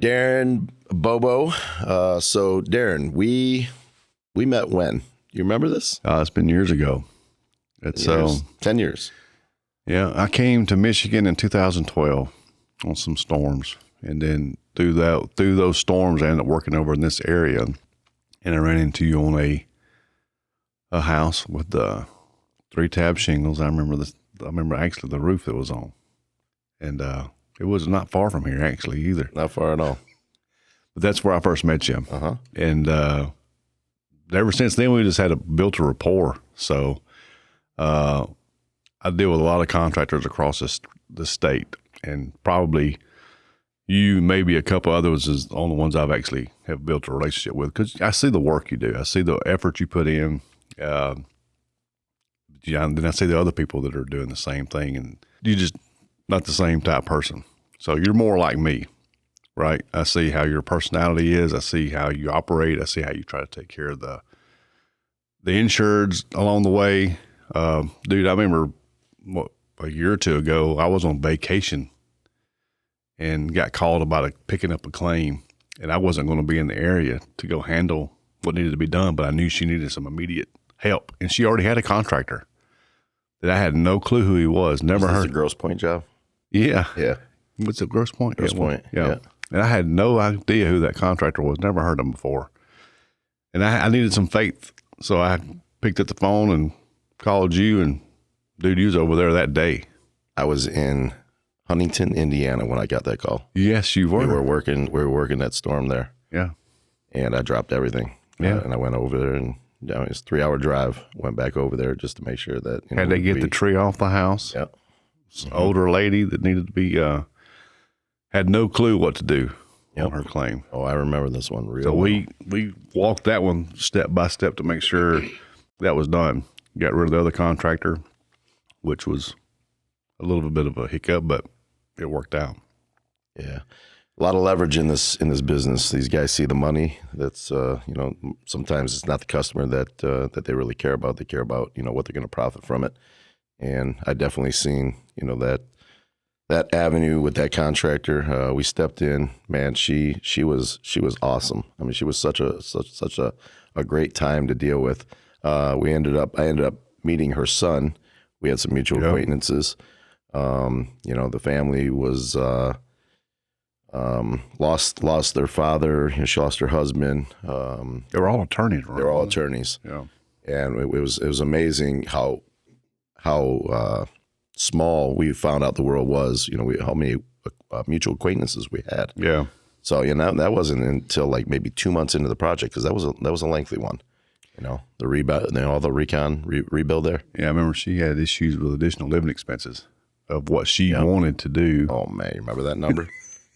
Darren Bobo. So Darren, we met when? You remember this? It's been years ago. It's 10 years. Yeah, I came to Michigan in 2012 on some storms, and then through those storms, I ended up working over in this area, and I ran into you on a house with the 3-tab shingles. I remember actually the roof that was on, and it was not far from here actually either. Not far at all. But that's where I first met you. Uh-huh. And ever since then, we just built a rapport. So I deal with a lot of contractors across the state, and probably you, maybe a couple others, is the only ones I've actually have built a relationship with, because I see the work you do. I see the effort you put in. And then I see the other people that are doing the same thing, and you're just not the same type person. So you're more like me, right? I see how your personality is. I see how you operate. I see how you try to take care of the insureds along the way. Dude, I remember a year or two ago, I was on vacation and got called about picking up a claim, and I wasn't going to be in the area to go handle what needed to be done, but I knew she needed some immediate help, and she already had a contractor that I had no clue who he was. Never heard. Is this a Grosse Pointe job? Yeah. Yeah. What's it, Grosse Pointe? Grosse Pointe. Yeah. And I had no idea who that contractor was. Never heard of him before. And I needed some faith, so I picked up the phone and called you, and dude, you was over there that day. I was in Huntington, Indiana when I got that call. Yes, you were. We were working that storm there. Yeah. And I dropped everything. Yeah. And I went over there, and it was a 3-hour drive. Went back over there just to make sure that had they get the tree off the house. Yep. Older lady that needed to be had no clue what to do on her claim. Oh, I remember this one real So well. we walked that one step by step to make sure that was done. Got rid of the other contractor, which was a little bit of a hiccup, but it worked out. Yeah. A lot of leverage in this business. These guys see the money. That's sometimes it's not the customer that they really care about. They care about what they're going to profit from it. And I definitely seen that avenue with that contractor. We stepped in. Man, she was awesome. I mean, she was such a great time to deal with. I ended up meeting her son. We had some mutual acquaintances. The family was lost their father. She lost her husband. They were all attorneys, right? They were all attorneys. Yeah. And it was amazing how small we found out the world was. How many mutual acquaintances we had. Yeah. So that wasn't until like maybe 2 months into the project, because that was a lengthy one. The rebuild, all the rebuild there. Yeah, I remember she had issues with additional living expenses of what she wanted to do. Oh man, you remember that number?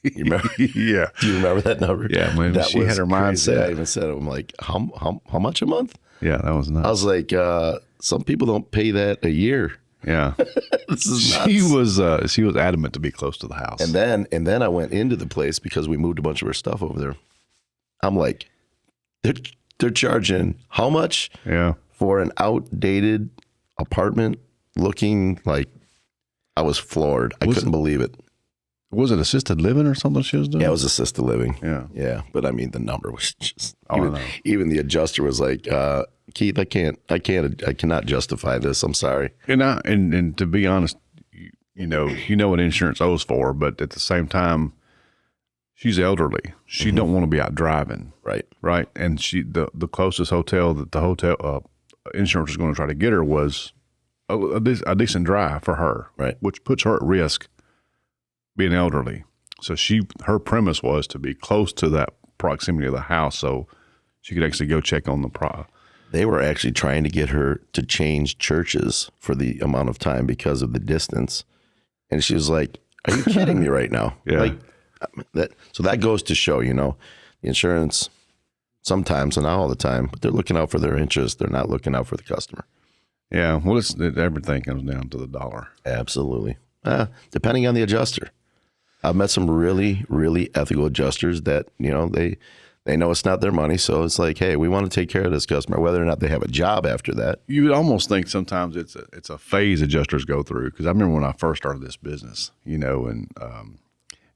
You remember? Yeah. Do you remember that number? Yeah, man. That She had her crazy. mindset. I even said it. I'm like, how much a month? Yeah, that was nuts. I was like, some people don't pay that a year. Yeah. This is nuts. She was adamant to be close to the house. And then I went into the place because we moved a bunch of her stuff over there. I'm like, they're charging how much? Yeah. For an outdated apartment looking like, I was floored. I couldn't believe it. Was it assisted living or something she was doing? Yeah, it was assisted living. Yeah. Yeah. But I mean, the number was just, Oh, even the adjuster was like, Keith, I cannot justify this. I'm sorry. And to be honest, you know what insurance owes for, but at the same time, she's elderly. She don't want to be out driving. Right. Right. And the closest hotel that the hotel insurance was going to try to get her was a decent drive for her. Right. Which puts her at risk being elderly. So her premise was to be close to that proximity of the house so she could actually go check on the They were actually trying to get her to change churches for the amount of time because of the distance. And she was like, are you kidding me right now? Yeah. So that goes to show, the insurance sometimes, and not all the time, but they're looking out for their interest. They're not looking out for the customer. Yeah. Well, everything comes down to the dollar. Absolutely. Depending on the adjuster. I've met some really, really ethical adjusters that, they know it's not their money. So it's like, hey, we want to take care of this customer, whether or not they have a job after that. You would almost think sometimes it's a phase adjusters go through. Because I remember when I first started this business, and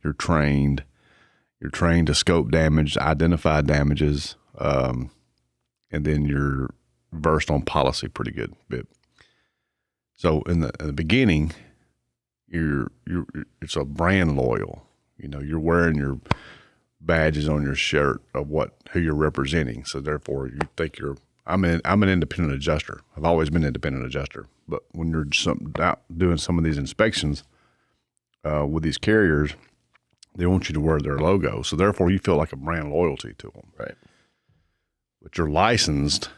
you're trained, You're trained to scope damage, identify damages, and then you're versed on policy pretty good bit. So in the beginning, it's a brand loyal. You're wearing your badges on your shirt of who you're representing. So therefore, you think I'm an independent adjuster. I've always been an independent adjuster. But when you're out doing some of these inspections with these carriers, they want you to wear their logo. So therefore, you feel like a brand loyalty to them. Right. But you're licensed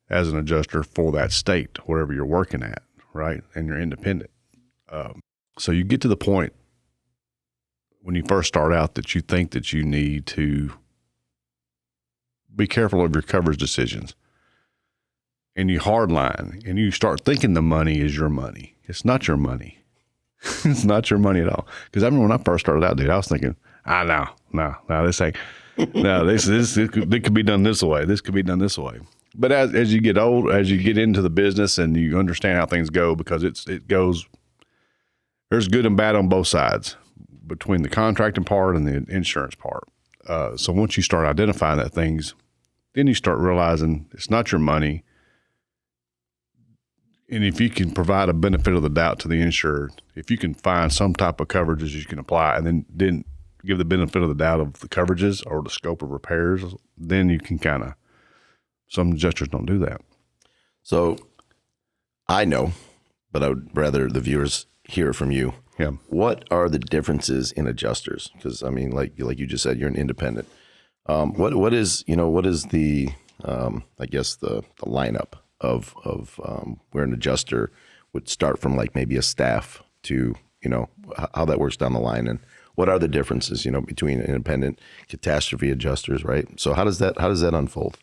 as an adjuster for that state, wherever you're working at, right? And you're independent. So you get to the point when you first start out that you think that you need to be careful of your coverage decisions. And you hardline, and you start thinking the money is your money. It's not your money. It's not your money at all. Because I remember when I first started out, dude, I was thinking, no, this ain't. No, this could be done this way. This could be done this way. But as you get old, as you get into the business and you understand how things go, because it goes, there's good and bad on both sides between the contracting part and the insurance part. So once you start identifying that things, then you start realizing it's not your money. And if you can provide a benefit of the doubt to the insured, if you can find some type of coverages you can apply and then give the benefit of the doubt of the coverages or the scope of repairs, then you can some adjusters don't do that. So I know, but I would rather the viewers hear from you. Yeah. What are the differences in adjusters? Because I mean, like you just said, you're an independent. What is the I guess the lineup of where an adjuster would start from, like maybe a staff to how that works down the line, and what are the differences between independent catastrophe adjusters, right? So how does that unfold?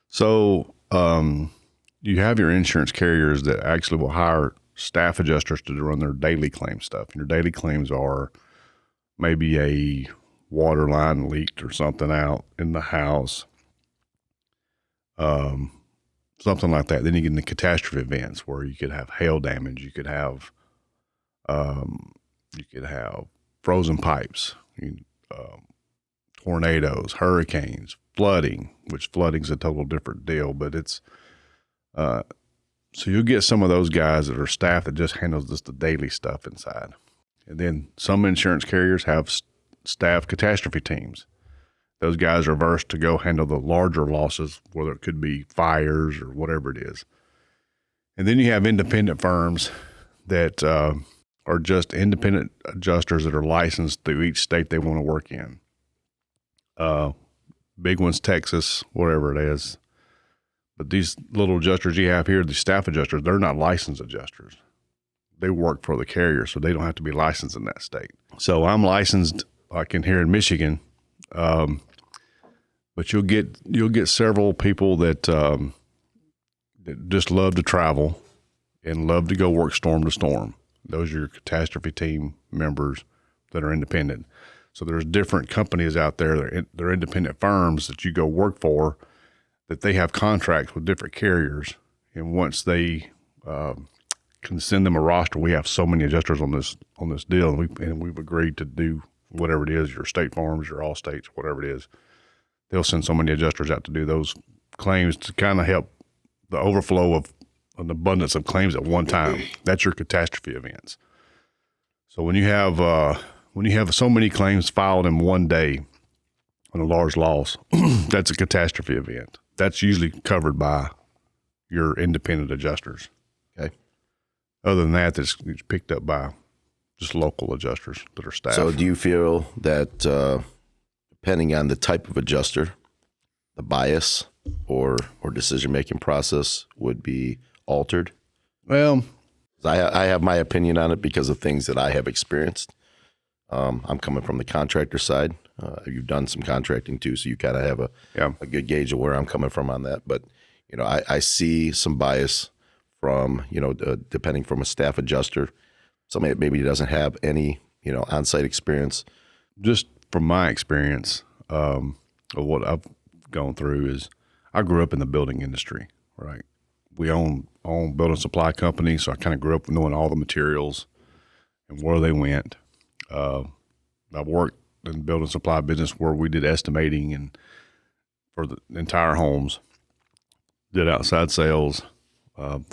So you have your insurance carriers that actually will hire staff adjusters to run their daily claim stuff. And your daily claims are maybe a water line leaked or something out in the house, something like that. Then you get into catastrophe events where you could have hail damage, you could have frozen pipes, tornadoes, hurricanes, flooding, which flooding's a total different deal, but it's so you'll get some of those guys that are staff that just handles just the daily stuff inside. And then some insurance carriers have staff catastrophe teams. Those guys are versed to go handle the larger losses, whether it could be fires or whatever it is. And then you have independent firms that are just independent adjusters that are licensed through each state they want to work in. Big one's Texas, whatever it is. But these little adjusters you have here, the staff adjusters, they're not licensed adjusters. They work for the carrier, so they don't have to be licensed in that state. So I'm licensed, like in here in Michigan, but you'll get several people that just love to travel and love to go work storm to storm. Those are your catastrophe team members that are independent. So there's different companies out there. They're independent firms that you go work for, that they have contracts with different carriers. And once they can send them a roster, we have so many adjusters on this deal, and we've agreed to do whatever it is, your State Farms, your Allstates, whatever it is. They'll send so many adjusters out to do those claims to kind of help the overflow of an abundance of claims at one time. That's your catastrophe events. So when you have so many claims filed in one day on a large loss, that's a catastrophe event. That's usually covered by your independent adjusters. Okay. Other than that, it's picked up by just local adjusters that are staff. So do you feel that depending on the type of adjuster, the bias or decision-making process would be altered? Well, I have my opinion on it because of things that I have experienced. I'm coming from the contractor side. You've done some contracting too, so you kind of have a good gauge of where I'm coming from on that. But I see some bias from depending from a staff adjuster, somebody that maybe doesn't have any on-site experience. Just from my experience of what I've gone through is I grew up in the building industry, right? We own building supply companies, so I kind of grew up knowing all the materials and where they went. I've worked in the building supply business where we did estimating and for the entire homes, did outside sales,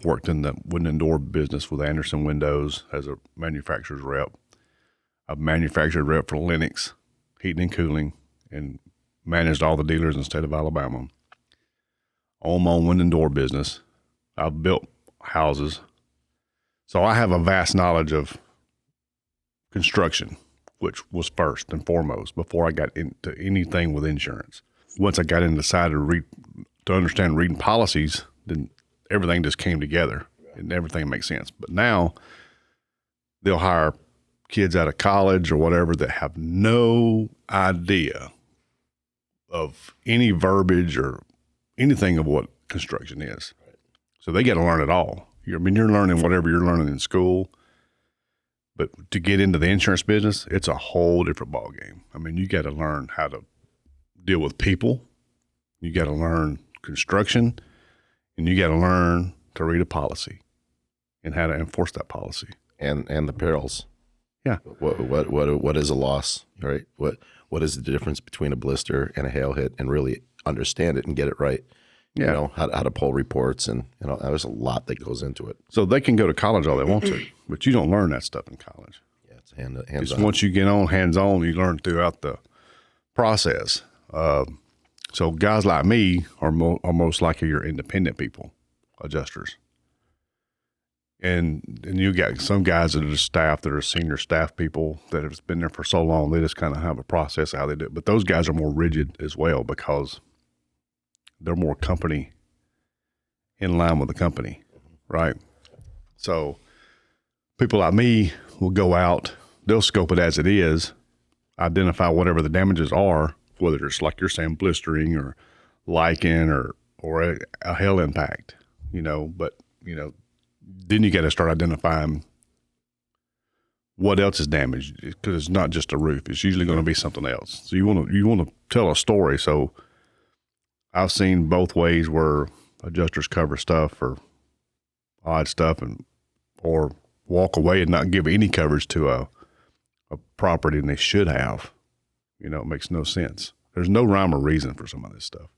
worked in the window and door business with Anderson Windows as a manufacturer's rep. I've manufactured rep for Lennox, heating and cooling, and managed all the dealers in the state of Alabama. Own my own window and door business. I've built houses. So I have a vast knowledge of construction, which was first and foremost before I got into anything with insurance. Once I got in and decided to understand reading policies, then everything just came together and everything makes sense. But now they'll hire kids out of college or whatever that have no idea of any verbiage or anything of what construction is. So they got to learn it all. You're learning whatever you're learning in school, but to get into the insurance business, it's a whole different ballgame. I mean, you got to learn how to deal with people. You got to learn construction, and you got to learn to read a policy and how to enforce that policy. And the perils. Yeah. What is a loss, right? What is the difference between a blister and a hail hit, and really understand it and get it right? Yeah. You know, how to pull reports, and there's a lot that goes into it. So they can go to college all they want to, but you don't learn that stuff in college. Yeah, it's hands Just on. once you get on hands-on, you learn throughout the process. So guys like me are most likely your independent people, adjusters. And you got some guys that are just staff, that are senior staff people that have been there for so long, they just kind of have a process of how they do it. But those guys are more rigid as well because they're more company in line with the company, right? So people like me will go out, they'll scope it as it is, identify whatever the damages are, whether it's like you're saying blistering or lichen or a hail impact, but then you got to start identifying what else is damaged, because it's not just a roof. It's usually going to be something else. So you want to tell a story. So I've seen both ways where adjusters cover stuff or odd stuff or walk away and not give any coverage to a property, and they should have. It makes no sense. There's no rhyme or reason for some of this stuff.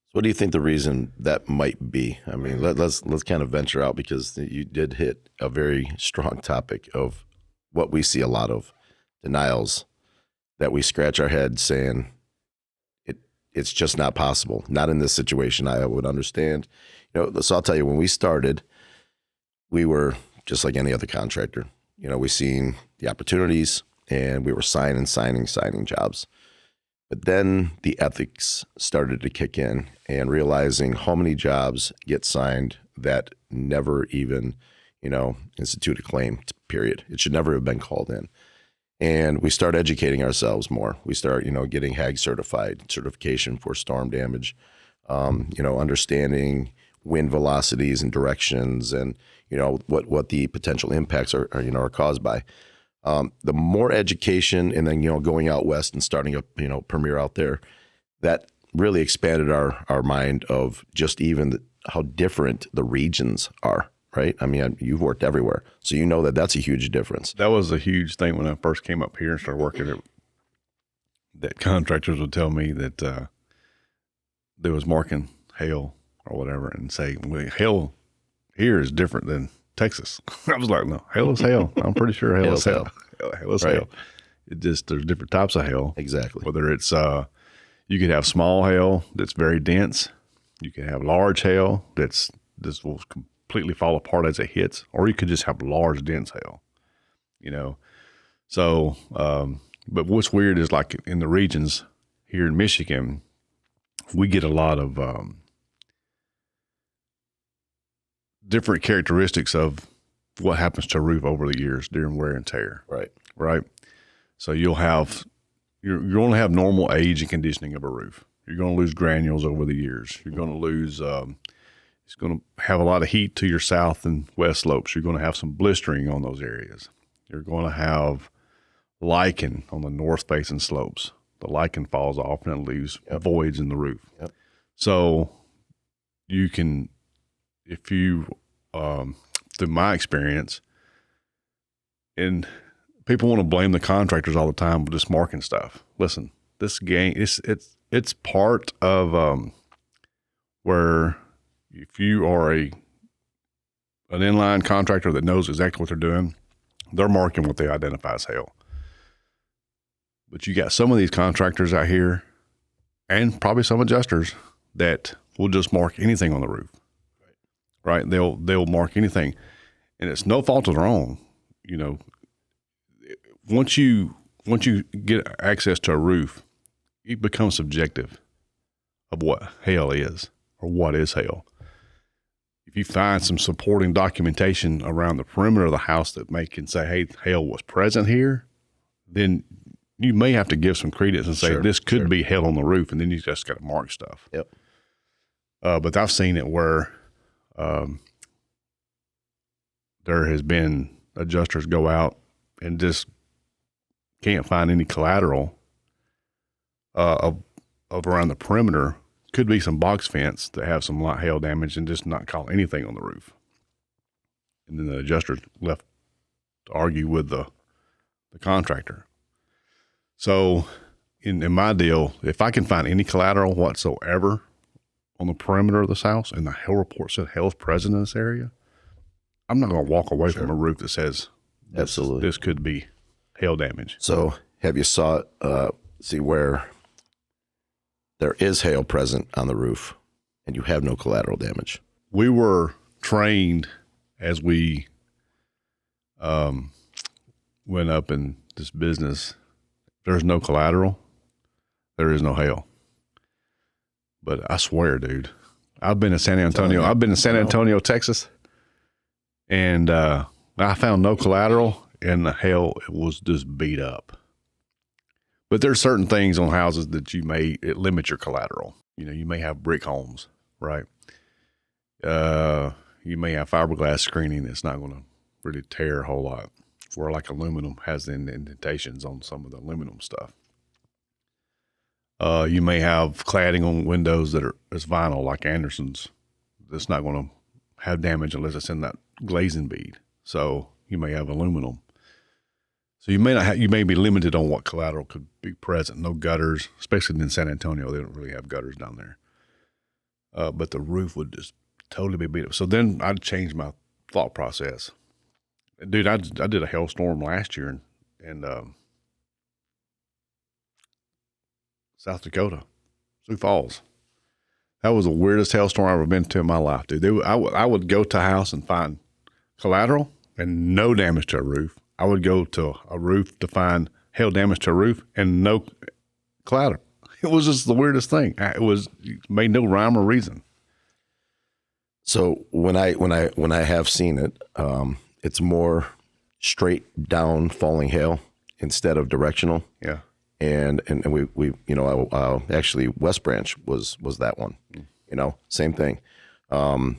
So what do you think the reason that might be? I mean, let's kind of venture out, because you did hit a very strong topic of what we see a lot of, denials, that we scratch our head saying it's just not possible. Not in this situation. I would understand. So I'll tell you, when we started, we were just like any other contractor. We seen the opportunities and we were signing jobs. But then the ethics started to kick in, and realizing how many jobs get signed that never even, institute a claim, period. It should never have been called in. And we start educating ourselves more. We start, getting HAG certification for storm damage, understanding wind velocities and directions, and, what the potential impacts are caused by. The more education, and then, going out west and starting up, Premier out there, that really expanded our mind of just even how different the regions are, right? I mean, you've worked everywhere, so that's a huge difference. That was a huge thing when I first came up here and started working that contractors would tell me that they was marking hail or whatever and say, well, hail here is different than Texas. I was like, no, hail is hail. I'm pretty sure hail is hail. Hail is hail. It just, there's different types of hail. Exactly. Whether it's, you could have small hail that's very dense. You can have large hail this will completely fall apart as it hits, or you could just have large, dense hail, So, but what's weird is, like in the regions here in Michigan, we get a lot of different characteristics of what happens to a roof over the years during wear and tear. Right. So you're going to have normal age and conditioning of a roof. You're going to lose granules over the years. You're going to lose, it's going to have a lot of heat to your south and west slopes. You're going to have some blistering on those areas. You're going to have lichen on the north facing slopes. The lichen falls off and it leaves voids in the roof. Yep. So you can, through my experience, and people want to blame the contractors all the time with this marking stuff. Listen, this game, it's part of where if you are an inline contractor that knows exactly what they're doing, they're marking what they identify as hail. But you got some of these contractors out here, and probably some adjusters, that will just mark anything on the roof. Right? They'll mark anything, and it's no fault of their own. You know, once you get access to a roof, it becomes subjective of what hail is or what is hail. If you find some supporting documentation around the perimeter of the house that can say, hey, hail was present here, then you may have to give some credence and say this could be hail on the roof, and then you just got to mark stuff. Yep. But I've seen it where there has been adjusters go out and just can't find any collateral of around the perimeter. Could be some box fence that have some light hail damage and just not call anything on the roof. And then the adjuster left to argue with the contractor. So in my deal, if I can find any collateral whatsoever on the perimeter of this house and the hail report said hail is present in this area, I'm not going to walk away from a roof that says this could be hail damage. So have you see where there is hail present on the roof and you have no collateral damage? We were trained as we went up in this business. There's no collateral, there is no hail. But I swear, dude, I've been in San Antonio. I've been in San Antonio, Texas, and I found no collateral, and the hail was just beat up. But there's certain things on houses that it limit your collateral. You know, you may have brick homes, right? You may have fiberglass screening that's not going to really tear a whole lot, where like aluminum has the indentations on some of the aluminum stuff. You may have cladding on windows that is vinyl, like Anderson's. That's not going to have damage unless it's in that glazing bead. So you may have aluminum. So you may be limited on what collateral could be present. No gutters, especially in San Antonio. They don't really have gutters down there. But the roof would just totally be beat up. So then I'd change my thought process. Dude, I did a hailstorm last year in South Dakota, Sioux Falls. That was the weirdest hailstorm I've ever been to in my life, dude. I would go to a house and find collateral and no damage to a roof. I would go to a roof to find hail damage to a roof and no collateral. It was just the weirdest thing. It made no rhyme or reason. So when I have seen it, it's more straight down falling hail instead of directional. Yeah. And we actually West Branch was that one, same thing. And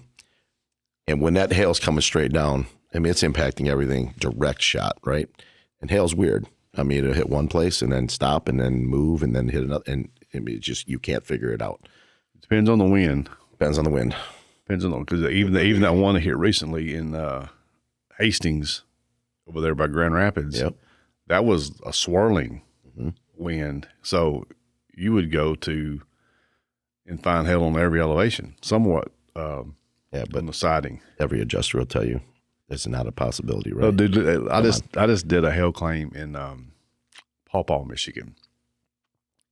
when that hail's coming straight down, I mean, it's impacting everything, direct shot, right? And hail's weird. I mean, it'll hit one place and then stop and then move and then hit another. And I mean, it's just, you can't figure it out. Depends on the wind. Depends on the wind. Because even that one hit recently in Hastings over there by Grand Rapids, that was a swirling wind. So you would go to and find hail on every elevation, somewhat. But on the siding. Every adjuster will tell you it's not a possibility, right? Oh, dude, I just did a hail claim in Paw Paw, Michigan,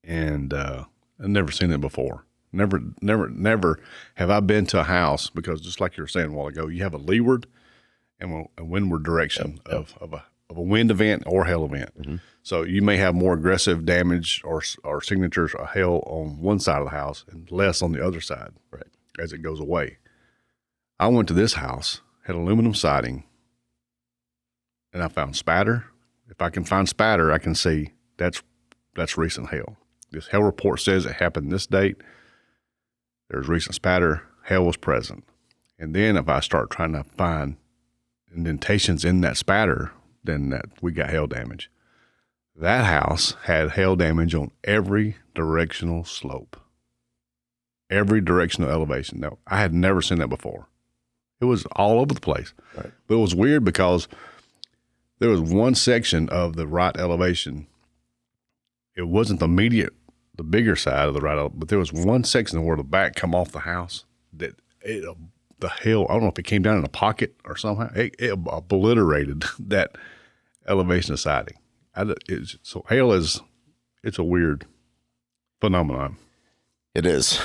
and I've never seen it before. Never have I been to a house, because just like you were saying a while ago, you have a leeward and a windward direction of a wind event or hail event. Mm-hmm. So you may have more aggressive damage or signatures of hail on one side of the house and less on the other side, right, as it goes away. I went to this house, had aluminum siding, and I found spatter. If I can find spatter, I can see that's recent hail. This hail report says it happened this date. There's recent spatter. Hail was present. And then if I start trying to find indentations in that spatter, then we got hail damage. That house had hail damage on every directional slope, every directional elevation. Now, I had never seen that before. It was all over the place. Right. But it was weird because there was one section of the right elevation. It wasn't the bigger side of the right, but there was one section where the back come off the house that the hail, I don't know if it came down in a pocket or somehow, it obliterated that elevation of siding. So hail it's a weird phenomenon. It is.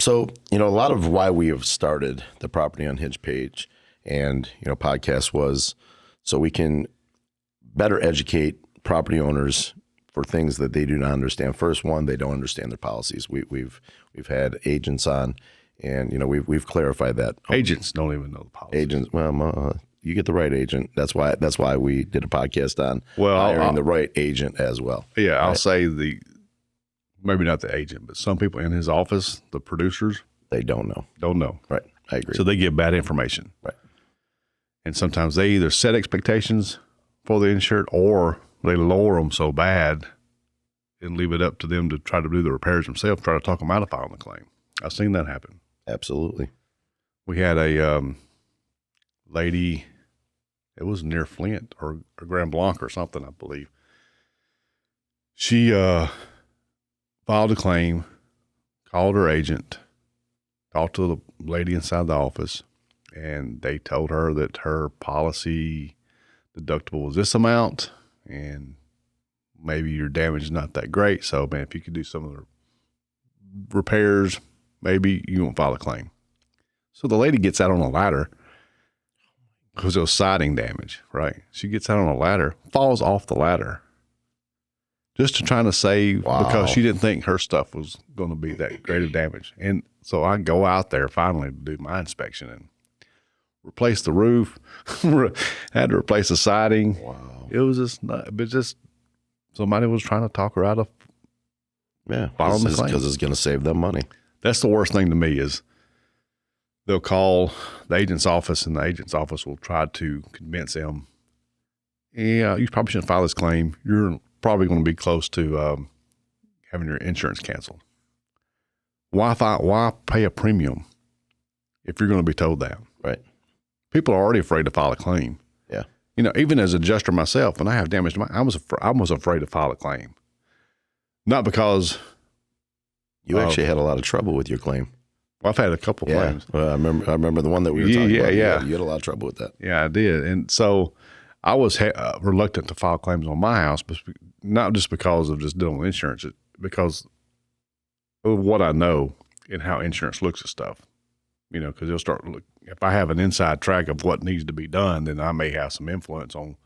So, a lot of why we have started the Property Unhinged page and, podcast was so we can better educate property owners for things that they do not understand. First one, they don't understand their policies. We've had agents on, and we've clarified that. Agents don't even know the policies. Agents, well, you get the right agent. That's why we did a podcast on hiring hiring the right agent as well. Yeah, I'll say maybe not the agent, but some people in his office, the producers, They don't know. Right. I agree. So they give bad information. Right. And sometimes they either set expectations for the insured or they lower them so bad and leave it up to them to try to do the repairs themselves, try to talk them out of filing the claim. I've seen that happen. Absolutely. We had a lady, it was near Flint or Grand Blanc or something, I believe. She filed a claim, called her agent, talked to the lady inside the office, and they told her that her policy deductible was this amount, and maybe your damage is not that great. So, man, if you could do some of the repairs, maybe you won't file a claim. So the lady gets out on a ladder because it was siding damage, right? She gets out on a ladder, falls off the ladder just to try to save because she didn't think her stuff was going to be that great of damage. And so I go out there finally to do my inspection and replace the roof, had to replace the siding. Wow. It was just somebody was trying to talk her out of filing the claim. Because it's going to save them money. That's the worst thing to me is they'll call the agent's office and the agent's office will try to convince them, yeah, you probably shouldn't file this claim. You're probably going to be close to having your insurance canceled. Why pay a premium if you're going to be told that? Right. People are already afraid to file a claim. Yeah. Even as an adjuster myself, when I have damage to I was afraid to file a claim. Not because you actually had a lot of trouble with your claim. Well, I've had a couple claims. Well, I remember the one that we were talking about. Yeah. You had a lot of trouble with that. Yeah, I did. And so I was reluctant to file claims on my house, but not just because of just dealing with insurance, because of what I know and how insurance looks at stuff. Because they'll start if I have an inside track of what needs to be done, then I may have some influence on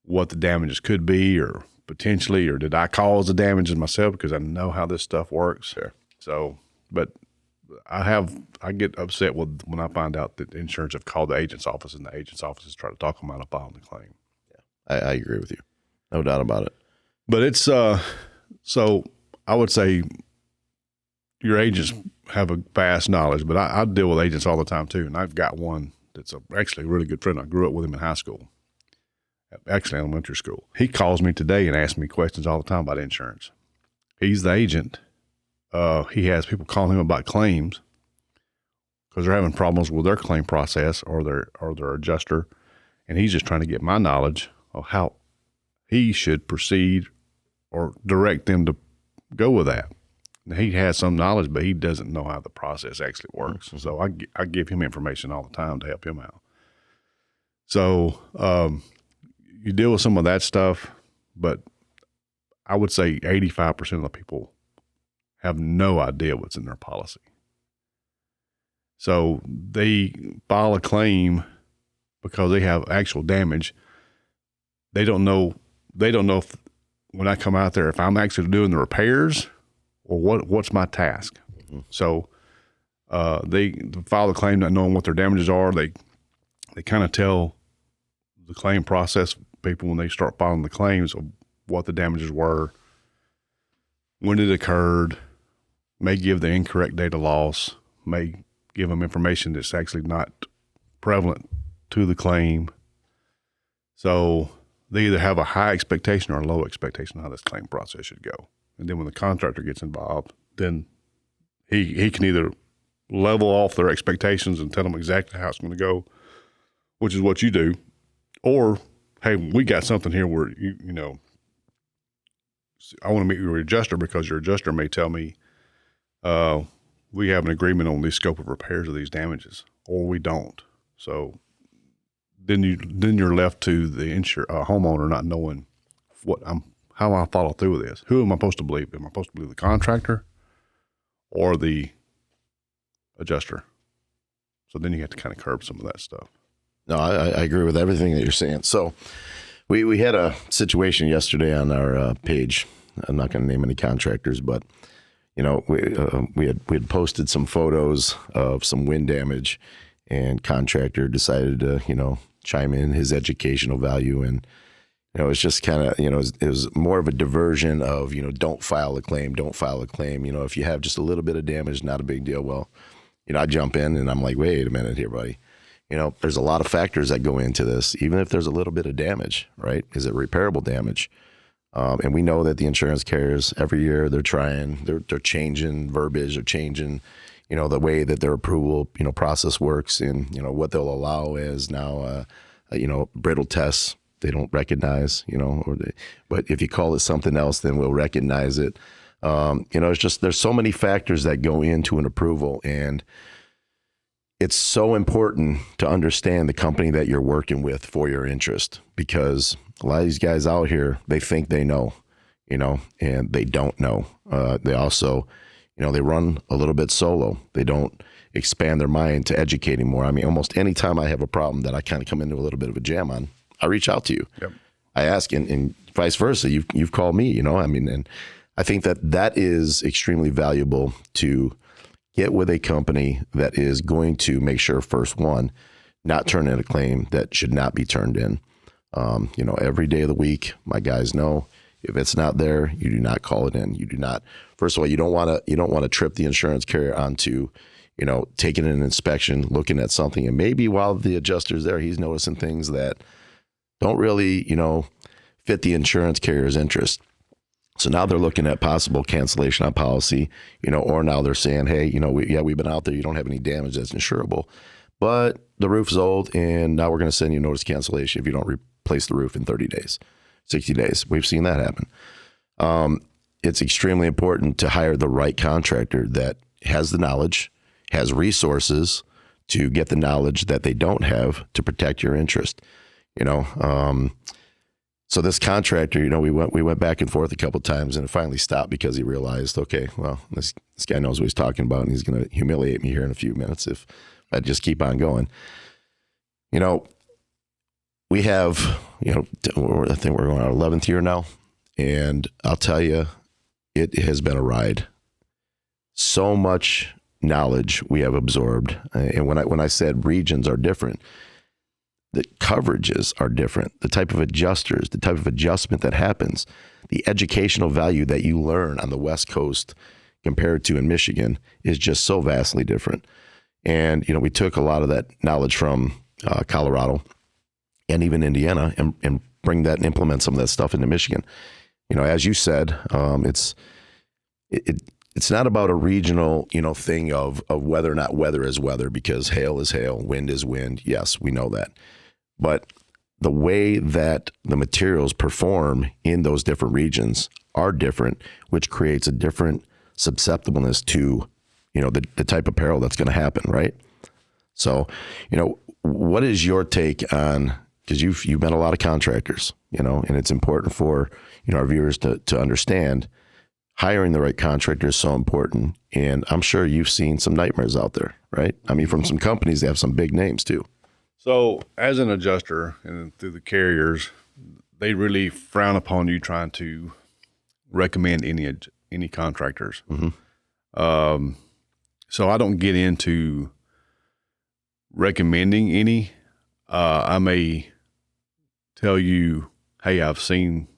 what the damages could be or potentially, or did I cause the damages myself because I know how this stuff works. Sure. So, but I get upset when I find out that the insurance have called the agent's office and the agent's office is trying to talk them out of filing the claim. Yeah, I agree with you. No doubt about it. But it's, so I would say your agents have a vast knowledge, but I deal with agents all the time too. And I've got one that's actually a really good friend. I grew up with him in high school, actually elementary school. He calls me today and asks me questions all the time about insurance. He's the agent. He has people calling him about claims because they're having problems with their claim process or their adjuster. And he's just trying to get my knowledge of how he should proceed or direct them to go with that. He has some knowledge, but he doesn't know how the process actually works. Mm-hmm. So I give him information all the time to help him out. So you deal with some of that stuff, but I would say 85% of the people have no idea what's in their policy. So they file a claim because they have actual damage. They don't know if when I come out there, if I'm actually doing the repairs or what's my task. Mm-hmm. So they file the claim not knowing what their damages are. They kind of tell the claim process people when they start filing the claims of what the damages were, when it occurred, may give the incorrect date of loss, may give them information that's actually not prevalent to the claim. So they either have a high expectation or a low expectation of how this claim process should go. And then when the contractor gets involved, then he can either level off their expectations and tell them exactly how it's going to go, which is what you do, Or, hey, we got something here where, I want to meet your adjuster because your adjuster may tell me we have an agreement on the scope of repairs of these damages, or we don't. So then you're left to the homeowner not knowing how I follow through with this. Who am I supposed to believe? Am I supposed to believe the contractor or the adjuster? So then you have to kind of curb some of that stuff. No, I agree with everything that you're saying. So we had a situation yesterday on our page. I'm not going to name any contractors, but we had posted some photos of some wind damage, and contractor decided to chime in his educational value, and it's just kind of it was more of a diversion of don't file a claim. If you have just a little bit of damage, not a big deal. Well, I jump in and I'm like, wait a minute here, buddy. There's a lot of factors that go into this, even if there's a little bit of damage, right? Is it repairable damage? And we know that the insurance carriers every year they're changing verbiage, they're changing, the way that their approval, process works, and what they'll allow as now, brittle tests they don't recognize, but if you call it something else, then we'll recognize it. It's just there's so many factors that go into an approval, and it's so important to understand the company that you're working with for your interest, because a lot of these guys out here, they think they know, and they don't know. They also, they run a little bit solo. They don't expand their mind to educating more. I mean, almost any time I have a problem that I kind of come into a little bit of a jam on, I reach out to you. Yep. I ask, and vice versa. You've called me, and I think that is extremely valuable to get with a company that is going to make sure, first one, not turn in a claim that should not be turned in. Every day of the week, my guys know if it's not there, you do not call it in. You do not. First of all, you don't want to trip the insurance carrier onto, taking an inspection, looking at something, and maybe while the adjuster's there, he's noticing things that don't really, fit the insurance carrier's interest. So now they're looking at possible cancellation on policy, or now they're saying, hey, we've been out there. You don't have any damage that's insurable, but the roof's old, and now we're going to send you notice cancellation if you don't replace the roof in 30 days, 60 days. We've seen that happen. It's extremely important to hire the right contractor that has the knowledge, has resources to get the knowledge that they don't have to protect your interest. So this contractor, we went back and forth a couple of times, and it finally stopped because he realized, okay, well, this guy knows what he's talking about, and he's going to humiliate me here in a few minutes if I just keep on going. We have, I think we're going our 11th year now, and I'll tell you, it has been a ride. So much knowledge we have absorbed, and when I said regions are different, the coverages are different, the type of adjusters, the type of adjustment that happens, the educational value that you learn on the West Coast compared to in Michigan is just so vastly different. And, we took a lot of that knowledge from Colorado and even Indiana and bring that and implement some of that stuff into Michigan. As you said, it's not about a regional, thing of whether or not weather is weather, because hail is hail, wind is wind. Yes, we know that. But the way that the materials perform in those different regions are different, which creates a different susceptibleness to, the type of peril that's going to happen, right? So, what is your take on, because you've met a lot of contractors, and it's important for, our viewers to understand hiring the right contractor is so important. And I'm sure you've seen some nightmares out there, right? I mean, from some companies that have some big names too. So as an adjuster and through the carriers, they really frown upon you trying to recommend any contractors. Mm-hmm. So I don't get into recommending any. I may tell you, hey, I've seen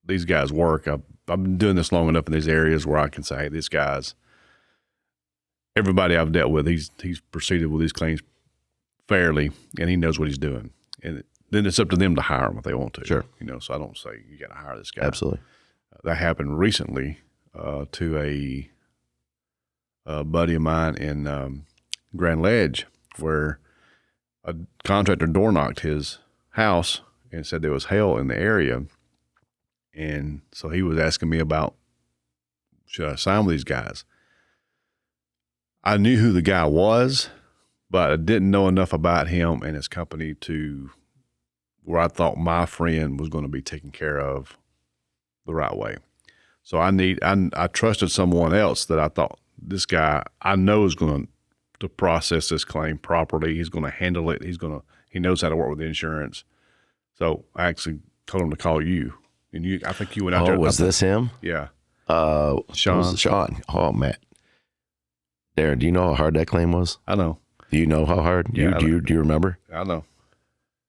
these guys work. I've been doing this long enough in these areas where I can say, hey, this guy's, everybody I've dealt with, he's proceeded with these claims fairly, and he knows what he's doing. And then it's up to them to hire him if they want to. Sure. So I don't say you got to hire this guy. Absolutely. That happened recently to a buddy of mine in Grand Ledge, where a contractor door knocked his house and said there was hail in the area. And so he was asking me about, should I sign with these guys? I knew who the guy was, but I didn't know enough about him and his company to where I thought my friend was going to be taken care of the right way. So I trusted someone else that I thought, this guy I know is going to process this claim properly. He's going to handle it. He knows how to work with insurance. So I actually told him to call you, and I think you went out there. Oh, was this him? Yeah. Sean. Oh, man. Darren, do you know how hard that claim was? I know. Do you know how hard? Do you remember? I know.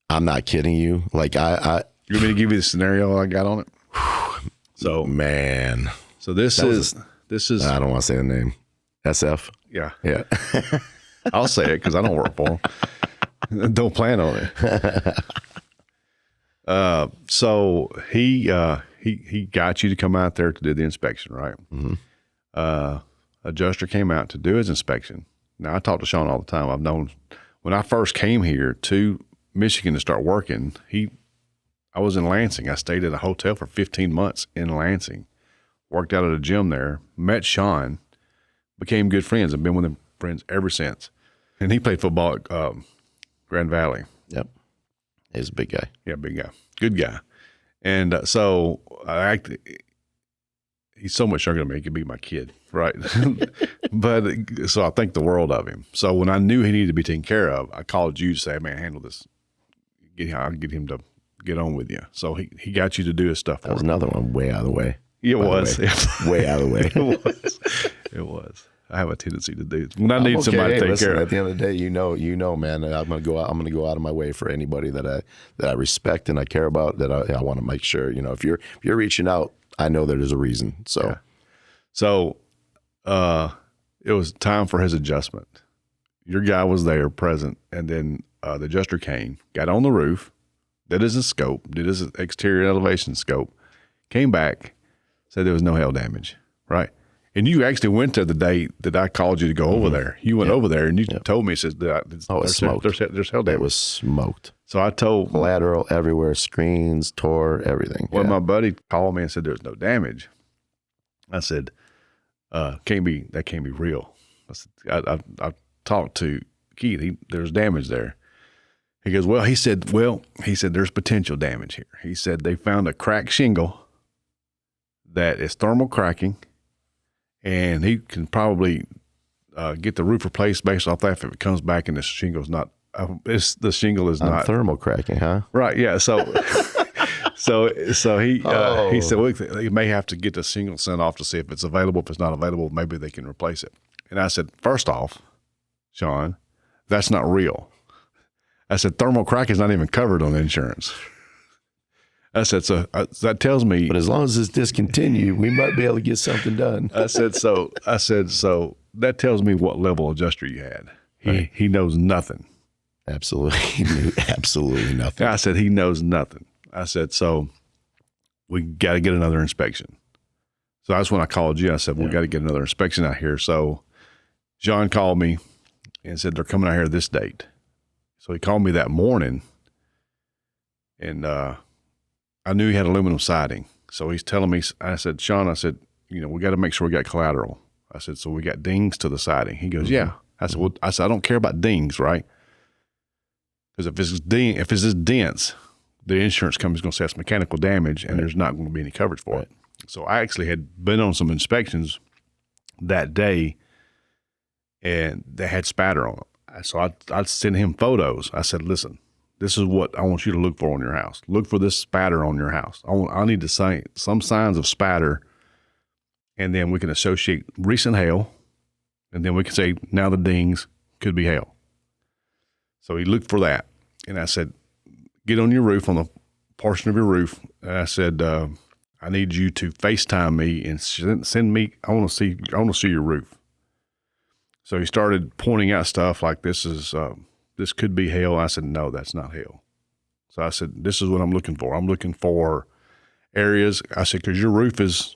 I'm not kidding you. Like I you want me to give you the scenario I got on it? So man. So this is I don't want to say the name. SF. Yeah. Yeah. I'll say it because I don't work for him. Don't plan on it. So he got you to come out there to do the inspection, right? Mm-hmm. Adjuster came out to do his inspection. Now I talk to Sean all the time. I've known when I first came here to Michigan to start working, I was in Lansing. I stayed at a hotel for 15 months in Lansing, worked out at a gym there, met Sean, became good friends. I've been with him friends ever since. And he played football at Grand Valley. Yep. He's a big guy. Yeah, big guy. Good guy. And so he's so much younger than me. He could be my kid, right? But so I think the world of him. So when I knew he needed to be taken care of, I called you to say, man, handle this. I'll get him to get on with you. So he got you to do his stuff for him. That was another one way out of the way. It was. Way out of the way. It was. I have a tendency to do when I need somebody to take care of. At the end of the day, you know, man, I'm gonna go out of my way for anybody that I respect and I care about. That I want to make sure, you know, if you're reaching out, I know that there's a reason. So, yeah. So, it was time for his adjustment. Your guy was there, present, and then the adjuster came, got on the roof, did his scope, did his exterior elevation scope, came back, said there was no hail damage, right? And you actually went there the day that I called you to go over there. You went over there and you told me, it says, it's smoked. There's hail damage. It was smoked. So I told collateral everywhere, screens, tore, everything. Well, my buddy called me and said there's no damage. I said, that can't be real. I said, I talked to Keith. There's damage there. He goes, he said, there's potential damage here. He said they found a cracked shingle that is thermal cracking, and he can probably get the roof replaced based off that if it comes back and the shingle's not. The shingle is not thermal cracking, huh? Right. Yeah. So he said, well, they may have to get the shingle sent off to see if it's available. If it's not available, maybe they can replace it. And I said, first off, Sean, that's not real. I said, thermal crack is not even covered on insurance. I said, so that tells me. But as long as it's discontinued, we might be able to get something done. I said, so that tells me what level adjuster you had. He knows nothing. Absolutely. He knew absolutely nothing. I said, he knows nothing. I said, so we got to get another inspection. So that's when I called you. I said, we got to get another inspection out here. So John called me and said, they're coming out here this date. So he called me that morning, and I knew he had aluminum siding. So he's telling me, I said, Sean, we got to make sure we got collateral. I said, so we got dings to the siding. He goes, yeah. I said, I don't care about dings, right? Because if it's just dents, the insurance company's going to say it's mechanical damage, and there's not going to be any coverage for it. So I actually had been on some inspections that day, and they had spatter on it. So I'd send him photos. I said, listen, this is what I want you to look for on your house. Look for this spatter on your house. I need to see some signs of spatter, and then we can associate recent hail, and then we can say now the dings could be hail. So he looked for that, and I said, get on your roof, on the portion of your roof. And I said, I need you to FaceTime me and send me. I want to see your roof. So he started pointing out stuff like this could be hail. I said, no, that's not hail. So I said, this is what I'm looking for. I'm looking for areas. I said, because your roof has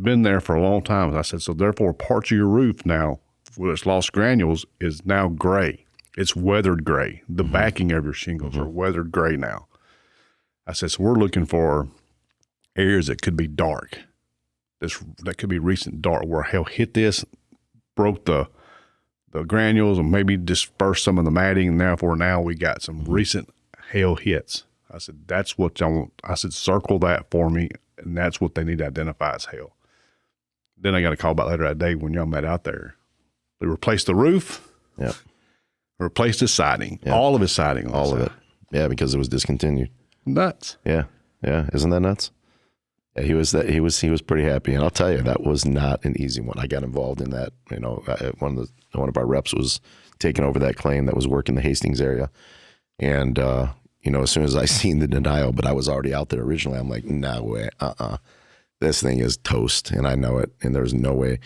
been there for a long time. I said, so therefore parts of your roof now, where it's lost granules, is now gray. It's weathered gray. The backing of your shingles are weathered gray now. I said, so we're looking for areas that could be dark. That could be recent dark where hail hit this, broke the granules, and maybe dispersed some of the matting. And therefore now we got some recent hail hits. I said, that's what I want. I said, circle that for me. And that's what they need to identify as hail. Then I got a call back later that day when y'all met out there. They replaced the roof. Yeah. Replaced his siding. Yeah. All of his siding. All of it. Yeah, because it was discontinued. Nuts. Yeah. Yeah. Isn't that nuts? Yeah, he was pretty happy. And I'll tell you, that was not an easy one. I got involved in that. You know, one of our reps was taking over that claim that was working the Hastings area. And, you know, as soon as I seen the denial, but I was already out there originally, I'm like, no way. This thing is toast, and I know it, and there's no way.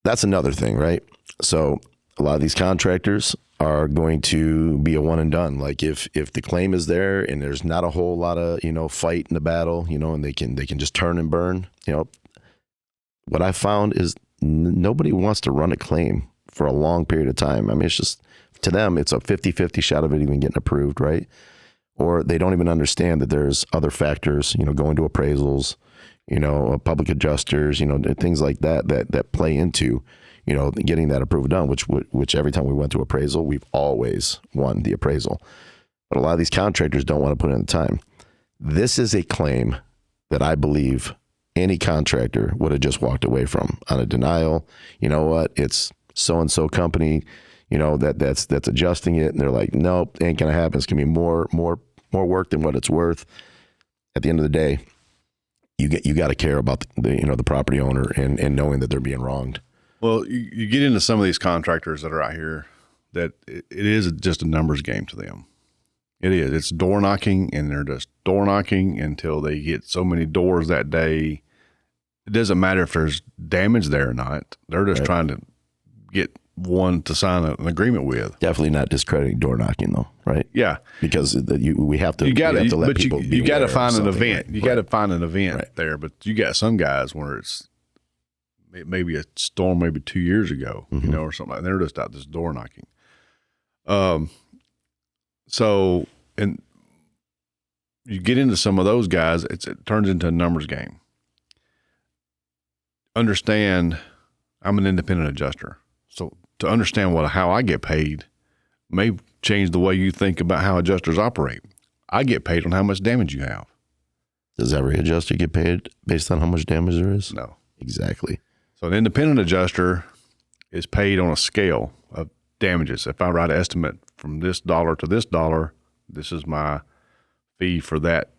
That's another thing, right? So a lot of these contractors are going to be a one and done. Like if the claim is there and there's not a whole lot of, you know, fight in the battle, you know, and they can just turn and burn, you know, what I found is nobody wants to run a claim for a long period of time. I mean, it's just, to them, it's a 50-50 shot of it even getting approved, right? Or they don't even understand that there's other factors, you know, going to appraisals, you know, public adjusters, you know, things like that play into, you know, getting that approval done, which every time we went to appraisal, we've always won the appraisal. But a lot of these contractors don't want to put in the time. This is a claim that I believe any contractor would have just walked away from on a denial. You know what? It's so-and-so company, you know, that's adjusting it. And they're like, nope, ain't going to happen. It's going to be more work than what it's worth. At the end of the day, you got to care about the property owner and knowing that they're being wronged. Well, you get into some of these contractors that are out here that it is just a numbers game to them. It is. It's door knocking, and they're just door knocking until they get so many doors that day. It doesn't matter if there's damage there or not. They're just trying to get one to sign an agreement with. Definitely not discrediting door knocking, though, right? Yeah, because we have to. You got to let people. You got to find an event. Right? You got to find an event there. But you got some guys where it's maybe a storm, maybe 2 years ago, you know, or something like that. They're just out this door knocking. So, and you get into some of those guys, it turns into a numbers game. Understand, I'm an independent adjuster. So to understand how I get paid may change the way you think about how adjusters operate. I get paid on how much damage you have. Does every adjuster get paid based on how much damage there is? No. Exactly. So an independent adjuster is paid on a scale of damages. If I write an estimate from this dollar to this dollar, this is my fee for that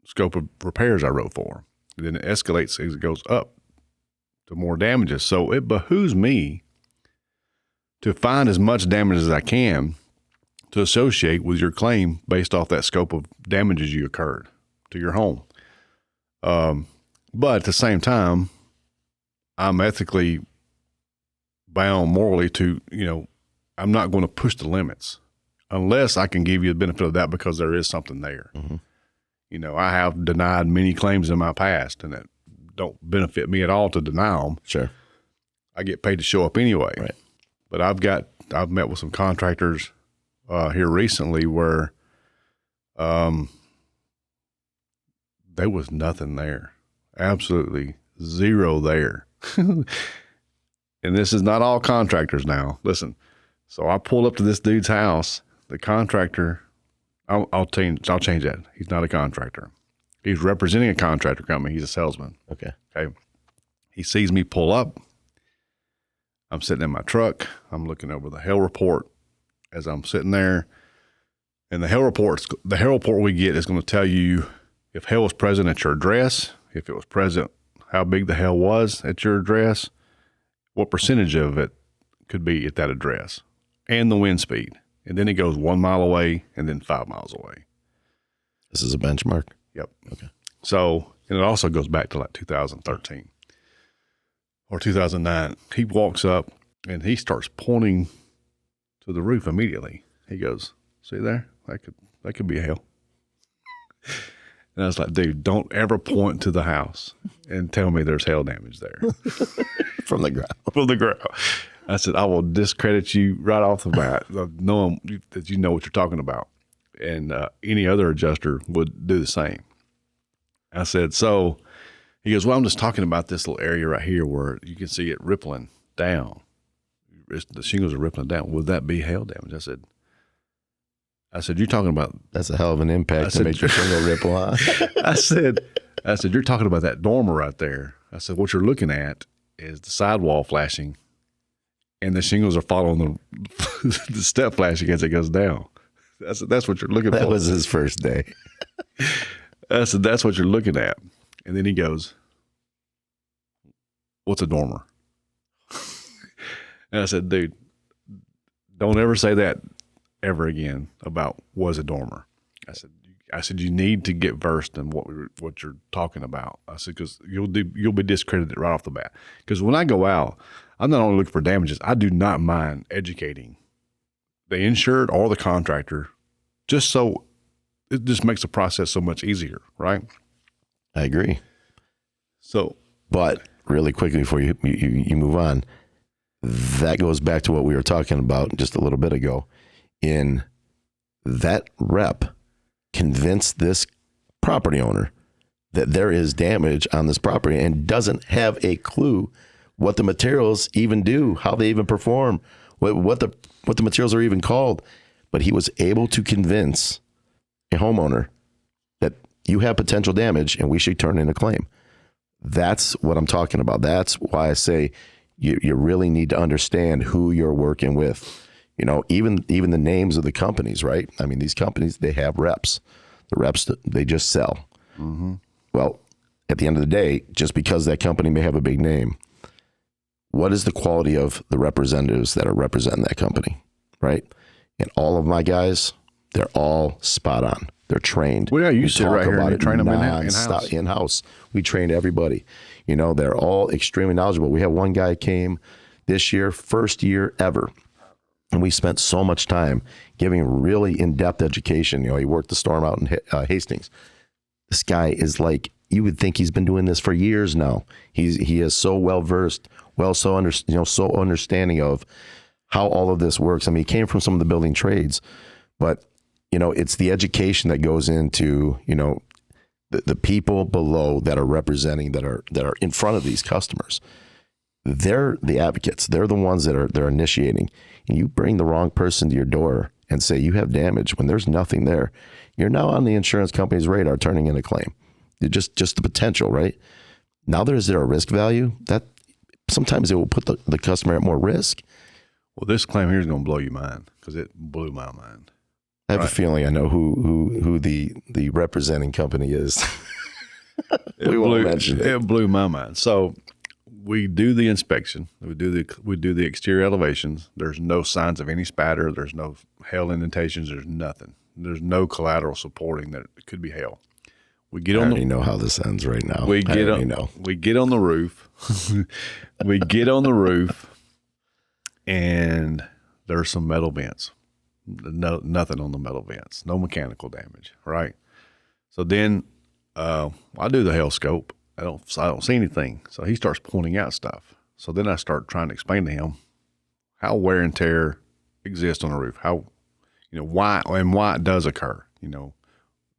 scope of repairs I wrote for. And then it escalates as it goes up to more damages. So it behooves me to find as much damage as I can to associate with your claim based off that scope of damages you occurred to your home. But at the same time, I'm ethically bound morally to, you know, I'm not going to push the limits unless I can give you the benefit of that because there is something there. Mm-hmm. You know, I have denied many claims in my past and that don't benefit me at all to deny them. Sure. I get paid to show up anyway. Right. But I've met with some contractors here recently where there was nothing there. Absolutely zero there. And this is not all contractors now. Listen, so I pulled up to this dude's house. The contractor, I'll change that. He's not a contractor. He's representing a contractor company. He's a salesman. Okay. He sees me pull up. I'm sitting in my truck. I'm looking over the hail report as I'm sitting there. And the hail report we get is going to tell you if hail was present at your address, if it was present, how big the hail was at your address, what percentage of it could be at that address, and the wind speed. And then it goes 1 mile away and then 5 miles away. This is a benchmark? Yep. Okay. So, and it also goes back to like 2013 or 2009. He walks up and he starts pointing to the roof immediately. He goes, see there? That could be a hail. And I was like, dude, don't ever point to the house and tell me there's hail damage there. From the ground. From the ground. I said, I will discredit you right off the bat, knowing that you know what you're talking about. And any other adjuster would do the same. I said, so he goes, well, I'm just talking about this little area right here where you can see it rippling down. The shingles are rippling down. Would that be hail damage? I said, you're talking about. That's a hell of an impact to make your shingle ripple, huh? I said, you're talking about that dormer right there. I said, what you're looking at is the sidewall flashing, and the shingles are following the step flashing as it goes down. I said, that's what you're looking for. That was his first day. I said, that's what you're looking at. And then he goes, what's a dormer? And I said, dude, don't ever say that ever again about was a dormer. I said, you need to get versed in what you're talking about. I said, because you'll be discredited right off the bat. Because when I go out, I'm not only looking for damages, I do not mind educating the insured or the contractor, just so it just makes the process so much easier, right? I agree. So, but really quickly before you move on, that goes back to what we were talking about just a little bit ago. In that rep convinced this property owner that there is damage on this property and doesn't have a clue what the materials even do, how they even perform, what the materials are even called. But he was able to convince a homeowner that you have potential damage and we should turn in a claim. That's what I'm talking about. That's why I say you really need to understand who you're working with. You know, even the names of the companies, right? I mean, these companies, they have reps. The reps, they just sell. Mm-hmm. Well, at the end of the day, just because that company may have a big name, what is the quality of the representatives that are representing that company, right? And all of my guys, they're all spot on. They're trained. Well, yeah, you sit right here and you train them in-house. In-house. We train everybody. You know, they're all extremely knowledgeable. We have one guy came this year, first year ever. And we spent so much time giving really in-depth education. You know, he worked the storm out in Hastings. This guy is like, you would think he's been doing this for years now. He is so well-versed, so understanding of how all of this works. I mean, he came from some of the building trades, but, you know, it's the education that goes into, you know, the people below that are representing, that are in front of these customers. They're the advocates. They're the ones they're initiating. And you bring the wrong person to your door and say you have damage when there's nothing there. You're now on the insurance company's radar turning in a claim. Just the potential, right? Now is there a risk value? That sometimes it will put the customer at more risk. Well, this claim here is going to blow your mind because it blew my mind. I have a feeling I know who the representing company is. We won't mention it. It blew my mind. So we do the inspection. We do the exterior elevations. There's no signs of any spatter. There's no hail indentations. There's nothing. There's no collateral supporting that it could be hail. We get I already know how this ends right now. We get on the roof. We get on the roof, and there's some metal vents. Nothing on the metal vents. No mechanical damage. Right. So then I do the hail scope. I don't see anything. So he starts pointing out stuff. So then I start trying to explain to him how wear and tear exists on the roof. How, you know, why it does occur. You know,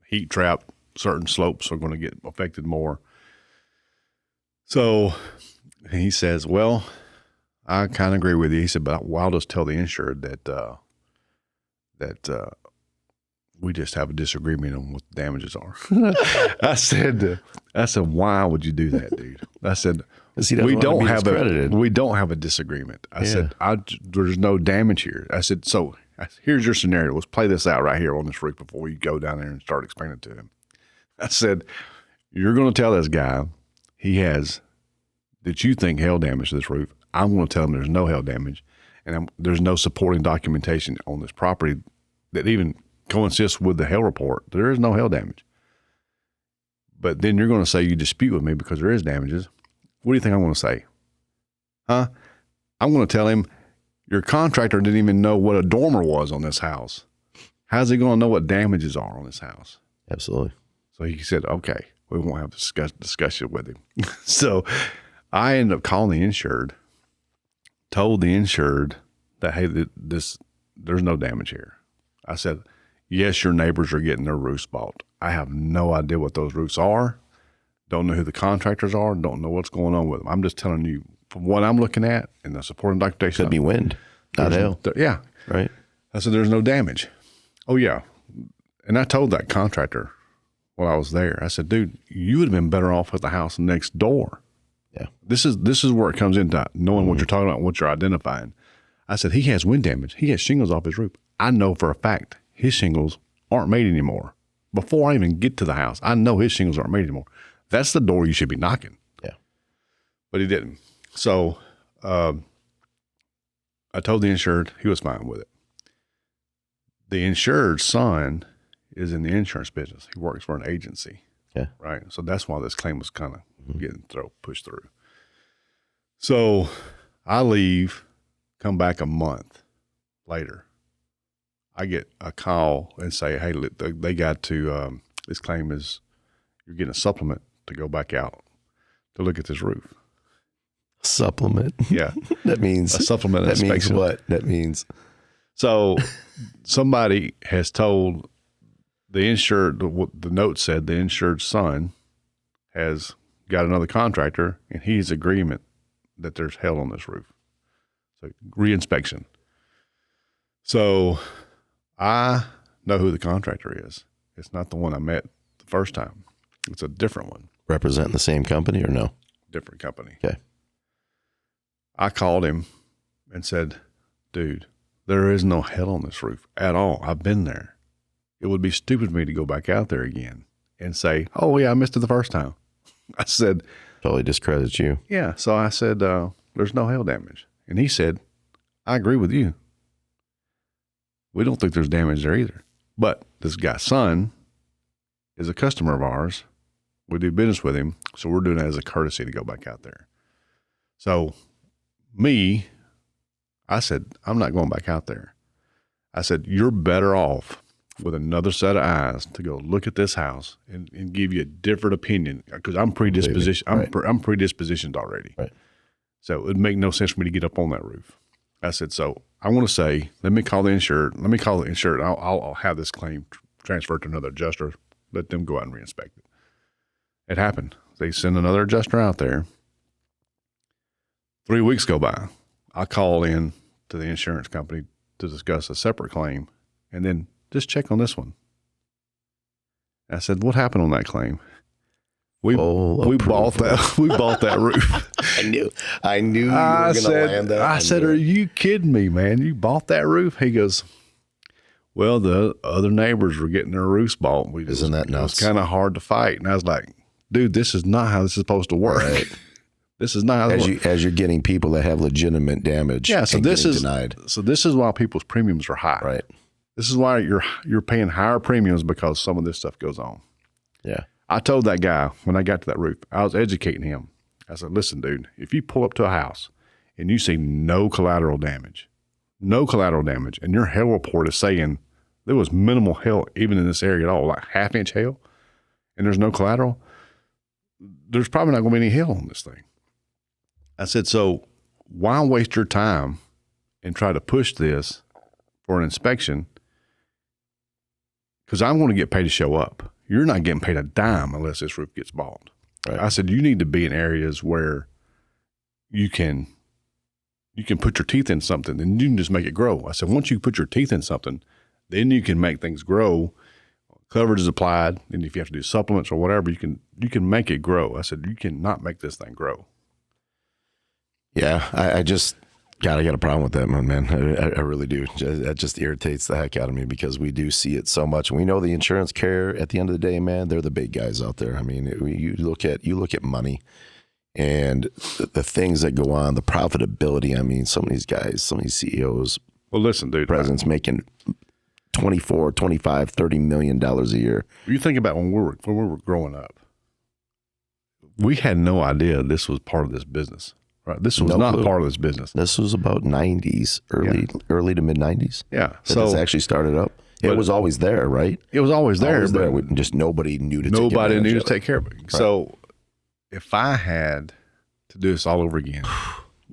heat trap. Certain slopes are going to get affected more. So he says, well, I kind of agree with you. He said, but I'll just tell the insured that we just have a disagreement on what the damages are. I said, why would you do that, dude? I said, we don't have a disagreement. I said, there's no damage here. I said, so here's your scenario. Let's play this out right here on this roof before you go down there and start explaining it to him. I said, you're going to tell this guy that you think hail damage to this roof. I'm going to tell him there's no hail damage, and there's no supporting documentation on this property that even coincides with the hail report. There is no hail damage. But then you're going to say you dispute with me because there is damages. What do you think I'm going to say? Huh? I'm going to tell him your contractor didn't even know what a dormer was on this house. How's he going to know what damages are on this house? Absolutely. So he said, okay, we won't have a discussion with him. So I ended up calling the insured told the insured that, hey, there's no damage here. I said, yes, your neighbors are getting their roofs bought. I have no idea what those roofs are. Don't know who the contractors are. Don't know what's going on with them. I'm just telling you from what I'm looking at and the supporting documentation. Could be wind, not hail. Yeah. Right. I said, there's no damage. Oh, yeah. And I told that contractor while I was there, I said, dude, you would have been better off with the house next door. Yeah. This is where it comes into knowing what you're talking about, what you're identifying. I said, he has wind damage. He has shingles off his roof. I know for a fact his shingles aren't made anymore. Before I even get to the house, I know his shingles aren't made anymore. That's the door you should be knocking. Yeah. But he didn't. So I told the insured he was fine with it. The insured's son is in the insurance business. He works for an agency. Yeah. Right. So that's why this claim was kind of getting pushed through. So I leave, come back a month later. I get a call and say, hey, they got to, this claim is, you're getting a supplement to go back out to look at this roof. Supplement? Yeah. That means a supplement that inspection. means what? That means. So somebody has told the insured, the note said the insured son has got another contractor and he's agreement that there's hail on this roof. So reinspection. So I know who the contractor is. It's not the one I met the first time. It's a different one. Representing the same company or no? Different company. Okay. I called him and said, dude, there is no hail on this roof at all. I've been there. It would be stupid of me to go back out there again and say, oh, yeah, I missed it the first time. I said, Totally discredits you. yeah. So I said, there's no hail damage. And he said, I agree with you. We don't think there's damage there either. But this guy's son is a customer of ours. We do business with him. So we're doing it as a courtesy to go back out there. So I said, I'm not going back out there. I said, you're better off with another set of eyes to go look at this house and give you a different opinion because I'm predispositioned. Right. I'm predispositioned already. Right. So it would make no sense for me to get up on that roof. I said, so I want to say, let me call the insured. I'll have this claim transferred to another adjuster. Let them go out and reinspect it. It happened. They send another adjuster out there. 3 weeks go by. I call in to the insurance company to discuss a separate claim and then just check on this one. I said, what happened on that claim? We bought that roof. I knew you were going to land that. I said, are you kidding me, man? You bought that roof? He goes, well, the other neighbors were getting their roofs bought. Isn't that nuts? It was kind of hard to fight. And I was like, dude, this is not how this is supposed to work. Right. This is not how this works. As you're getting people that have legitimate damage. Yeah. So this is denied. So this is why people's premiums are high. Right. This is why you're paying higher premiums because some of this stuff goes on. Yeah. I told that guy when I got to that roof, I was educating him. I said, listen, dude, if you pull up to a house and you see no collateral damage, and your hail report is saying there was minimal hail even in this area at all, like 1/2 inch hail, and there's no collateral, there's probably not going to be any hail on this thing. I said, so why waste your time and try to push this for an inspection? Because I'm going to get paid to show up. You're not getting paid a dime unless this roof gets bought. Right. I said, you need to be in areas where you can put your teeth in something and you can just make it grow. I said, once you put your teeth in something, then you can make things grow. Coverage is applied. And if you have to do supplements or whatever, you can make it grow. I said, you cannot make this thing grow. Yeah. I got a problem with that, man. I really do. That just irritates the heck out of me because we do see it so much. And we know the insurance carrier at the end of the day, man, they're the big guys out there. I mean, you look at money and the things that go on, the profitability. I mean, some of these guys, some of these CEOs, well, listen, dude, presidents making $24, $25, $30 million a year. You think about when we were growing up, we had no idea this was part of this business. Right. This was not part of this business. This was about 90s, early to mid 90s. Yeah. So this actually started up. It was always there, right? It was always there. Just nobody knew to take care of it. Right. So if I had to do this all over again,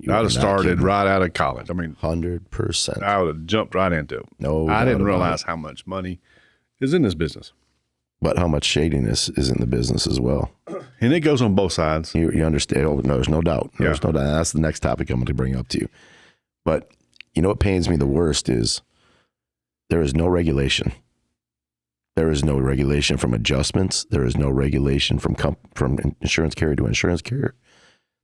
I'd have started right out of college. I mean, 100%. I would have jumped right into it. No, I didn't realize how much money is in this business. But how much shadiness is in the business as well. And it goes on both sides. You understand? Oh, no, there's no doubt. There's no doubt. That's the next topic I'm going to bring up to you. But you know what pains me the worst is there is no regulation. There is no regulation from adjustments. There is no regulation from insurance carrier to insurance carrier.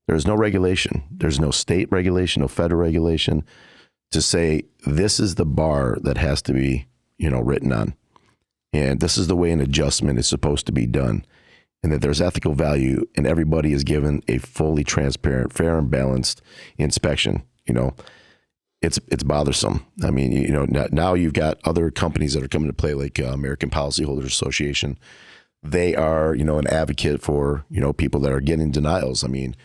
There is no regulation. There's no state regulation, no federal regulation to say this is the bar that has to be, written on. And this is the way an adjustment is supposed to be done, and that there's ethical value, and everybody is given a fully transparent, fair, and balanced inspection. It's bothersome. I mean, now you've got other companies that are coming to play, like American Policyholders Association. They are, an advocate for, people that are getting denials. I mean,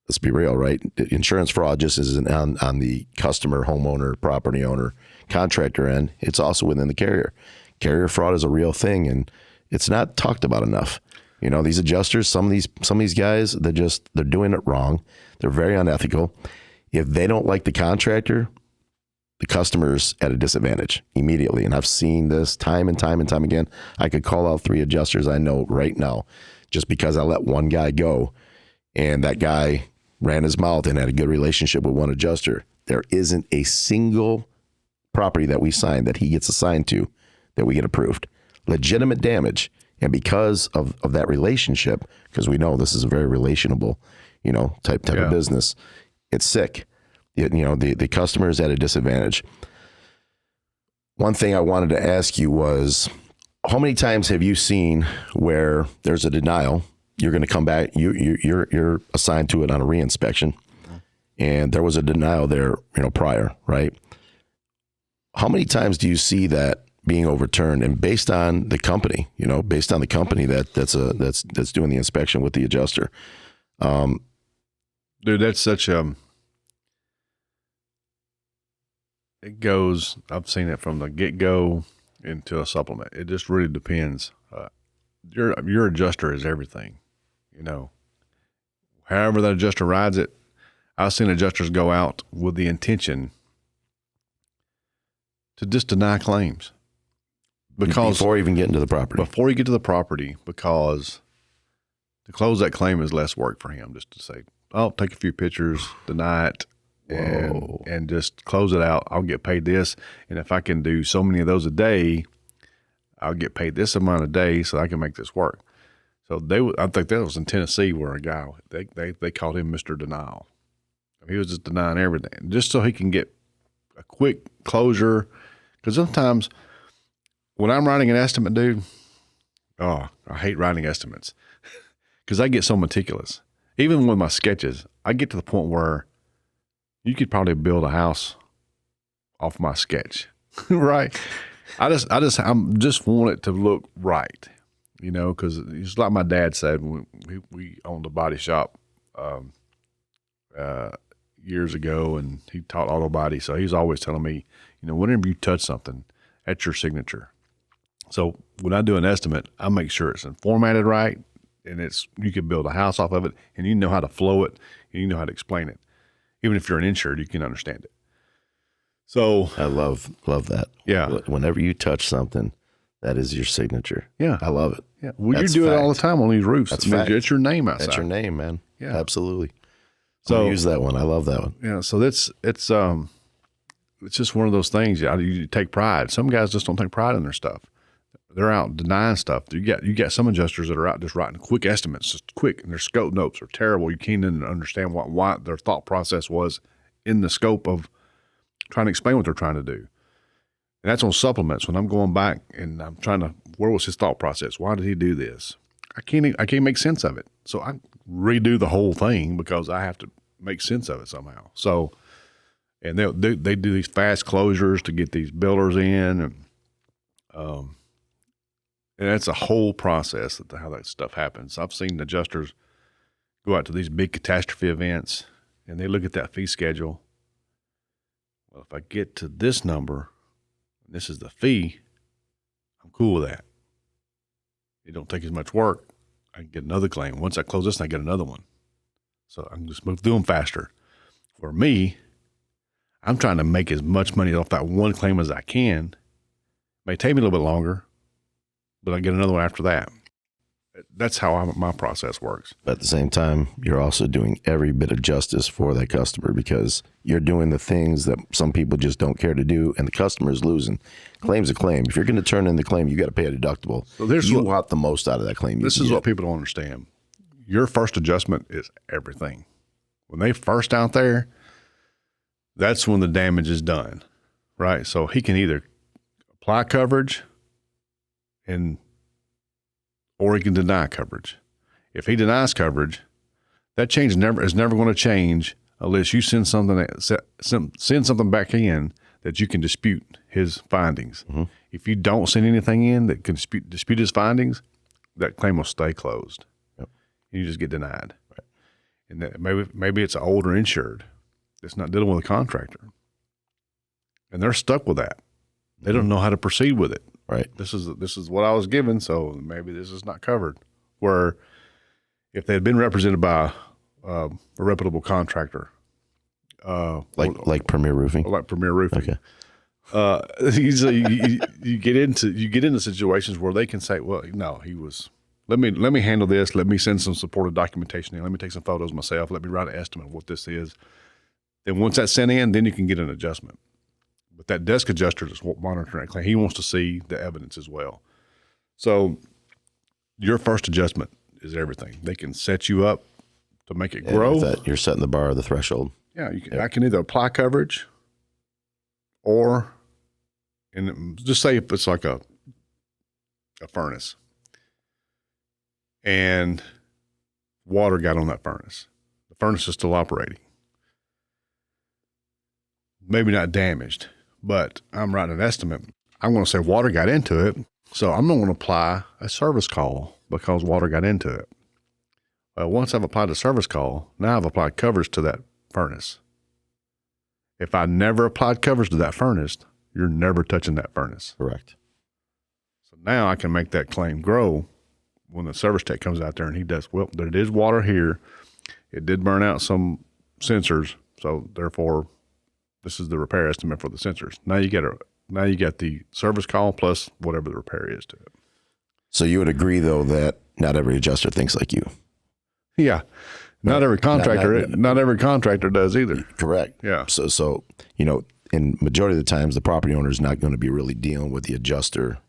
let's be real, right? Insurance fraud just isn't on the customer, homeowner, property owner, contractor end. It's also within the carrier. Carrier fraud is a real thing, and it's not talked about enough. These adjusters, some of these guys, they're doing it wrong. They're very unethical. If they don't like the contractor, the customer's at a disadvantage immediately. And I've seen this time and time and time again. I could call out 3 adjusters I know right now just because I let one guy go, and that guy ran his mouth and had a good relationship with one adjuster. There isn't a single property that we sign that he gets assigned to that we get approved. Legitimate damage. And because of that relationship, because we know this is a very relationable, type of business, it's sick. The customer is at a disadvantage. One thing I wanted to ask you was, how many times have you seen where there's a denial? You're going to come back, you're assigned to it on a reinspection, and there was a denial there, prior, right? How many times do you see that being overturned, and based on the company, that's doing the inspection with the adjuster? Dude, that's such it goes, I've seen it from the get-go into a supplement. It just really depends. Your adjuster is everything, however that adjuster rides it. I've seen adjusters go out with the intention to just deny claims. Before even getting to the property. Before you get to the property, because to close that claim is less work for him. Just to say, oh, take a few pictures, deny it, and just close it out. I'll get paid this. And if I can do so many of those a day, I'll get paid this amount a day so I can make this work. So I think that was in Tennessee where a guy, they called him Mr. Denial. He was just denying everything just so he can get a quick closure. Because sometimes when I'm writing an estimate, dude, I hate writing estimates because I get so meticulous. Even with my sketches, I get to the point where you could probably build a house off my sketch, right? I just want it to look right, because it's like my dad said when we owned a body shop years ago, and he taught auto body. So he's always telling me, whenever you touch something, that's your signature. So when I do an estimate, I make sure it's formatted right, and you can build a house off of it, and you know how to flow it, and you know how to explain it. Even if you're an insured, you can understand it. So I love that. Yeah. Whenever you touch something, that is your signature. Yeah. I love it. Yeah. Well, you do it all the time on these roofs. That's it's your name outside. That's your name, man. Yeah. Absolutely. So use that one. I love that one. Yeah. So it's just one of those things. You take pride. Some guys just don't take pride in their stuff. They're out denying stuff. You got some adjusters that are out just writing quick estimates, just quick, and their scope notes are terrible. You can't even understand why their thought process was in the scope of trying to explain what they're trying to do. And that's on supplements. When I'm going back and I'm trying to, where was his thought process? Why did he do this? I can't make sense of it. So I redo the whole thing because I have to make sense of it somehow. So, and they do these fast closures to get these builders in, and that's a whole process how that stuff happens. I've seen adjusters go out to these big catastrophe events, and they look at that fee schedule. Well, if I get to this number, and this is the fee, I'm cool with that. It don't take as much work. I can get another claim. Once I close this, I get another one. So I can just move through them faster. For me, I'm trying to make as much money off that one claim as I can. May take me a little bit longer, but I get another one after that. That's how my process works. But at the same time, you're also doing every bit of justice for that customer because you're doing the things that some people just don't care to do, and the customer's losing. Claim's a claim. If you're going to turn in the claim, you got to pay a deductible. So you want the most out of that claim. This is what people don't understand. Your first adjustment is everything. When they first out there, that's when the damage is done, right? So he can either apply coverage or he can deny coverage. If he denies coverage, that change is never going to change unless you send something back in that you can dispute his findings. Mm-hmm. If you don't send anything in that can dispute his findings, that claim will stay closed. Yep. You just get denied. Right. And that maybe it's an older insured that's not dealing with a contractor, and they're stuck with that. They don't know how to proceed with it. Right. This is what I was given, so maybe this is not covered. Where if they had been represented by a reputable contractor, like Premier Roofing, okay. You get into situations where they can say, well, no, he was. Let me handle this. Let me send some supportive documentation in. Let me take some photos myself. Let me write an estimate of what this is. Then once that's sent in, then you can get an adjustment. But that desk adjuster is monitoring that claim. He wants to see the evidence as well. So your first adjustment is everything. They can set you up to make it grow. You're setting the bar or the threshold. Yeah, I can either apply coverage or, and just say if it's like a furnace and water got on that furnace. The furnace is still operating. Maybe not damaged, but I'm writing an estimate. I'm going to say water got into it, so I'm not going to apply a service call because water got into it. Well, once I've applied a service call, now I've applied coverage to that furnace. If I never applied coverage to that furnace, you're never touching that furnace. Correct. So now I can make that claim grow when the service tech comes out there and he does, well, there is water here. It did burn out some sensors, so therefore this is the repair estimate for the sensors. Now you get the service call plus whatever the repair is to it. So you would agree though that not every adjuster thinks like you. Yeah. Not every contractor not every contractor does either. Correct. Yeah. So in majority of the times the property owner is not going to be really dealing with the adjuster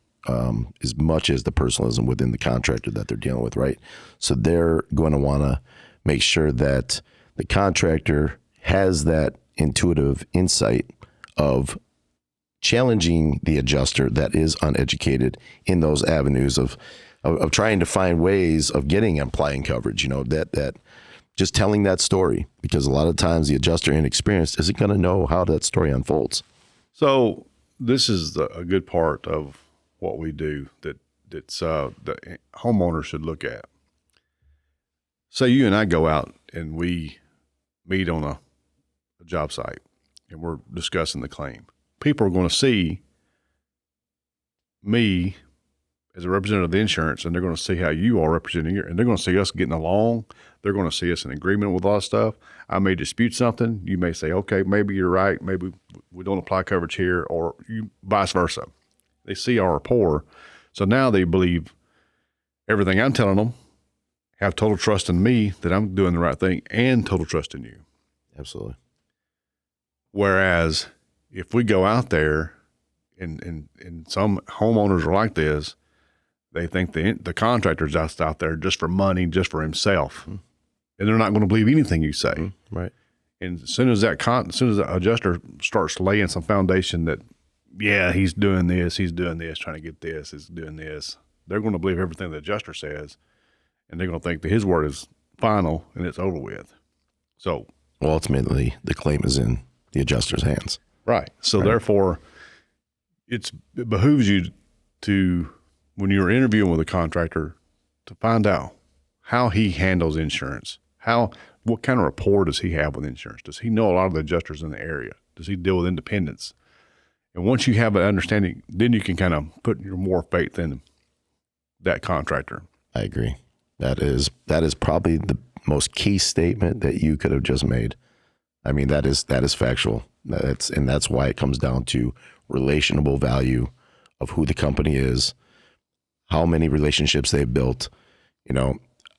as much as the personalism within the contractor that they're dealing with, right? So they're going to want to make sure that the contractor has that intuitive insight of challenging the adjuster that is uneducated in those avenues of trying to find ways of getting and applying coverage, that just telling that story, because a lot of times the adjuster inexperienced isn't going to know how that story unfolds. So this is a good part of what we do that's the homeowner should look at. Say you and I go out and we meet on a job site and we're discussing the claim. People are going to see me as a representative of the insurance, and they're going to see how you are representing it, and they're going to see us getting along. They're going to see us in agreement with a lot of stuff. I may dispute something. You may say, okay, maybe you're right. Maybe we don't apply coverage here, or vice versa. They see our rapport. So now they believe everything I'm telling them, have total trust in me that I'm doing the right thing, and total trust in you. Absolutely. Whereas if we go out there and some homeowners are like this, they think the contractor's just out there just for money, just for himself. Mm-hmm. And they're not going to believe anything you say. Mm-hmm. Right. And as soon as that adjuster starts laying some foundation that, yeah, he's doing this, trying to get this, he's doing this, they're going to believe everything the adjuster says, and they're going to think that his word is final and it's over with. So, well, ultimately, the claim is in the adjuster's hands. Right. So therefore, it behooves you to, when you're interviewing with a contractor, to find out how he handles insurance. What kind of rapport does he have with insurance? Does he know a lot of the adjusters in the area? Does he deal with independents? And once you have an understanding, then you can kind of put your more faith in that contractor. I agree. That is probably the most key statement that you could have just made. I mean, that is factual. That's why it comes down to relational value of who the company is, how many relationships they've built.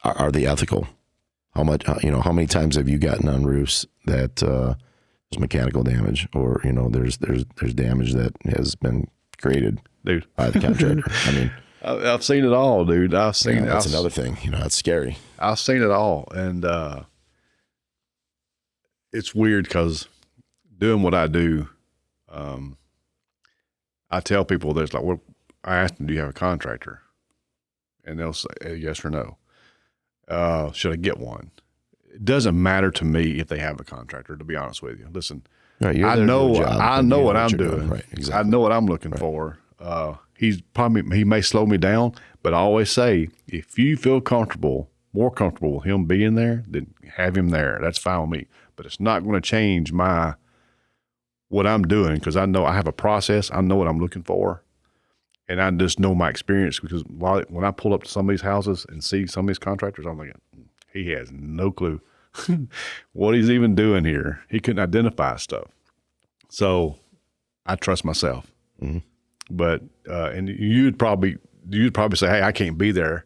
Are they ethical? How much? How many times have you gotten on roofs that there's mechanical damage, or there's damage that has been created, dude, by the contractor? I mean, I've seen it all, dude. I've seen it. That's another thing. It's scary. I've seen it all, and it's weird because doing what I do, I tell people there's like, well, I ask them, do you have a contractor? And they'll say yes or no. Should I get one? It doesn't matter to me if they have a contractor, to be honest with you. Listen, right, I know what I'm doing. Right, exactly. I know what I'm looking for. He may slow me down, but I always say, if you feel more comfortable with him being there, then have him there. That's fine with me. But it's not going to change what I'm doing, because I know I have a process. I know what I'm looking for. And I just know my experience, because when I pull up to some of these houses and see some of these contractors, I'm like, he has no clue what he's even doing here. He couldn't identify stuff. So I trust myself. Mm-hmm. But and you'd probably say, hey, I can't be there.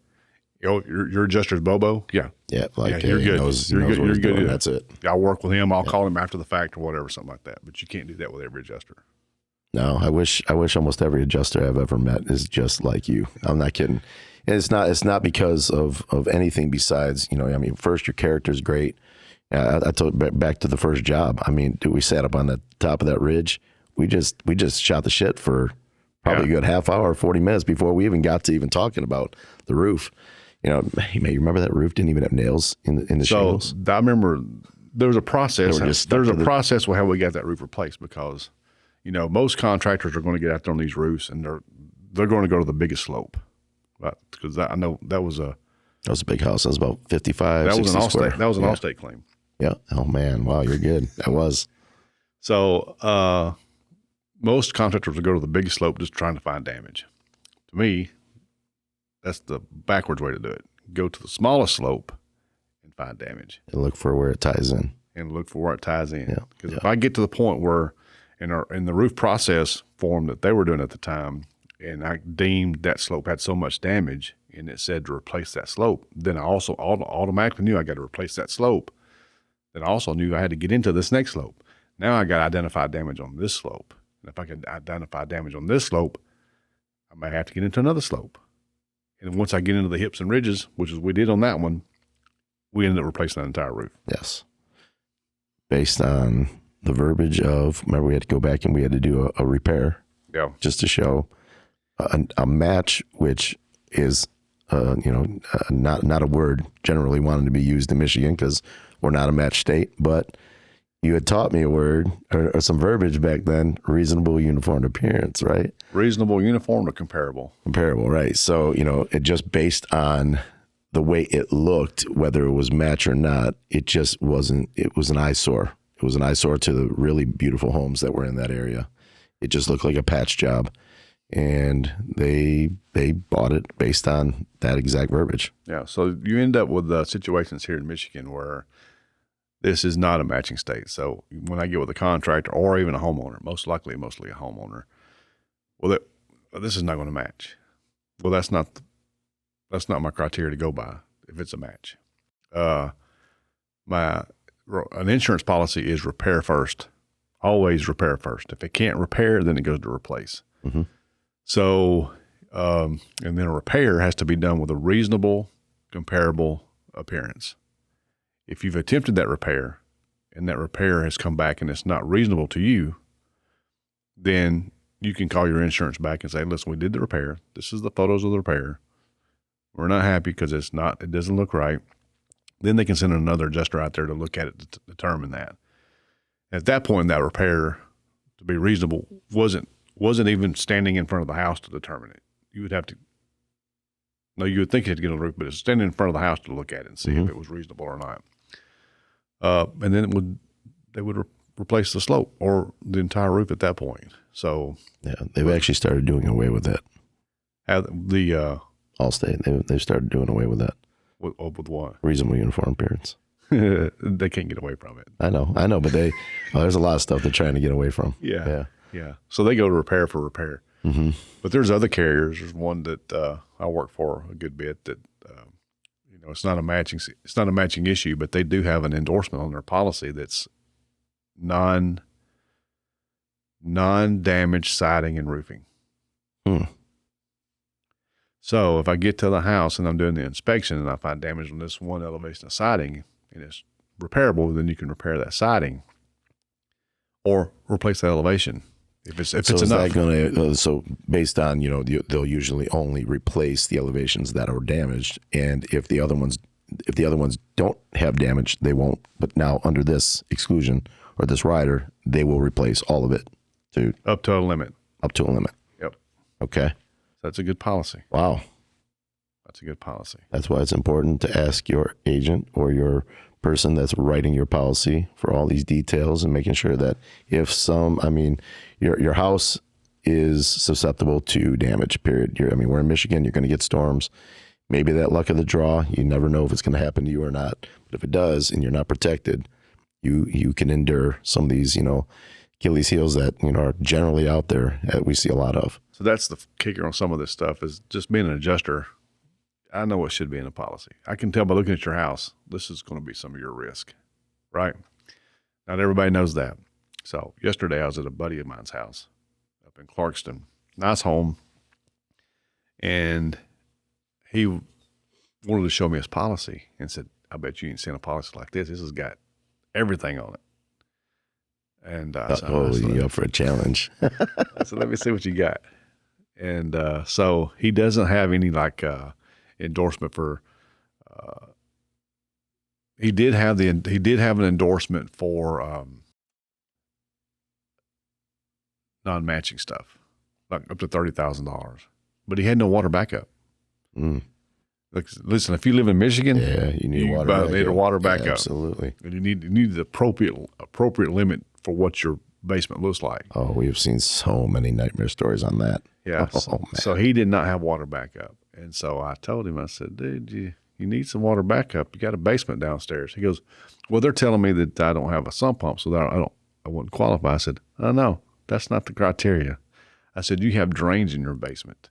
Your adjuster's Bobo? Yeah. Yeah, you're good. You're good. That's it. I'll work with him. I'll call him after the fact or whatever, something like that. But you can't do that with every adjuster. No, I wish almost every adjuster I've ever met is just like you. I'm not kidding. And it's not because of anything besides, first, your character's great. I told back to the first job. I mean, we sat up on the top of that ridge. We just shot the shit for probably a good half hour, 40 minutes before we even got to even talking about the roof. You remember that roof didn't even have nails in the shingles? I remember there was a process. There's a process with how we got that roof replaced, because most contractors are going to get out there on these roofs and they're going to go to the biggest slope. Right? Because I know that was a big house. That was about 55, 60 square. That was an Allstate claim. Yeah. Oh man. Wow. You're good. That was. So, most contractors will go to the biggest slope just trying to find damage. To me, that's the backwards way to do it. Go to the smallest slope and find damage. And look for where it ties in. Yeah. Because if I get to the point where in the roof process form that they were doing at the time, and I deemed that slope had so much damage and it said to replace that slope, then I also automatically knew I got to replace that slope. Then I also knew I had to get into this next slope. Now I got to identify damage on this slope. And if I could identify damage on this slope, I might have to get into another slope. And once I get into the hips and ridges, which is we did on that one, we ended up replacing that entire roof. Yes. Based on the verbiage of, remember, we had to go back and we had to do a repair. Yeah. Just to show a match, which is, not a word generally wanted to be used in Michigan because we're not a match state, but you had taught me a word or some verbiage back then, reasonable uniform appearance, right? Reasonable uniform or comparable? Comparable, right. So, it just based on the way it looked, whether it was match or not, it just wasn't, it was an eyesore. It was an eyesore to the really beautiful homes that were in that area. It just looked like a patch job. And they bought it based on that exact verbiage. Yeah. So you end up with situations here in Michigan where this is not a matching state. So when I get with a contractor or even a homeowner, mostly a homeowner, well, this is not going to match. Well, that's not my criteria to go by if it's a match. An insurance policy is repair first. Always repair first. If it can't repair, then it goes to replace. Mm-hmm. So, and then a repair has to be done with a reasonable, comparable appearance. If you've attempted that repair and that repair has come back and it's not reasonable to you, then you can call your insurance back and say, listen, we did the repair. This is the photos of the repair. We're not happy because it doesn't look right. Then they can send another adjuster out there to look at it to determine that. At that point, that repair, to be reasonable, wasn't even standing in front of the house to determine it. You would think you had to get on the roof, but it's standing in front of the house to look at it and see if it was reasonable or not. And then they would replace the slope or the entire roof at that point. So yeah, they've actually started doing away with that. The Allstate, they've started doing away with that. With what? Reasonable uniform appearance. They can't get away from it. I know, but there's a lot of stuff they're trying to get away from. Yeah. So they go to repair for repair. Mm-hmm. But there's other carriers. There's one that I work for a good bit that it's not a matching issue, but they do have an endorsement on their policy that's non-damage siding and roofing. Hmm. So if I get to the house and I'm doing the inspection and I find damage on this one elevation of siding and it's repairable, then you can repair that siding or replace that elevation. If it's enough. That gonna, so based on, they'll usually only replace the elevations that are damaged, and if the other ones don't have damage, they won't. But now under this exclusion or this rider, they will replace all of it up to a limit. Yep. Okay. That's a good policy. Wow. That's a good policy. That's why it's important to ask your agent or your person that's writing your policy for all these details and making sure that your house is susceptible to damage, period. We're in Michigan, you're going to get storms. Maybe that luck of the draw, you never know if it's going to happen to you or not. But if it does and you're not protected, you can endure some of these, Achilles heels that, are generally out there that we see a lot of. So that's the kicker on some of this stuff is just being an adjuster. I know what should be in a policy. I can tell by looking at your house, this is going to be some of your risk, right? Not everybody knows that. So yesterday I was at a buddy of mine's house up in Clarkston, nice home. And he wanted to show me his policy and said, I bet you ain't seen a policy like this. This has got everything on it. And I said, you up for a challenge? I said, let me see what you got. And so he doesn't have any endorsement for. He did have an endorsement for non-matching stuff, like up to $30,000, but he had no water backup. Mm. Like, listen, if you live in Michigan, you need a water backup. Yeah, absolutely, and you need the appropriate limit for what your basement looks like. Oh, we have seen so many nightmare stories on that. Yeah. Oh, man. So he did not have water backup. And so I told him, I said, dude, you need some water backup. You got a basement downstairs. He goes, well, they're telling me that I don't have a sump pump, so that I wouldn't qualify. I said, oh, no, that's not the criteria. I said, you have drains in your basement.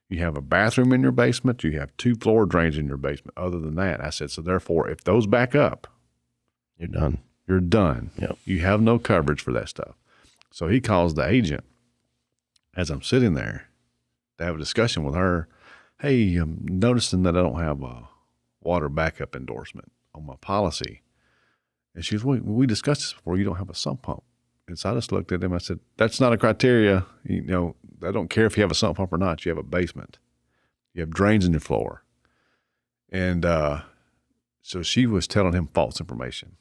You have a bathroom in your basement. You have 2 floor drains in your basement. Other than that, I said, so therefore, if those back up, you're done. You're done. Yep. You have no coverage for that stuff. So he calls the agent as I'm sitting there to have a discussion with her. Hey, I'm noticing that I don't have a water backup endorsement on my policy. And she goes, we discussed this before. You don't have a sump pump. And so I just looked at him. I said, that's not a criteria. I don't care if you have a sump pump or not. You have a basement. You have drains in your floor. And so she was telling him false information,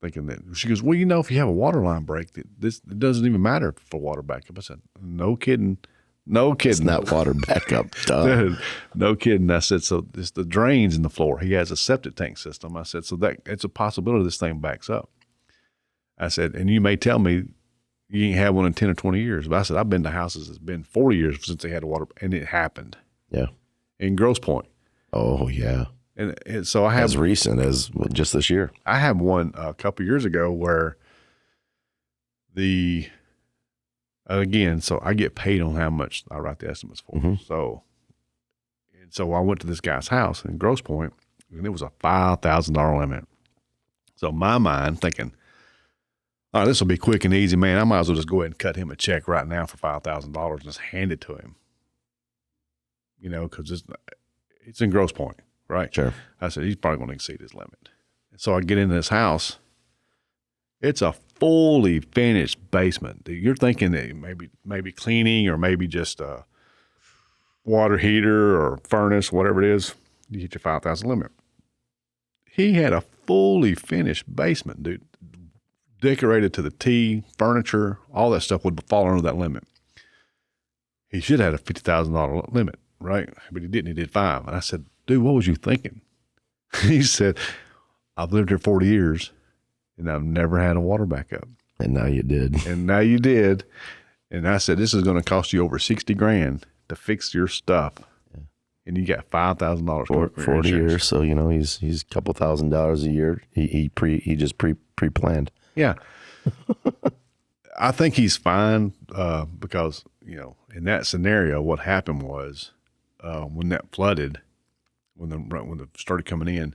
thinking that she goes, well, if you have a water line break, it doesn't even matter for water backup. I said, no kidding. It's not water backup. Duh. No kidding. I said, so it's the drains in the floor. He has a septic tank system. I said, so that it's a possibility this thing backs up. I said, and you may tell me you ain't had one in 10 or 20 years. But I said, I've been to houses that's been 40 years since they had a water, and it happened. Yeah. In Grosse Pointe. Oh, yeah. And so I have. As recent as just this year. I had one a couple years ago where so I get paid on how much I write the estimates for. Mm-hmm. So I went to this guy's house in Grosse Pointe, and it was a $5,000 limit. So my mind thinking, all right, this will be quick and easy, man. I might as well just go ahead and cut him a check right now for $5,000 and just hand it to him. Because it's in Grosse Pointe, right? Sure. I said, he's probably going to exceed his limit. So I get into this house. It's a fully finished basement. You're thinking that maybe cleaning or maybe just a water heater or furnace, whatever it is, you hit your 5,000 limit. He had a fully finished basement, dude, decorated to the T, furniture, all that stuff would fall under that limit. He should have had a $50,000 limit, right? But he didn't. He did $5,000. And I said, dude, what was you thinking? He said, I've lived here 40 years. And I've never had a water backup. And now you did. And now you did. And I said, this is going to cost you over $60,000 to fix your stuff. Yeah. and you got $5,000 For for 40 insurance. years, so he's a couple $1,000 a year. He just pre-planned. Yeah. I think he's fine because, in that scenario, what happened was when that flooded, when the started coming in,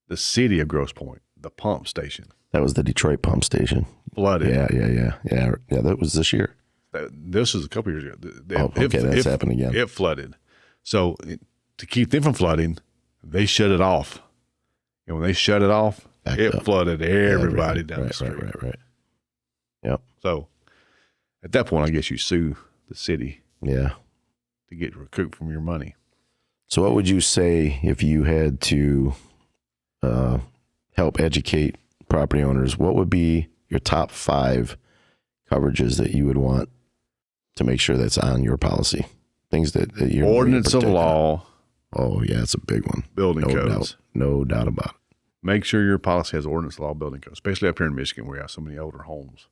the city of Grosse Pointe, the pump station, That was the Detroit pump station. flooded. Yeah. That was this year. This is a couple years ago. That's happened again. It flooded. So to keep them from flooding, they shut it off. And when they shut it off, Backed up. flooded everybody down the street. Right. Yep. So at that point, I guess you sue the city Yeah. to get recouped from your money. So what would you say if you had to help educate property owners? What would be your top 5 coverages that you would want to make sure that's on your policy? Things that you're Ordinance of protecting. law, Oh, yeah, it's a big one. building codes. No doubt about it. Make sure your policy has ordinance of law, building codes, especially up here in Michigan where we have so many older homes.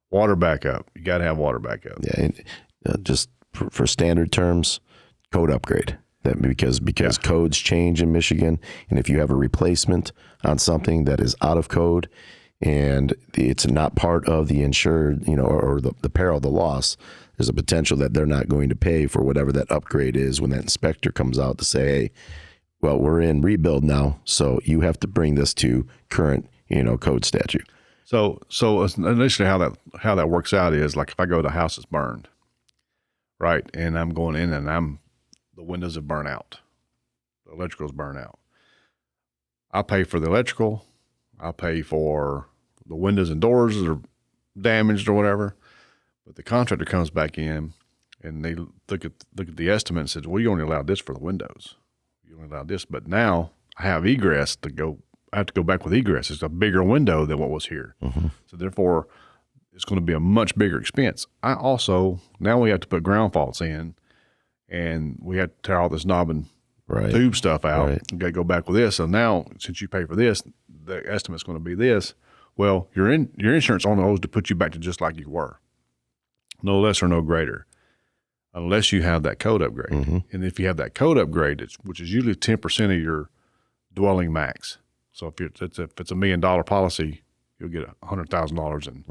Water backup. You got to have water backup. Yeah, and, just for standard terms, code upgrade. That because codes change in Michigan, and if you have a replacement on something that is out of code and it's not part of the insured, or the peril of the loss, there's a potential that they're not going to pay for whatever that upgrade is when that inspector comes out to say, hey, well, we're in rebuild now, so you have to bring this to current, code statute. So initially how that works out is like if I go to a house that's burned, right, and I'm going in and the windows have burned out, the electrical's burned out. I pay for the electrical, I pay for the windows and doors that are damaged or whatever, but the contractor comes back in and they look at the estimate and says, well, you only allowed this for the windows. You only allowed this, but now I have egress to go. I have to go back with egress. It's a bigger window than what was here. Mm-hmm. So therefore, it's going to be a much bigger expense. Now we have to put ground faults in, and we have to tear all this knob and tube stuff out. Right. You got to go back with this. So now, since you pay for this, the estimate's going to be this. Well, your insurance only owes to put you back to just like you were, no less or no greater, unless you have that code upgrade. Mm-hmm. And if you have that code upgrade, which is usually 10% of your dwelling max. So if it's a $1 million policy, you'll get $100,000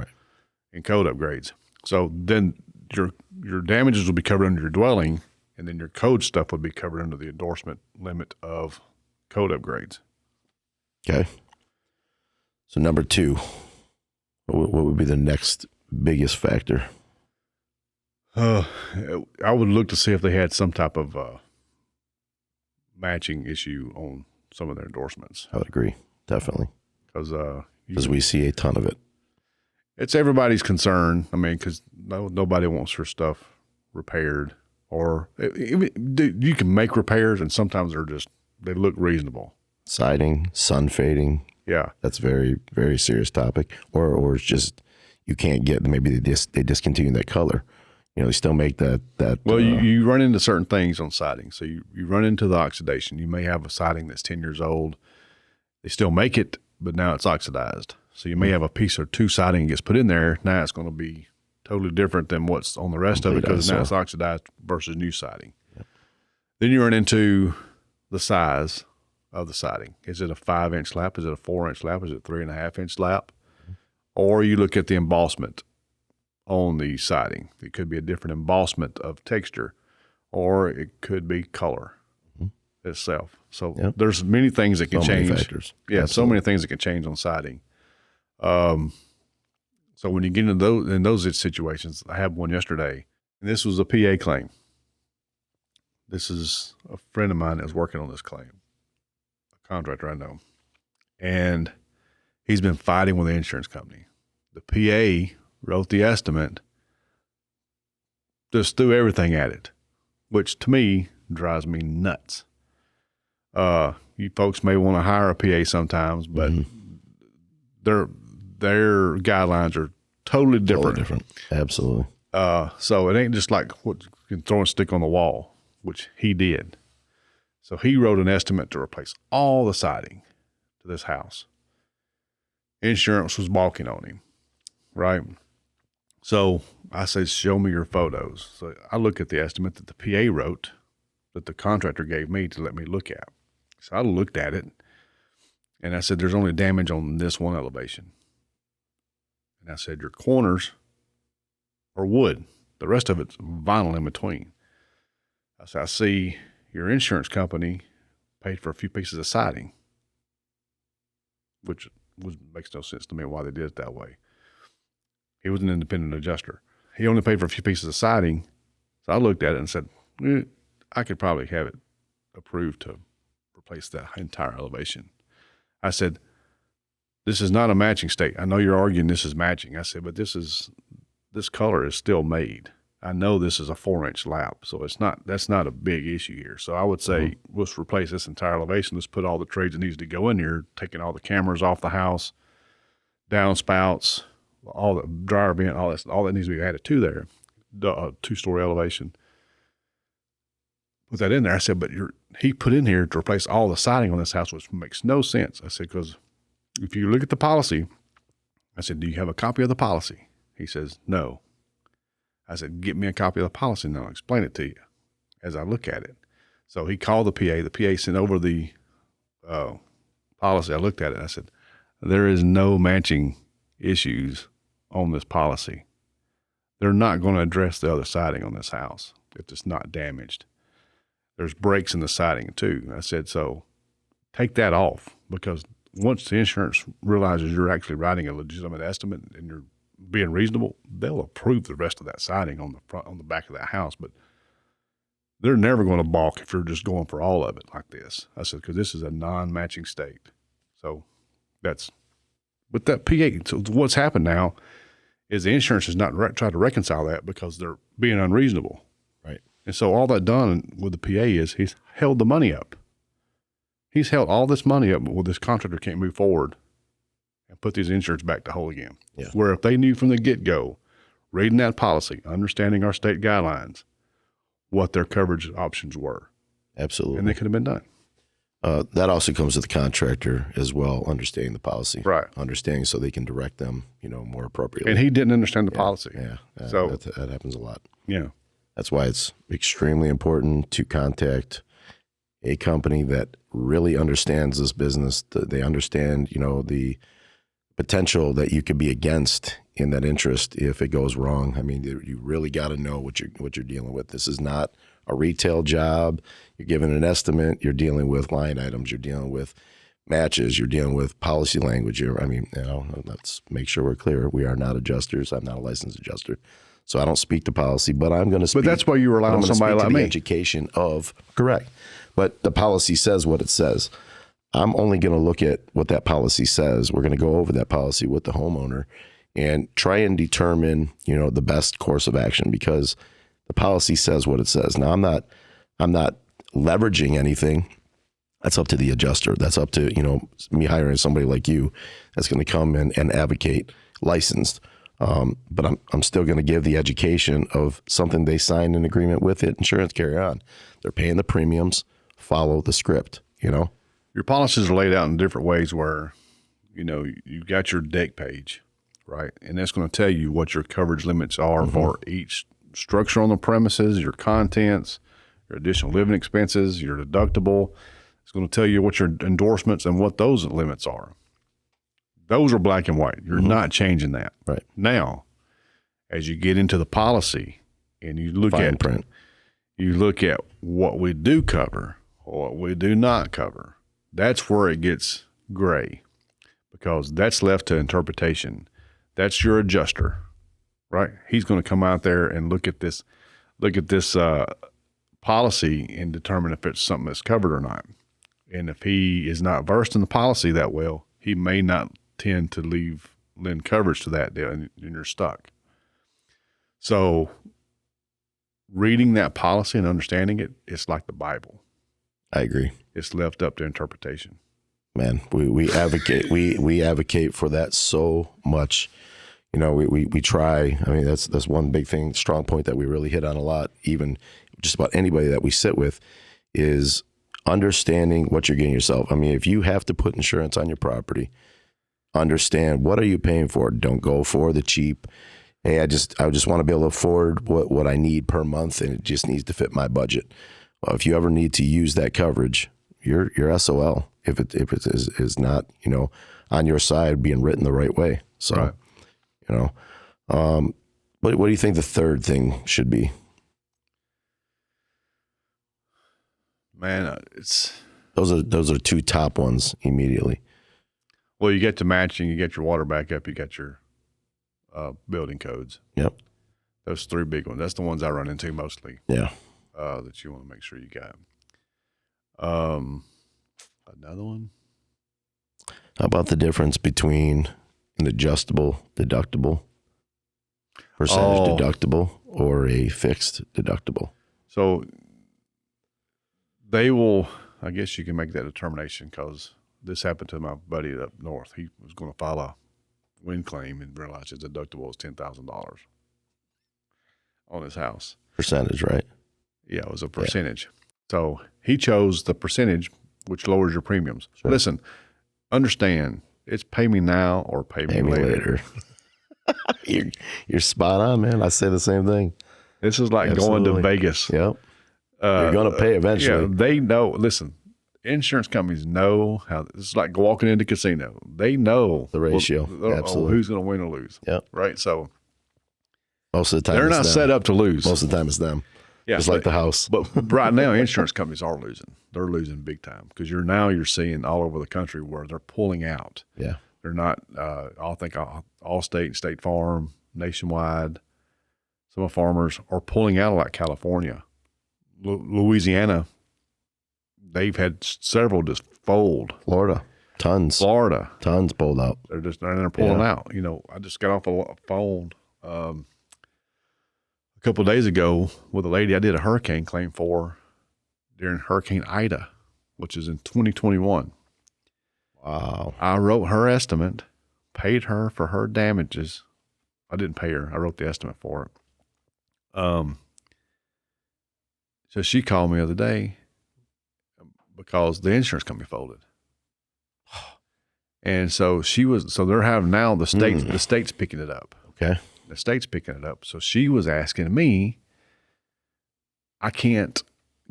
in code upgrades. So then your damages will be covered under your dwelling, and then your code stuff would be covered under the endorsement limit of code upgrades. Okay. So number 2, what would be the next biggest factor? I would look to see if they had some type of matching issue on some of their endorsements. I would agree, definitely, because we see a ton of it. It's everybody's concern. I mean, because nobody wants their stuff repaired, or you can make repairs, and sometimes they look reasonable. Siding, sun fading. Yeah, that's very, very serious topic. Or it's just you can't get. Maybe they discontinue that color. They still make that. Well, you run into certain things on siding. So you run into the oxidation. You may have a siding that's 10 years old. They still make it, but now it's oxidized. So you may have a piece or two siding that gets put in there. Now it's going to be totally different than what's on the rest of it because now it's oxidized versus new siding. Yep. Then you run into the size of the siding. Is it a 5-inch slab? Is it a 4-inch slab? Is it 3.5-inch slab? Mm-hmm. Or you look at the embossment on the siding. It could be a different embossment of texture, or it could be color itself. So there's many things that can change. Many factors. Yeah, absolutely. So many things that can change on siding. So when you get into those situations, I had one yesterday, and this was a PA claim. This is a friend of mine that was working on this claim, a contractor I know, and he's been fighting with the insurance company. The PA wrote the estimate, just threw everything at it, which to me drives me nuts. You folks may want to hire a PA sometimes, but their guidelines are totally different. Absolutely. So it ain't just like what you can throw a stick on the wall, which he did. So he wrote an estimate to replace all the siding to this house. Insurance was balking on him, right? So I said, show me your photos. So I look at the estimate that the PA wrote, that the contractor gave me to let me look at. So I looked at it, and I said, there's only damage on this one elevation. And I said, your corners are wood. The rest of it's vinyl in between. I said, I see your insurance company paid for a few pieces of siding, which makes no sense to me why they did it that way. He was an independent adjuster. He only paid for a few pieces of siding. So I looked at it and said, I could probably have it approved to replace that entire elevation. I said, this is not a matching state. I know you're arguing this is matching. I said, but this color is still made. I know this is a 4-inch lap, so that's not a big issue here. So I would say, let's replace this entire elevation. Let's put all the trades that needs to go in here, taking all the cameras off the house, downspouts, all the dryer vent, all that needs to be added to there, the 2-story elevation. Put that in there. I said, but he put in here to replace all the siding on this house, which makes no sense. I said, because if you look at the policy, I said, do you have a copy of the policy? He says, no. I said, get me a copy of the policy and I'll explain it to you as I look at it. So he called the PA. The PA sent over the policy. I looked at it and I said, there is no matching issues on this policy. They're not going to address the other siding on this house if it's not damaged. There's breaks in the siding too. I said, so take that off, because once the insurance realizes you're actually writing a legitimate estimate and you're being reasonable, they'll approve the rest of that siding on the front, on the back of that house. But they're never going to balk if you're just going for all of it like this. I said, because this is a non-matching state. So that's with that PA. So what's happened now is the insurance has not tried to reconcile that because they're being unreasonable. Right. And so all that done with the PA is he's held the money up. He's held all this money up, well, this contractor can't move forward and put these insurance back to whole again. Yeah. Where if they knew from the get-go, reading that policy, understanding our state guidelines, what their coverage options were. Absolutely. And they could have been done. That also comes with the contractor as well, understanding the policy. Right. Understanding so they can direct them, more appropriately. And he didn't understand the policy. Yeah. So that happens a lot. Yeah. That's why it's extremely important to contact a company that really understands this business. They understand, the potential that you could be against in that interest if it goes wrong. I mean, you really got to know what you're dealing with. This is not a retail job. You're giving an estimate. You're dealing with line items. You're dealing with matches. You're dealing with policy language. Let's make sure we're clear. We are not adjusters. I'm not a licensed adjuster. So I don't speak to policy, but I'm going to speak. But that's why you rely on somebody like me. Education of, correct. But the policy says what it says. I'm only going to look at what that policy says. We're going to go over that policy with the homeowner and try and determine, the best course of action, because the policy says what it says. Now, I'm not leveraging anything. That's up to the adjuster. That's up to, me hiring somebody like you that's going to come and advocate, licensed. But I'm still going to give the education of something they signed an agreement with it. Insurance carry on. They're paying the premiums. Follow the script. Your policies are laid out in different ways where, you've got your deck page, right? And that's going to tell you what your coverage limits are for each structure on the premises, your contents, your additional living expenses, your deductible. It's going to tell you what your endorsements and what those limits are. Those are black and white. You're not changing that. Right. Now, as you get into the policy and you look Fine at print. You look at what we do cover or what we do not cover. That's where it gets gray, because that's left to interpretation. That's your adjuster, right? He's going to come out there and look at this policy and determine if it's something that's covered or not. And if he is not versed in the policy that well, he may not tend to lend coverage to that deal, and you're stuck. So reading that policy and understanding it, it's like the Bible. I agree. It's left up to interpretation. Man, we advocate we advocate for that so much. We try. I mean, that's one big thing, strong point that we really hit on a lot, even just about anybody that we sit with, is understanding what you're getting yourself. I mean, if you have to put insurance on your property, understand what are you paying for. Don't go for the cheap. Hey, I just want to be able to afford what I need per month, and it just needs to fit my budget. Well, if you ever need to use that coverage, you're SOL if it is not, on your side being written the right way. So, Right. what do you think the third thing should be? Man, it's Those are two top ones immediately. well, you get to matching, you get your water backup, you got your building codes. Yep. Those three big ones. That's the ones I run into mostly. Yeah. That you want to make sure you got. Another one. How about the difference between an adjustable deductible, percentage deductible, or a fixed deductible? So they will, I guess you can make that determination because this happened to my buddy up north. He was going to file a wind claim and realized his deductible was $10,000 on his house. Percentage, right? Yeah, it was a percentage. Yeah. So he chose the percentage, which lowers your premiums. Sure. Listen, understand, it's pay me now or pay me later. You're spot on, man. I say the same thing. This is like going to Vegas. Yep. You're going to pay eventually. Yeah, they know. Listen, insurance companies know how. It's like walking into a casino. They know the ratio. Absolutely. Who's going to win or lose. Yep. Right. So most of the time they're not set up to lose. Most of the time it's them. Yeah, just like the house. But right now, insurance companies are losing. They're losing big time because you're seeing all over the country where they're pulling out. Yeah. They're not. I think Allstate, State Farm, Nationwide. Some farmers are pulling out of like California. Louisiana, they've had several just fold. Florida, tons pulled out. They're pulling out. I just got off a phone a couple of days ago with a lady I did a hurricane claim for during Hurricane Ida, which is in 2021. Wow! I wrote her estimate, paid her for her damages. I didn't pay her. I wrote the estimate for it. So she called me the other day because the insurance company folded. And so they're having now the state's picking it up. Okay. The state's picking it up. So she was asking me, I can't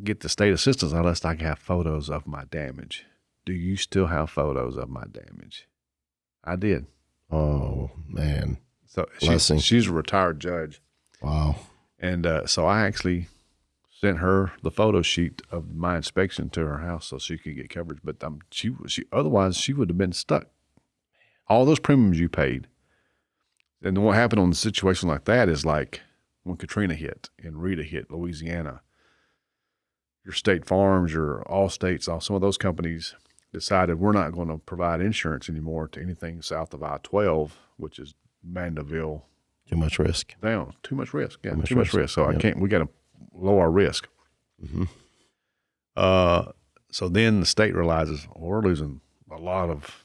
get the state assistance unless I have photos of my damage. Do you still have photos of my damage? I did. Oh, man. So she's a retired judge. Wow. And so I actually sent her the photo sheet of my inspection to her house so she could get coverage. But otherwise she would have been stuck. All those premiums you paid. And then what happened on a situation like that is like when Katrina hit and Rita hit Louisiana, your State Farms, your Allstates, some of those companies decided we're not going to provide insurance anymore to anything south of I-12, which is Mandeville. Too much risk. Down. Too much risk. Yeah, too much risk. So we got to lower our risk. Mm-hmm. So then the state realizes we're losing a lot of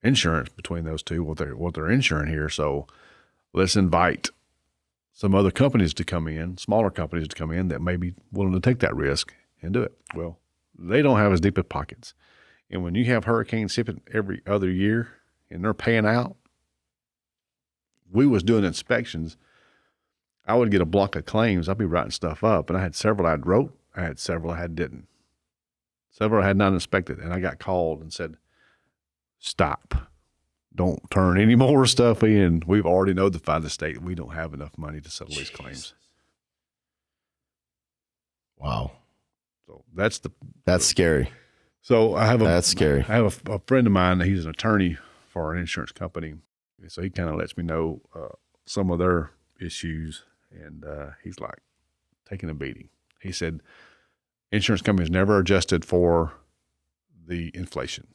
insurance between those two, what they're insuring here. So let's invite some other companies to come in, smaller companies to come in that may be willing to take that risk and do it. Well, they don't have as deep of pockets. And when you have hurricanes hitting every other year and they're paying out, we was doing inspections. I would get a block of claims. I'd be writing stuff up, and I had several I'd wrote. I had several I didn't. Several I had not inspected, and I got called and said, stop. Don't turn any more stuff in. We've already notified the state we don't have enough money to settle these claims. Wow. So that's scary. So that's scary. I have a friend of mine. He's an attorney for an insurance company. So he kind of lets me know some of their issues, and he's like taking a beating. He said insurance companies never adjusted for the inflation.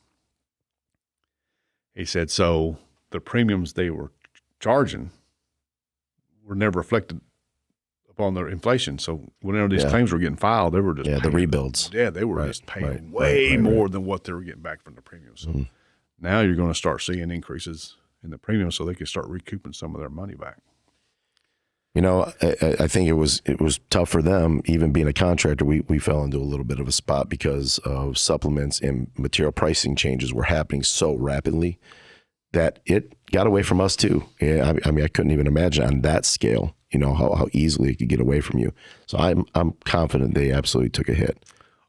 He said so the premiums they were charging were never reflected upon their inflation. So whenever these claims were getting filed, they were just paying, the rebuilds. Yeah, they were just paying way more than what they were getting back from the premiums. So now you're going to start seeing increases in the premium so they can start recouping some of their money back. I think it was tough for them. Even being a contractor, we fell into a little bit of a spot because of supplements and material pricing changes were happening so rapidly that it got away from us too. Yeah, I mean, I couldn't even imagine on that scale, how easily it could get away from you. So I'm confident they absolutely took a hit.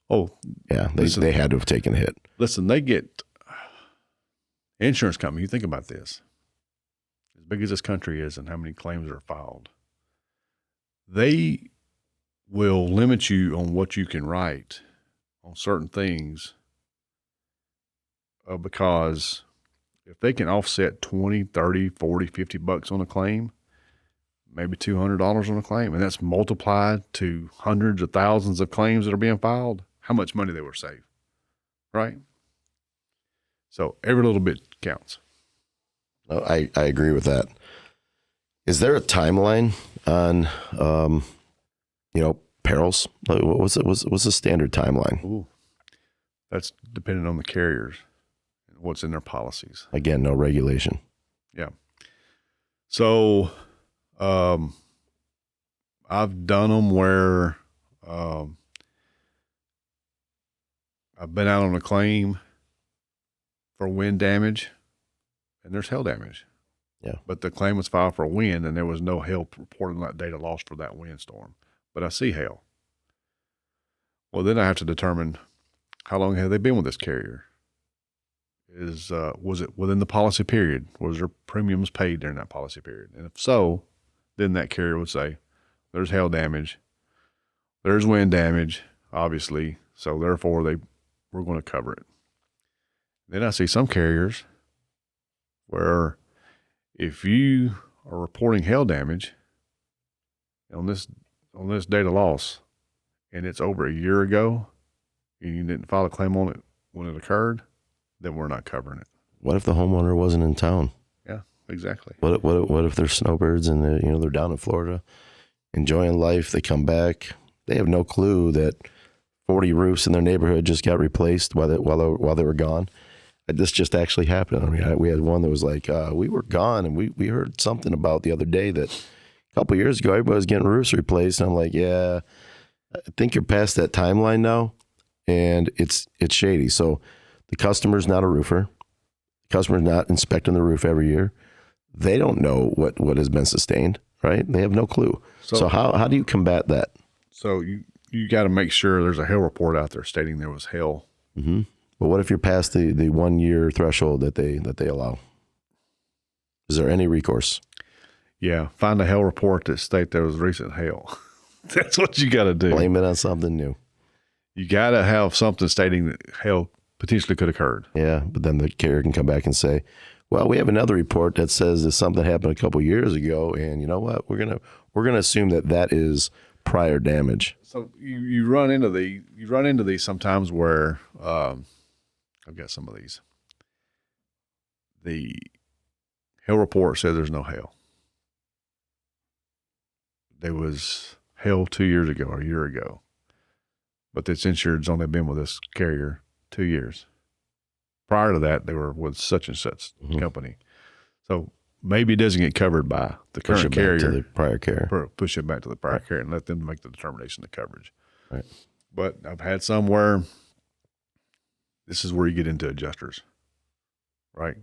Oh, yeah, they had to have taken a hit. Listen, they get insurance company. You think about this, as big as this country is and how many claims are filed, they will limit you on what you can write on certain things because if they can offset 20, 30, 40, 50 bucks on a claim, maybe $200 on a claim, and that's multiplied to hundreds of thousands of claims that are being filed, how much money they were saved, right? So every little bit counts. I agree with that. Is there a timeline on, perils? Like, what's the standard timeline? Ooh, that's dependent on the carriers and what's in their policies. Again, no regulation. Yeah. So, I've done them where, I've been out on a claim for wind damage and there's hail damage. Yeah. But the claim was filed for wind and there was no hail reported on that data lost for that windstorm. But I see hail. Well, then I have to determine how long have they been with this carrier? Was it within the policy period? Was there premiums paid during that policy period? And if so, then that carrier would say, there's hail damage, there's wind damage, obviously, so therefore we're going to cover it. Then I see some carriers where if you are reporting hail damage on this data loss and it's over a year ago and you didn't file a claim on it when it occurred, then we're not covering it. What if the homeowner wasn't in town? Yeah, exactly. What if they're snowbirds and they're down in Florida enjoying life? They come back, they have no clue that 40 roofs in their neighborhood just got replaced while they were gone. This just actually happened. I mean, we had one that was like, we were gone and we heard something about the other day that a couple of years ago everybody was getting roofs replaced. And I'm like, yeah, I think you're past that timeline now, and it's shady. So the customer's not a roofer. The customer's not inspecting the roof every year. They don't know what has been sustained, right? They have no clue. So how do you combat that? So you got to make sure there's a hail report out there stating there was hail. Mm-hmm. But what if you're past the 1 year threshold that they allow? Is there any recourse? Yeah, find a hail report that state there was recent hail. That's what you got to do. Blame it on something new. You got to have something stating that hail potentially could have occurred. Yeah, but then the carrier can come back and say, well, we have another report that says that something happened a couple years ago, and you know what? We're gonna assume that is prior damage. So you run into these sometimes where I've got some of these. The hail report says there's no hail. There was hail 2 years ago or a year ago, but this insured's only been with this carrier 2 years. Prior to that, they were with such and such company. So maybe it doesn't get covered by the current carrier. To the prior carrier. Push it back to the prior carrier and let them make the determination of coverage. Right. But I've had some where this is where you get into adjusters, right?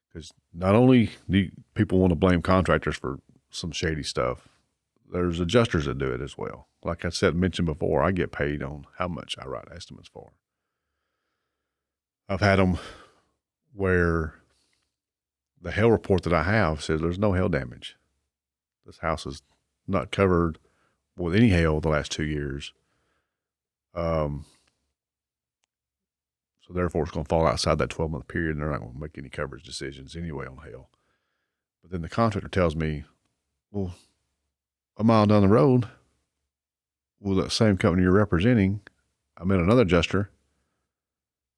Because not only do people want to blame contractors for some shady stuff, there's adjusters that do it as well. Like I mentioned before, I get paid on how much I write estimates for. I've had them where the hail report that I have says there's no hail damage. This house is not covered with any hail the last 2 years. So therefore it's going to fall outside that 12-month period and they're not going to make any coverage decisions anyway on hail. But then the contractor tells me, well, a mile down the road, with that same company you're representing, I met another adjuster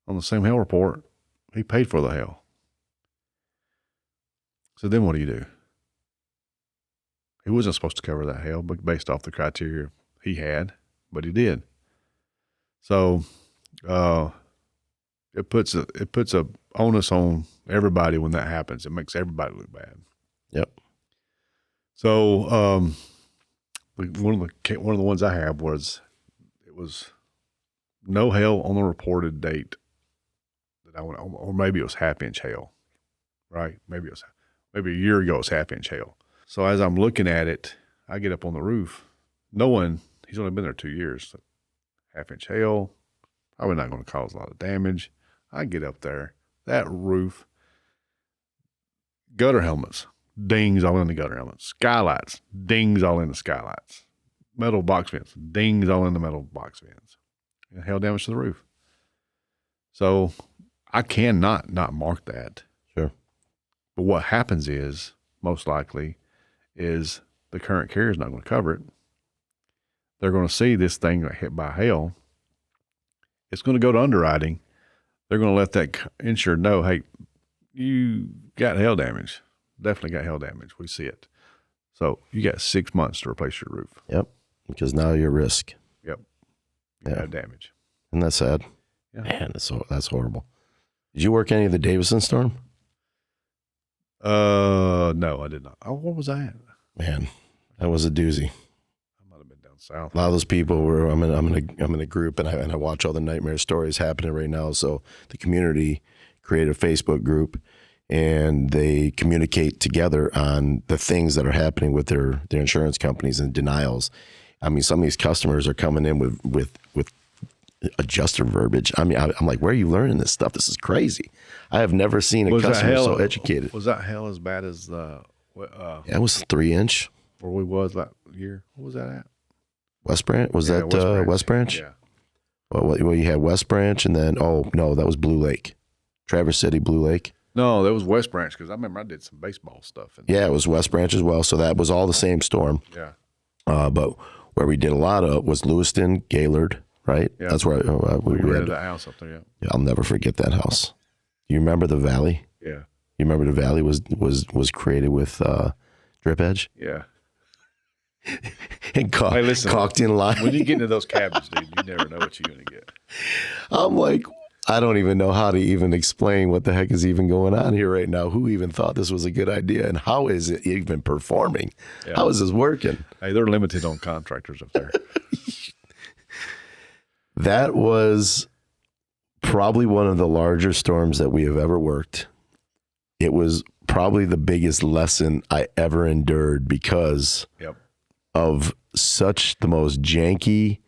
on the same hail report. He paid for the hail. So then what do you do? He wasn't supposed to cover that hail, but based off the criteria he had, but he did. So it puts a onus on everybody when that happens. It makes everybody look bad. Yep. So one of the ones I have was no hail on the reported date that I went, or maybe it was half-inch hail. right? Maybe a year ago, it was 1/2 inch hail. So as I'm looking at it, I get up on the roof, knowing he's only been there 2 years. So 1/2 inch hail, probably not going to cause a lot of damage. I get up there, that roof, gutter helmets, dings all in the gutter helmets, skylights, dings all in the skylights, metal box vents, dings all in the metal box vents, and hail damage to the roof. So I cannot not mark that. Sure. But what happens is, most likely, is the current carrier is not going to cover it. They're going to see this thing get hit by hail. It's going to go to underwriting. They're going to let that insured know, hey, you got hail damage. Definitely got hail damage. We see it. So you got 6 months to replace your roof. Yep. Because now you're at risk. Yep. You got damage. Isn't that sad? Yeah. Man, that's horrible. Did you work any of the Davison storm? No, I did not. Oh, what was that? Man, that was a doozy. I might have been down south. A lot of those people were. I'm in a group, and I watch all the nightmare stories happening right now. So the community created a Facebook group, and they communicate together on the things that are happening with their insurance companies and denials. I mean, some of these customers are coming in with adjuster verbiage. I mean, I'm like, where are you learning this stuff? This is crazy. I have never seen a customer so educated. Was that hell as bad as the? Yeah, it was 3-inch. Where we was that year. What was that at? West Branch? Was that West Branch? Yeah. Well, you had West Branch, and then no, that was Blue Lake, Traverse City, Blue Lake. No, that was West Branch because I remember I did some baseball stuff. Yeah, it was West Branch as well. So that was all the same storm. Yeah. But where we did a lot of was Lewiston, Gaylord, right? Yeah. That's where we rented that house up there. Yeah, I'll never forget that house. You remember the valley? Yeah. You remember the valley was created with drip edge? Yeah. And caulked in line. When you get into those cabins, dude, you never know what you're going to get. I'm like, I don't even know how to even explain what the heck is even going on here right now. Who even thought this was a good idea, and how is it even performing? Yeah. How is this working? Hey, they're limited on contractors up there. That was probably one of the larger storms that we have ever worked. It was probably the biggest lesson I ever endured because of such the most janky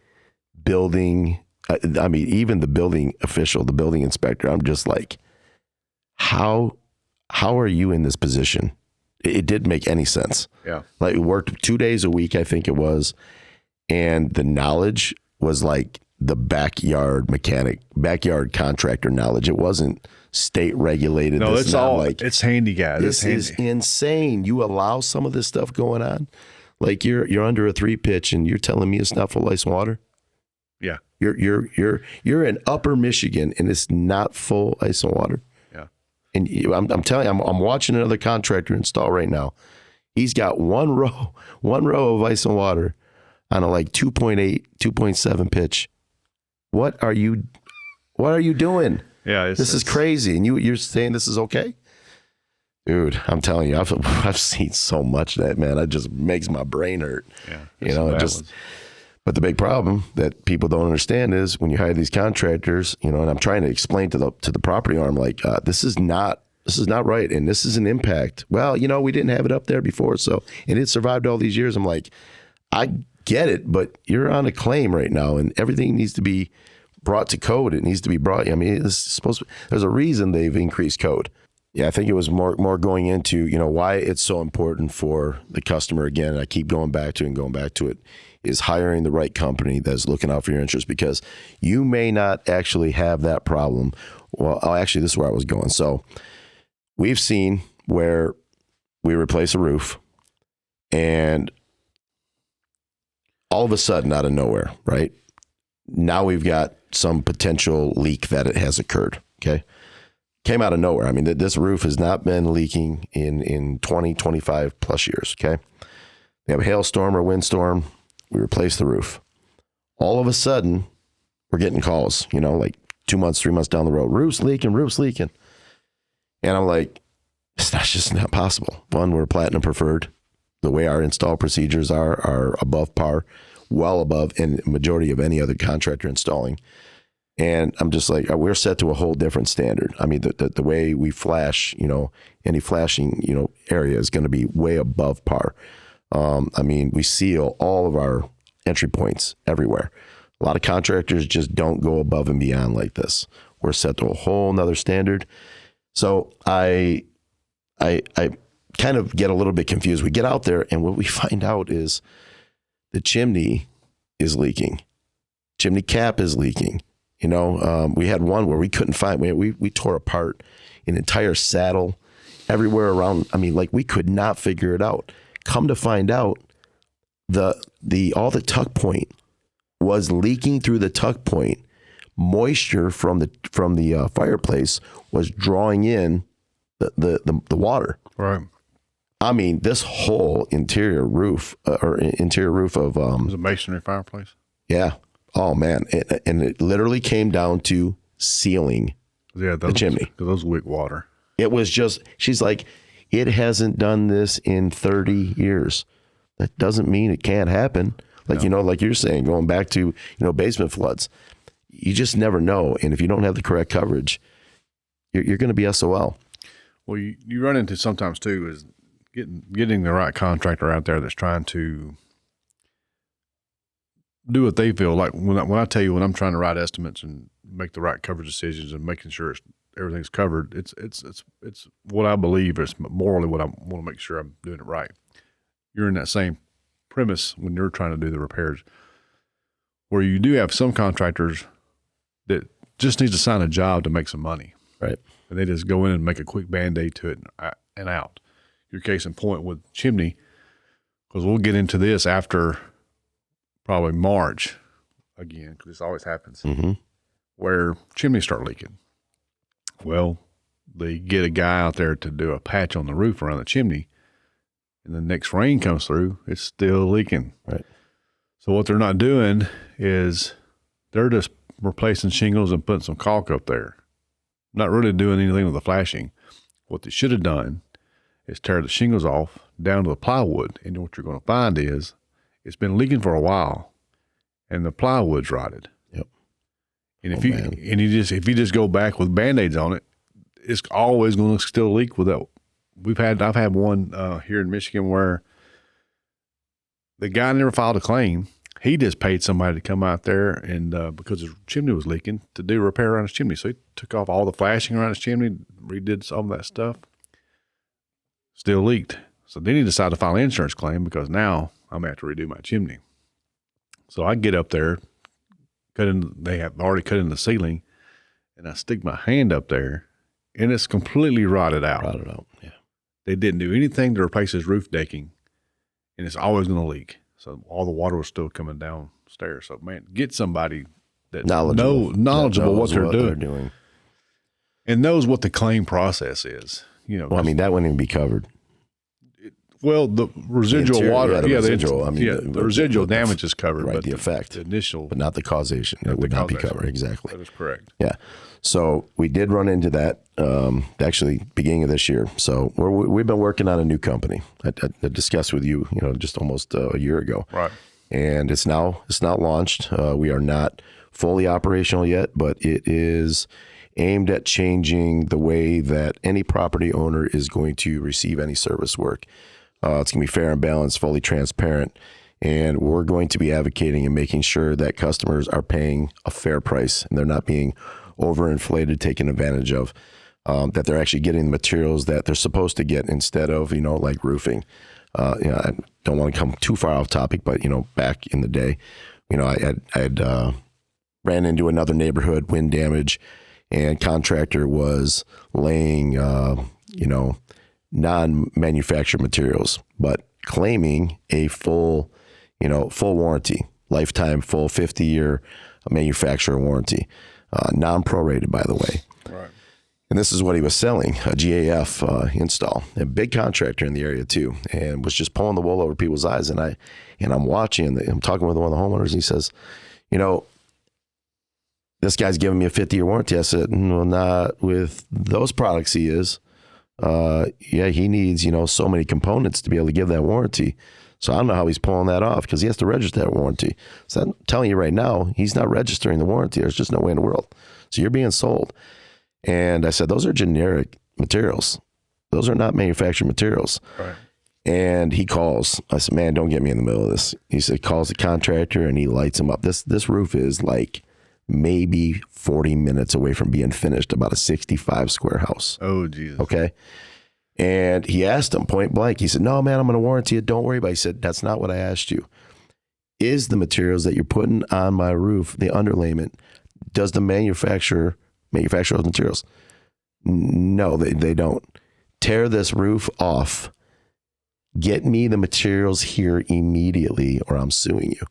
building. I mean, even the building official, the building inspector, I'm just like, how are you in this position? It didn't make any sense. Yeah. Like, we worked 2 days a week, I think it was. And the knowledge was like the backyard contractor knowledge. It wasn't state regulated. No, it's all like, it's handy, guys. This is insane. You allow some of this stuff going on. Like, you're under a 3-pitch and you're telling me it's not full ice and water? Yeah. You're in Upper Michigan and it's not full ice and water. Yeah. And I'm telling you, I'm watching another contractor install right now. He's got one row of ice and water on a like 2.8, 2.7 pitch. What are you doing? Yeah. This is crazy. And you're saying this is okay? Dude, I'm telling you, I've seen so much of that, man. It just makes my brain hurt. Yeah. It just. But the big problem that people don't understand is when you hire these contractors, and I'm trying to explain to the property owner, I'm like, this is not right, and this is an impact. Well, we didn't have it up there before, and it survived all these years. I'm like, I get it, but you're on a claim right now, and everything needs to be brought to code. It needs to be brought. I mean, there's a reason they've increased code. Yeah, I think it was more going into why it's so important for the customer. Again, I keep going back to it. Is hiring the right company that's looking out for your interests, because you may not actually have that problem. Well, actually, this is where I was going. So we've seen where we replace a roof and all of a sudden, out of nowhere, right? Now we've got some potential leak that it has occurred. Okay. Came out of nowhere. I mean, this roof has not been leaking in 20, 25 plus years. Okay. They have a hailstorm or windstorm. We replaced the roof. All of a sudden, we're getting calls, like 2 months, 3 months down the road. Roof's leaking. And I'm like, it's just not possible. One, we're platinum preferred. The way our install procedures are above par, well above, and majority of any other contractor installing. And I'm just like, we're set to a whole different standard. I mean, the way we flash, any flashing, area is going to be way above par. I mean, we seal all of our entry points everywhere. A lot of contractors just don't go above and beyond like this. We're set to a whole nother standard. So I kind of get a little bit confused. We get out there and what we find out is the chimney is leaking. Chimney cap is leaking. We had one where we couldn't find, we tore apart an entire saddle everywhere around. I mean, like we could not figure it out. Come to find out, all the tuck point was leaking through the tuck point. Moisture from the fireplace was drawing in the water. Right. I mean, this whole interior roof of It was a masonry fireplace. Yeah. Oh man, and it literally came down to sealing the chimney. Those leak water. It was just, she's like, it hasn't done this in 30 years. That doesn't mean it can't happen. Like, like you're saying, going back to, basement floods, you just never know. And if you don't have the correct coverage, you're going to be SOL. Well, you run into sometimes too is getting the right contractor out there that's trying to do what they feel like. When I tell you, when I'm trying to write estimates and make the right coverage decisions and making sure everything's covered, it's what I believe is morally what I want to make sure I'm doing it right. You're in that same premise when you're trying to do the repairs, where you do have some contractors that just need to sign a job to make some money. Right. And they just go in and make a quick Band-Aid to it and out. Your case in point with chimney, because we'll get into this after probably March again, because this always happens, where chimneys start leaking. Well, they get a guy out there to do a patch on the roof around the chimney, and the next rain comes through, it's still leaking. Right. So what they're not doing is they're just replacing shingles and putting some caulk up there, not really doing anything with the flashing. What they should have done is tear the shingles off down to the plywood, and what you're going to find is it's been leaking for a while, and the plywood's rotted. Yep. And if you just go back with Band-Aids on it, it's always going to still leak with that. I've had one here in Michigan where the guy never filed a claim. He just paid somebody to come out there and because his chimney was leaking, to do repair around his chimney. So he took off all the flashing around his chimney, redid some of that stuff. Still leaked. So then he decided to file an insurance claim because now I'm going to have to redo my chimney. So I get up there, they have already cut in the ceiling, and I stick my hand up there, and it's completely rotted out. Yeah. They didn't do anything to replace his roof decking, and it's always going to leak. So all the water was still coming downstairs. So man, get somebody that knowledgeable what they're doing and knows what the claim process is. Well, I mean, that wouldn't even be covered. The residual water, the residual. The residual damage is covered, right? But the effect, the initial, but not the causation. It would not be covered. Exactly. That is correct. Yeah. So we did run into that actually beginning of this year. So we've been working on a new company. I discussed with you, just almost a year ago. Right. And it's now launched. We are not fully operational yet, but it is aimed at changing the way that any property owner is going to receive any service work. It's going to be fair and balanced, fully transparent, and we're going to be advocating and making sure that customers are paying a fair price and they're not being overinflated, taken advantage of, that they're actually getting the materials that they're supposed to get instead of, like roofing. I don't want to come too far off topic, but, back in the day, I had ran into another neighborhood, wind damage, and contractor was laying, non-manufactured materials, but claiming a full warranty, lifetime, full 50-year manufacturer warranty, non-prorated, by the way. Right. And this is what he was selling, a GAF install, a big contractor in the area too, and was just pulling the wool over people's eyes. And I'm watching, I'm talking with one of the homeowners, and he says, this guy's giving me a 50-year warranty. I said, no, not with those products he is. He needs, so many components to be able to give that warranty. So I don't know how he's pulling that off because he has to register that warranty. So I'm telling you right now, he's not registering the warranty. There's just no way in the world. So you're being sold. And I said, those are generic materials. Those are not manufactured materials. Right. And he calls. I said, man, don't get me in the middle of this. He said, calls the contractor and he lights him up. This roof is like maybe 40 minutes away from being finished, about a 65 square house. Oh, Jesus. Okay. And he asked him point blank. He said, no, man, I'm going to warranty it. Don't worry about it. He said, that's not what I asked you. Is the materials that you're putting on my roof, the underlayment, does the manufacturer those materials? No, they don't. Tear this roof off. Get me the materials here immediately or I'm suing you.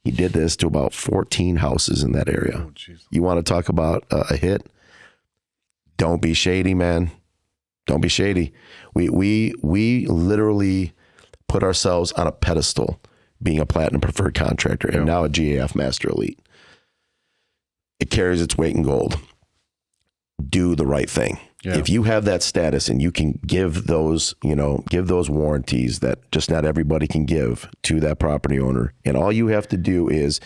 He did this to about 14 houses in that area. Oh, you want to talk about a hit? Don't be shady, man. Don't be shady. We literally put ourselves on a pedestal being a platinum preferred contractor and now a GAF Master Elite. It carries its weight in gold. Do the right thing. Yeah. If you have that status and you can give those warranties that just not everybody can give to that property owner, and all you have to do is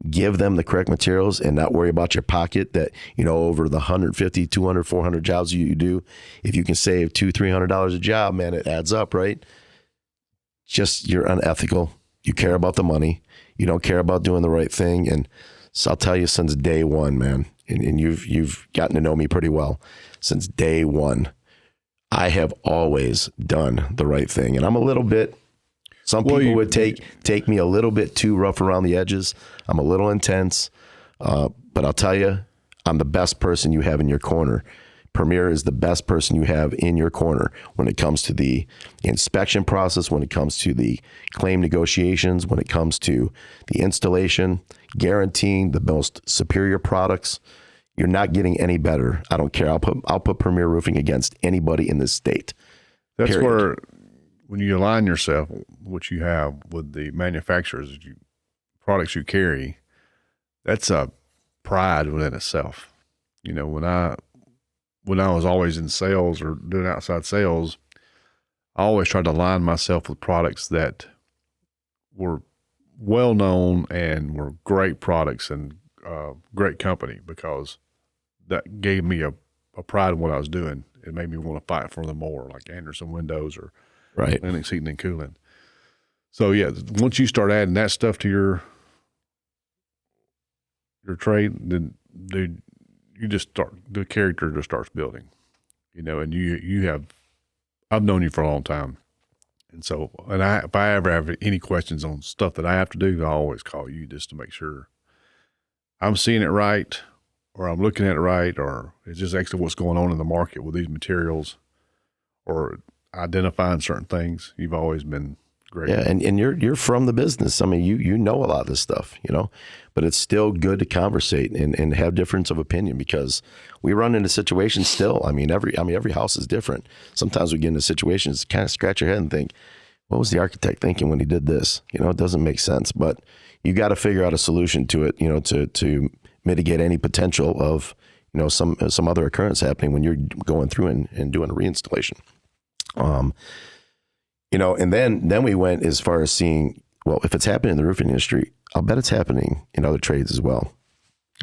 give them the correct materials and not worry about your pocket that, over the 150, 200, 400 jobs you do, if you can save $200-$300 a job, man, it adds up, right? Just, you're unethical. You care about the money. You don't care about doing the right thing. And so I'll tell you, since day one, man, and you've gotten to know me pretty well, since day one, I have always done the right thing. And I'm a little bit, some people would take me a little bit too rough around the edges. I'm a little intense, but I'll tell you, I'm the best person you have in your corner. Premier is the best person you have in your corner when it comes to the inspection process, when it comes to the claim negotiations, when it comes to the installation, guaranteeing the most superior products. You're not getting any better. I don't care. I'll put Premier Roofing against anybody in this state. That's period. Where, when you align yourself, what you have with the manufacturers, products you carry, that's a pride within itself. When I was always in sales or doing outside sales, I always tried to align myself with products that were well known and were great products and great company, because that gave me a pride in what I was doing. It made me want to fight for them more, like Anderson Windows or Lennox Heating and Cooling. So yeah, once you start adding that stuff to your trade, then you just start, the character just starts building, and you have, I've known you for a long time. And so, if I ever have any questions on stuff that I have to do, I always call you just to make sure I'm seeing it right, or I'm looking at it right, or it's just actually what's going on in the market with these materials, or identifying certain things. You've always been great. Yeah, and you're from the business. I mean, you know a lot of this stuff, but it's still good to conversate and have difference of opinion, because we run into situations still. Every house is different. Sometimes we get into situations, kind of scratch your head and think, what was the architect thinking when he did this? It doesn't make sense, but you got to figure out a solution to it, to mitigate any potential of, some other occurrence happening when you're going through and doing a reinstallation. And then we went as far as seeing, well, if it's happening in the roofing industry, I'll bet it's happening in other trades as well.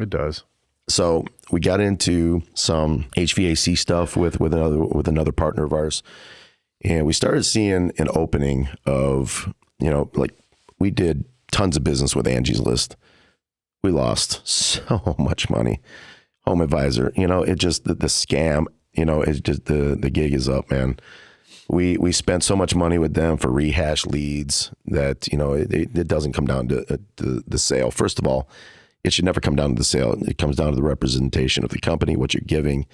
It does. So we got into some HVAC stuff with another partner of ours, and we started seeing an opening of, like, we did tons of business with Angie's List. We lost so much money. Home Advisor, it just, the scam, it's just, the gig is up, man. We spent so much money with them for rehash leads that, it doesn't come down to the sale. First of all, it should never come down to the sale. It comes down to the representation of the company, what you're giving.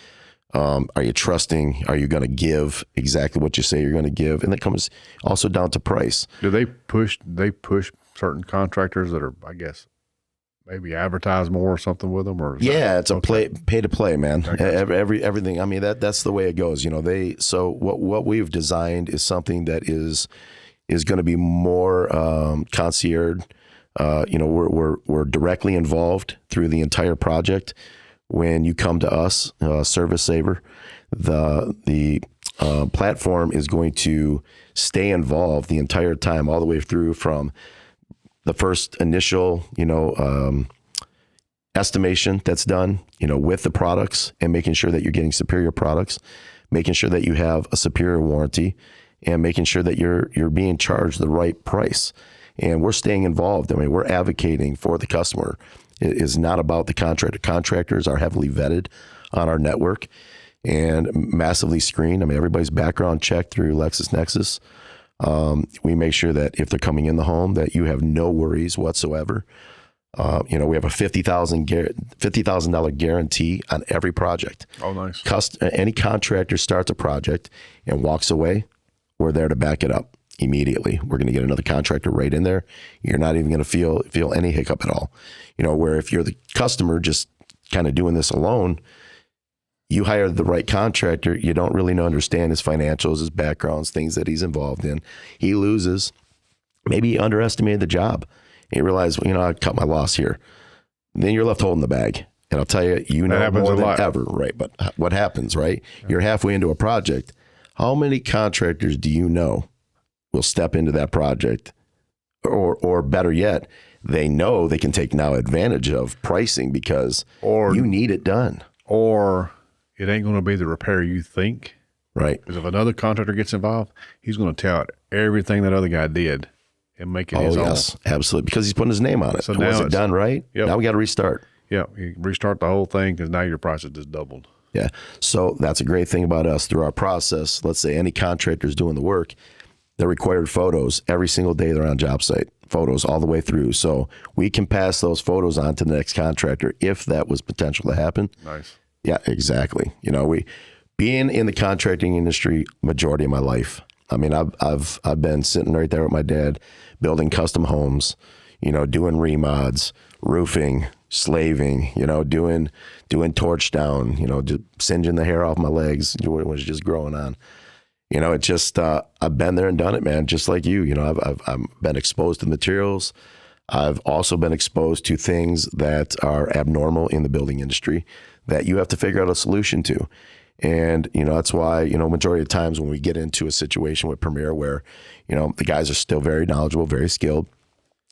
Are you trusting? Are you going to give exactly what you say you're going to give? And it comes also down to price. Do they push certain contractors that are, I guess, maybe advertise more or something with them? Or it's a pay to play, man. Everything. I mean, that's the way it goes. So what we've designed is something that is going to be more concierge. We're directly involved through the entire project. When you come to us, Service Saver, the platform is going to stay involved the entire time, all the way through from the first initial, estimation that's done, with the products, and making sure that you're getting superior products, making sure that you have a superior warranty, and making sure that you're being charged the right price. And we're staying involved. I mean, we're advocating for the customer. It is not about the contractor. Contractors are heavily vetted on our network and massively screened. I mean, everybody's background checked through LexisNexis. We make sure that if they're coming in the home, that you have no worries whatsoever. We have a $50,000 guarantee on every project. Oh, nice. Any contractor starts a project and walks away, we're there to back it up immediately. We're going to get another contractor right in there. You're not even going to feel any hiccup at all. Where if you're the customer just kind of doing this alone, you hire the right contractor, you don't really understand his financials, his backgrounds, things that he's involved in. He loses. Maybe he underestimated the job. You realize, I cut my loss here. Then you're left holding the bag. And I'll tell you, that more than lot. ever, right? But what happens, right? Yeah. You're halfway into a project. How many contractors do you know will step into that project? Or better yet, they know they can take now advantage of pricing because you need it done. Or it ain't going to be the repair you think. Right. Because if another contractor gets involved, he's going to tell it everything that other guy did and make it his own. Oh, yes, absolutely. Because he's putting his name on it. So was it done right? Yep. Now we got to restart. Yeah, you restart the whole thing because now your price has just doubled. Yeah. So that's a great thing about us through our process. Let's say any contractor's doing the work, they're required photos every single day they're on job site, photos all the way through. So we can pass those photos on to the next contractor if that was potential to happen. Nice. Yeah, exactly. Being in the contracting industry majority of my life. I mean, I've been sitting right there with my dad, building custom homes, doing remods, roofing, slaving, doing torch down, just singeing the hair off my legs when it was just growing on. It just I've been there and done it, man. Just like you, I've been exposed to materials. I've also been exposed to things that are abnormal in the building industry that you have to figure out a solution to. And, that's why, majority of times when we get into a situation with Premier where, the guys are still very knowledgeable, very skilled,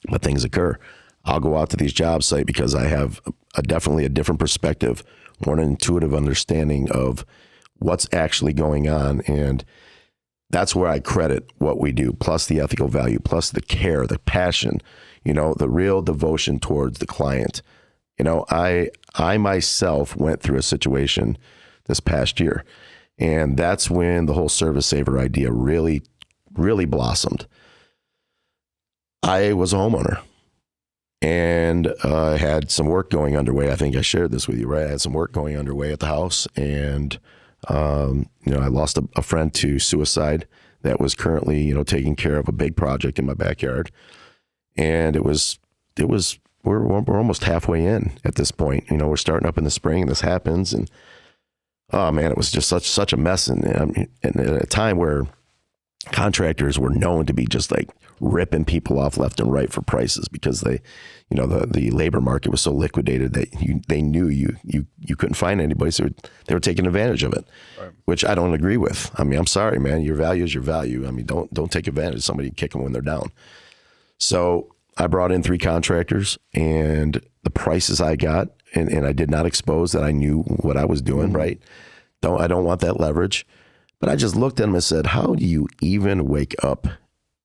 but things occur. I'll go out to these job sites because I have definitely a different perspective, more an intuitive understanding of what's actually going on. And that's where I credit what we do, plus the ethical value, plus the care, the passion, the real devotion towards the client. I myself went through a situation this past year, and that's when the whole service saver idea really, really blossomed. I was a homeowner and I had some work going underway. I think I shared this with you, right? I had some work going underway at the house, and I lost a friend to suicide that was currently, taking care of a big project in my backyard. And we're almost halfway in at this point. We're starting up in the spring and this happens, and oh man, it was just such a mess. And at a time where contractors were known to be just like ripping people off left and right for prices because they, the labor market was so liquidated that they knew you couldn't find anybody, so they were taking advantage of it, right. Which I don't agree with. I mean, I'm sorry, man. Your value is your value. I mean, don't take advantage of somebody and kick them when they're down. So I brought in 3 contractors, and the prices I got, and I did not expose that I knew what I was doing, right? I don't want that leverage. But I just looked at them and said, how do you even wake up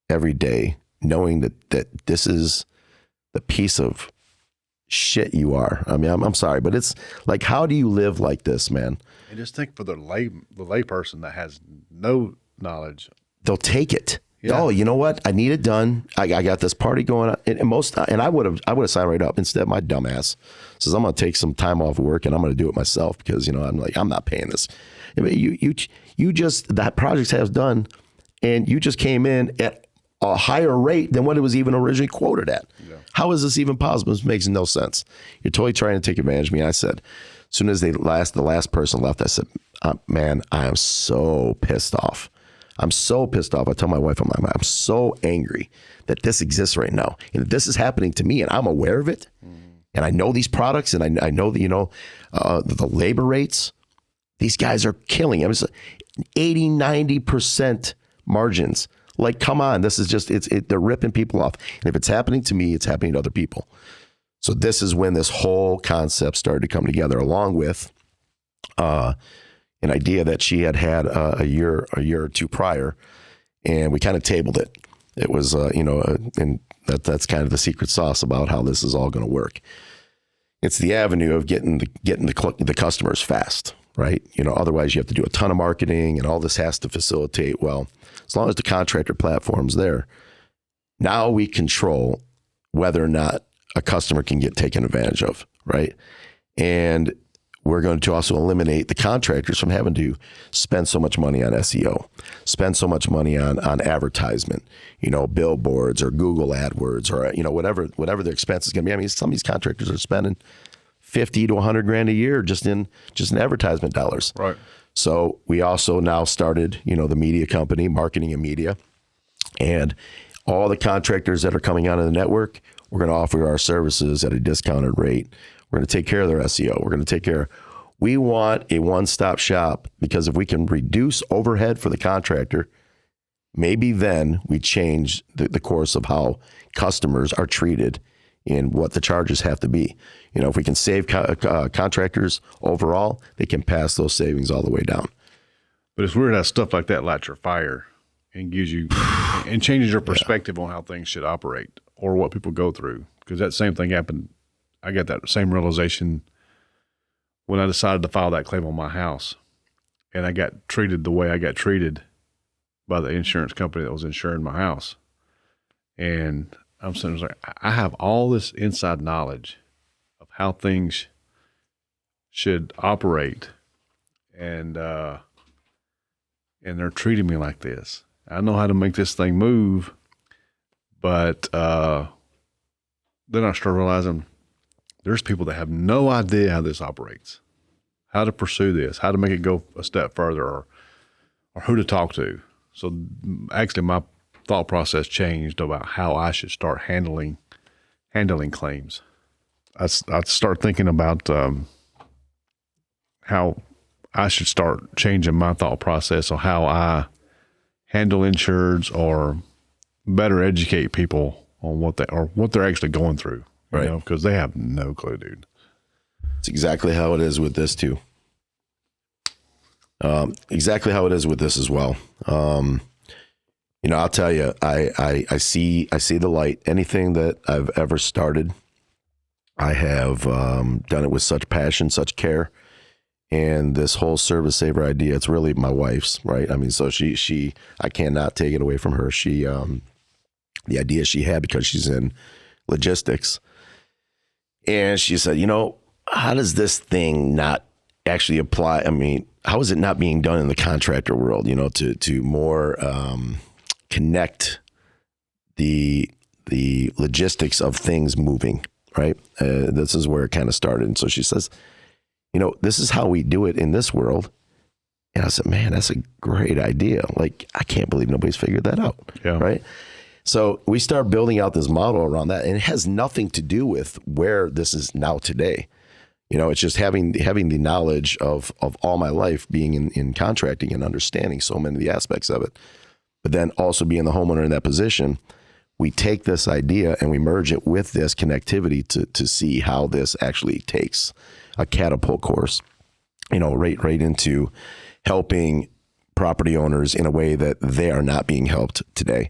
every day knowing that this is the piece of shit you are? I mean, I'm sorry, but it's like, how do you live like this, man? And just think for the lay person that has no knowledge. They'll take it. Yeah. Oh, you know what? I need it done. I got this party going on. And I would have signed right up. Instead, my dumbass says, I'm going to take some time off work and I'm going to do it myself because, I'm like, I'm not paying this. I mean, you just, that project has done, and you just came in at a higher rate than what it was even originally quoted at. Yeah. How is this even possible? This makes no sense. You're totally trying to take advantage of me. And I said, as soon as the last person left, I said, man, I am so pissed off. I'm so pissed off. I tell my wife, I'm so angry that this exists right now, and this is happening to me, and I'm aware of it. And I know these products, and I know that, the labor rates. These guys are killing. 80, 90% margins. Like, come on, this is just, they're ripping people off. And if it's happening to me, it's happening to other people. So this is when this whole concept started to come together, along with an idea that she had a year or two prior, and we kind of tabled it. It was, and that's kind of the secret sauce about how this is all going to work. It's the avenue of getting the customers fast, right? Otherwise you have to do a ton of marketing, and all this has to facilitate. Well, as long as the contractor platform's there, now we control whether or not a customer can get taken advantage of, right? And we're going to also eliminate the contractors from having to spend so much money on SEO, spend so much money on advertisement, billboards or Google AdWords or, whatever their expense is going to be. I mean, some of these contractors are spending $50 to $100,000 a year just in advertisement dollars. Right. So we also now started, the media company, marketing and media, and all the contractors that are coming out of the network, we're going to offer our services at a discounted rate. We're going to take care of their SEO. We're going to take care. We want a one-stop shop, because if we can reduce overhead for the contractor, maybe then we change the course of how customers are treated and what the charges have to be. If we can save contractors overall, they can pass those savings all the way down. But it's weird how stuff like that lights your fire and gives you and changes your perspective on how things should operate or what people go through. Because that same thing happened. I got that same realization when I decided to file that claim on my house, and I got treated the way I got treated by the insurance company that was insuring my house. And I'm sitting there like, I have all this inside knowledge of how things should operate, and they're treating me like this. I know how to make this thing move, but then I start realizing there's people that have no idea how this operates, how to pursue this, how to make it go a step further, or who to talk to. So actually my thought process changed about how I should start handling claims. I start thinking about how I should start changing my thought process on how I handle insureds, or better educate people on what they're actually going through. Right. Because they have no clue, dude. It's exactly how it is with this too. Exactly how it is with this as well. I'll tell you, I see the light. Anything that I've ever started, I have done it with such passion, such care. And this whole Service Saver idea, it's really my wife's, right? I mean, so she I cannot take it away from her. She the idea she had, because she's in logistics. And she said, how does this thing not actually apply? I mean, how is it not being done in the contractor world, to more connect the logistics of things moving, right? This is where it kind of started. And so she says, this is how we do it in this world. And I said, man, that's a great idea. Like, I can't believe nobody's figured that out, right? So we start building out this model around that, and it has nothing to do with where this is now today. It's just having the knowledge of all my life being in contracting and understanding so many of the aspects of it. But then also being the homeowner in that position, we take this idea and we merge it with this connectivity to see how this actually takes a catapult course, right into helping property owners in a way that they are not being helped today.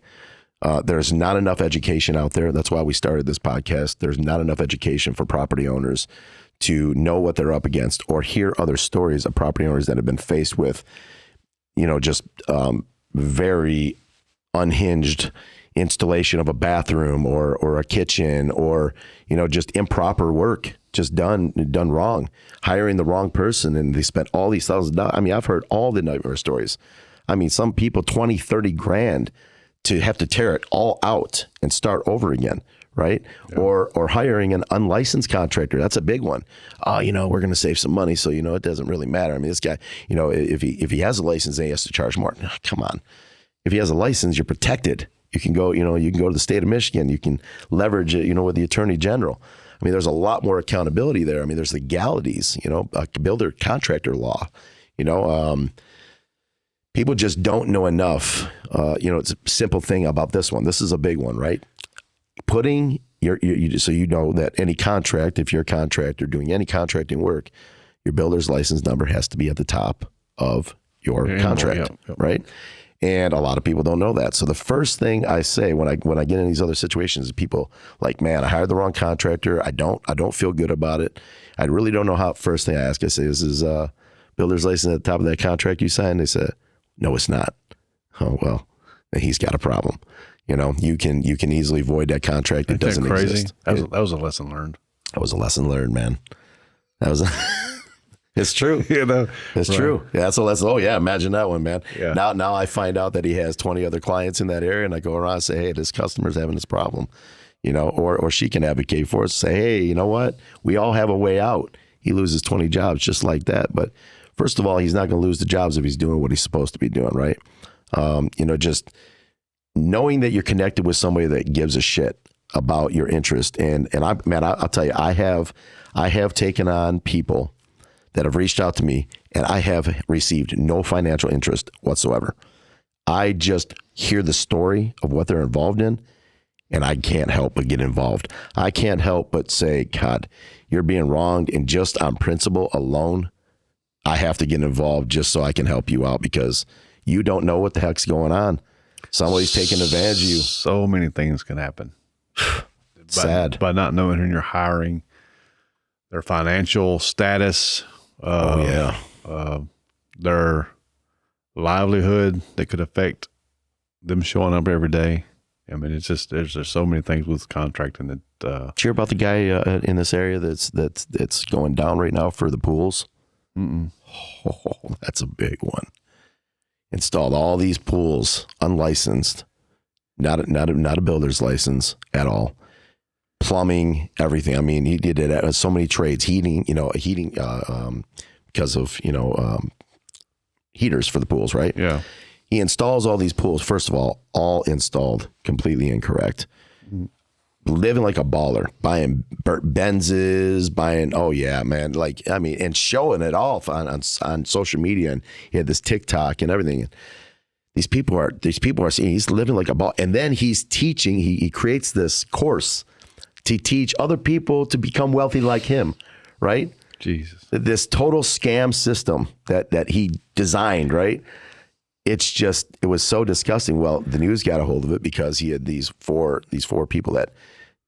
There's not enough education out there. That's why we started this podcast. There's not enough education for property owners to know what they're up against, or hear other stories of property owners that have been faced with, just very unhinged installation of a bathroom or a kitchen, or, just improper work, just done wrong, hiring the wrong person, and they spent all these thousands of dollars. I mean, I've heard all the nightmare stories. I mean, some people 20, 30 grand to have to tear it all out and start over again, right? Yeah. Or hiring an unlicensed contractor. That's a big one. We're going to save some money, so it doesn't really matter. I mean, this guy, if he has a license, then he has to charge more. Come on. If he has a license, you're protected. You can go, you can go to the state of Michigan. You can leverage it, with the attorney general. I mean, there's a lot more accountability there. I mean, there's legalities, builder contractor law, people just don't know enough. It's a simple thing about this one. This is a big one, right? Putting so you know that any contract, if you're a contractor doing any contracting work, your builder's license number has to be at the top of your contract, right? And a lot of people don't know that. So the first thing I say when I get in these other situations is people like, man, I hired the wrong contractor. I don't feel good about it. I really don't know how. First thing I ask, I say, is builder's license at the top of that contract you signed? They said, no, it's not. Oh, well, then he's got a problem. You can easily void that contract. It doesn't exist. That was a lesson learned. That was a lesson learned, man. That was it's true. It's true. Yeah, that's a lesson. Oh yeah, imagine that one, man. Yeah. Now I find out that he has 20 other clients in that area, and I go around and say, hey, this customer's having this problem, or she can advocate for us. Say, hey, you know what? We all have a way out. He loses 20 jobs just like that. But first of all, he's not going to lose the jobs if he's doing what he's supposed to be doing, right? Just knowing that you're connected with somebody that gives a shit about your interest. And I'll tell you, I have taken on people that have reached out to me, and I have received no financial interest whatsoever. I just hear the story of what they're involved in, and I can't help but get involved. I can't help but say, God, you're being wronged, and just on principle alone, I have to get involved just so I can help you out, because you don't know what the heck's going on. Somebody's taking advantage of you. So many things can happen. Sad. By not knowing who you're hiring, their financial status, their livelihood that could affect them showing up every day. I mean, it's just there's so many things with contracting that. Did you hear about the guy in this area that's going down right now for the pools? Mm-mm. Oh, that's a big one. Installed all these pools, unlicensed, not a builder's license at all. Plumbing, everything. I mean, he did it at so many trades. Heating, because of heaters for the pools, right? Yeah. He installs all these pools. First of all installed completely incorrect. Living like a baller, buying Benzes, oh yeah, man. And showing it off on social media, and he had this TikTok and everything. And these people are seeing he's living like a ball. And then he's teaching, he creates this course to teach other people to become wealthy like him, right? Jesus. This total scam system that he designed, right? It was so disgusting. Well, the news got a hold of it because he had these four people that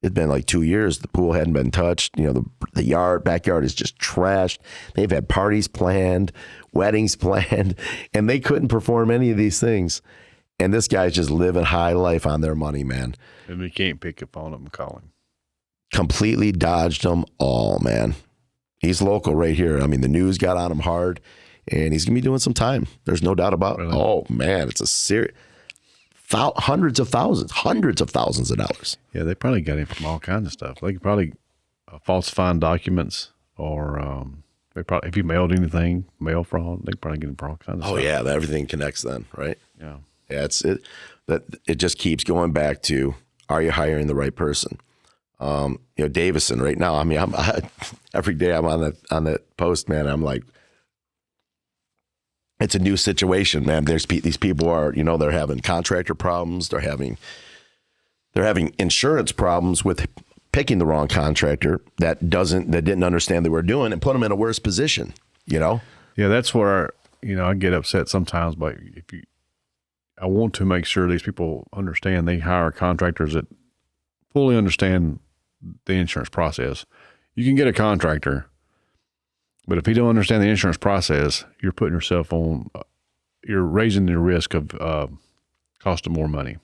it'd been like 2 years. The pool hadn't been touched. The backyard is just trashed. They've had parties planned, weddings planned, and they couldn't perform any of these things. And this guy's just living high life on their money, man. And we can't pick up on him and call him. Completely dodged them all, man. He's local right here. I mean, the news got on him hard. And he's going to be doing some time. There's no doubt about it. Really? Oh, man, it's a serious hundreds of thousands of dollars. Yeah, they probably got him from all kinds of stuff. They could probably falsifying documents, or they probably, if you mailed anything, mail fraud, they could probably get him for all kinds of stuff. Oh, yeah, everything connects then, right? Yeah. Yeah, it just keeps going back to, are you hiring the right person? Davison right now, I mean, every day I'm on that post, man, I'm like, it's a new situation, man. These people are, they're having contractor problems. They're having insurance problems with picking the wrong contractor that didn't understand they were doing, and put them in a worse position, Yeah, that's where, I get upset sometimes, but I want to make sure these people understand they hire contractors that fully understand the insurance process. You can get a contractor, but if you don't understand the insurance process, you're putting yourself on, you're raising the risk of costing more money.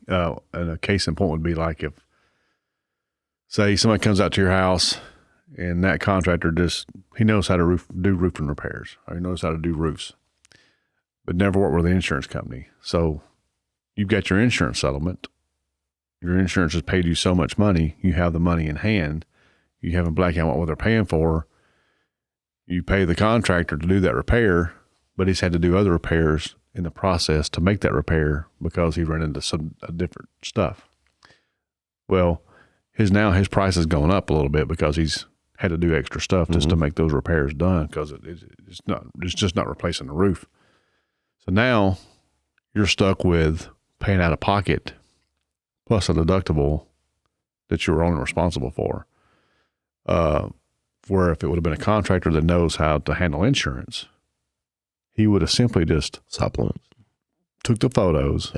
And a case in point would be like if, say, somebody comes out to your house and that contractor he knows how to do roofing repairs, or he knows how to do roofs, but never worked with the insurance company. So you've got your insurance settlement. Your insurance has paid you so much money. You have the money in hand. You haven't blacked out what they're paying for. You pay the contractor to do that repair, but he's had to do other repairs in the process to make that repair because he ran into some different stuff. Well, his price has gone up a little bit because he's had to do extra stuff just to make those repairs done, because it's just not replacing the roof. So now you're stuck with paying out of pocket plus a deductible that you were only responsible for. Where if it would have been a contractor that knows how to handle insurance, he would have simply just Supplements. took the photos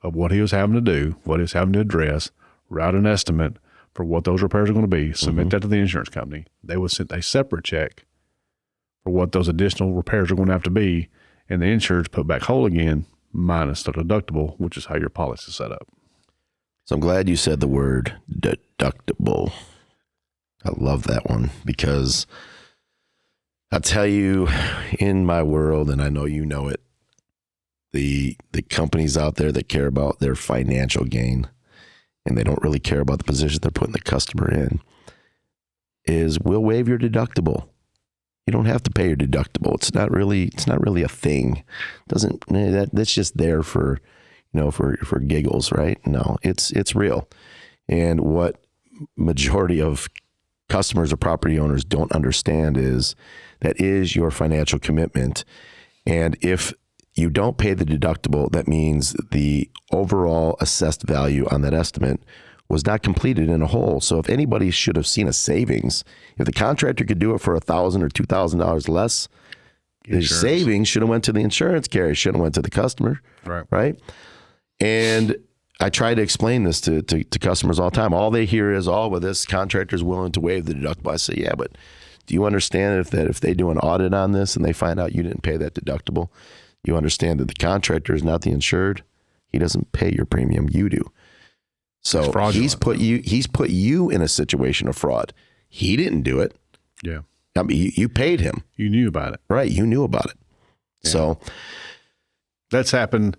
of what he was having to do, what he was having to address, write an estimate for what those repairs are going to be, submit that to the insurance company. They would send a separate check for what those additional repairs are going to have to be, and the insurance put back whole again, minus the deductible, which is how your policy is set up. So I'm glad you said the word deductible. I love that one because I tell you, in my world, and I know you know it, the companies out there that care about their financial gain and they don't really care about the position they're putting the customer in is we'll waive your deductible. You don't have to pay your deductible. It's not really a thing. That's just there for, for giggles, right? No, it's real. And what majority of customers or property owners don't understand is that is your financial commitment. And if you don't pay the deductible, that means the overall assessed value on that estimate was not completed in a whole. So if anybody should have seen a savings, if the contractor could do it for $1,000 or $2,000 less, the savings should have went to the insurance carrier, shouldn't have went to the customer. Right. And I try to explain this to customers all the time. All they hear is, well, this contractor is willing to waive the deductible. I say, yeah, but do you understand if they do an audit on this and they find out you didn't pay that deductible, you understand that the contractor is not the insured. He doesn't pay your premium. You do. So he's put you in a situation of fraud. He didn't do it. Yeah. I mean, you paid him. You knew about it. Right. You knew about it. Yeah. So that's happened.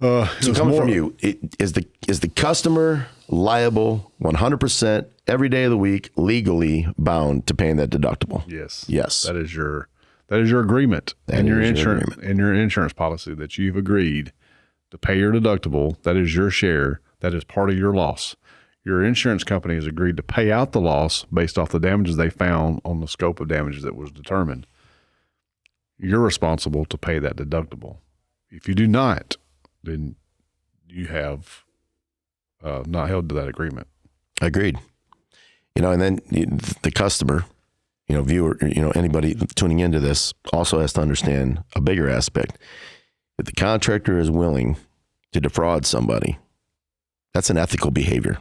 So coming from you, is the customer liable 100% every day of the week, legally bound to paying that deductible? Yes. Yes. That is your agreement and your insurance policy that you've agreed to pay your deductible. That is your share. That is part of your loss. Your insurance company has agreed to pay out the loss based off the damages they found on the scope of damages that was determined. You're responsible to pay that deductible. If you do not, then you have not held to that agreement. Agreed. And then the customer, viewer, anybody tuning into this also has to understand a bigger aspect. If the contractor is willing to defraud somebody, that's an ethical behavior.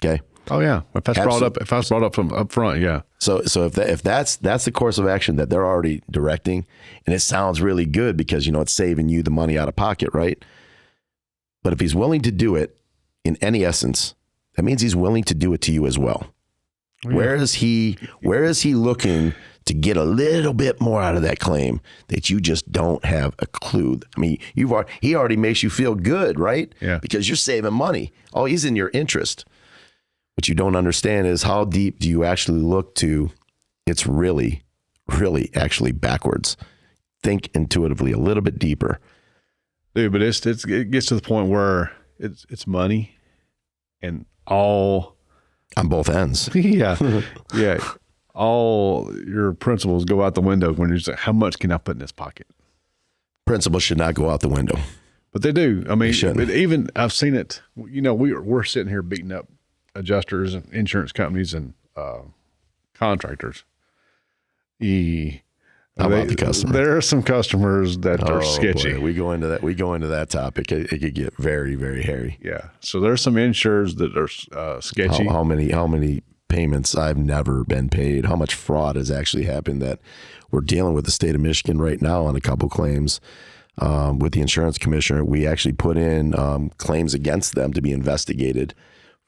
Okay. Oh yeah. If that's brought up from up front, yeah. So if that's the course of action that they're already directing, and it sounds really good because it's saving you the money out of pocket, right? But if he's willing to do it in any essence, that means he's willing to do it to you as well. Yeah. Where is he looking to get a little bit more out of that claim that you just don't have a clue? I mean, he already makes you feel good, right? Yeah. Because you're saving money. Oh, he's in your interest. What you don't understand is how deep do you actually look to? It's really, really actually backwards. Think intuitively a little bit deeper. Dude, but it gets to the point where it's money and all on both ends. Yeah. Yeah. All your principles go out the window when you say, how much can I put in this pocket? Principles should not go out the window. But they do. I mean, even I've seen it, we're sitting here beating up adjusters and insurance companies and contractors. How about the customer? There are some customers that are sketchy. Boy, we go into that topic. It could get very, very hairy. Yeah. So there's some insurers that are sketchy. How many payments I've never been paid? How much fraud has actually happened that we're dealing with the state of Michigan right now on a couple claims with the insurance commissioner. We actually put in claims against them to be investigated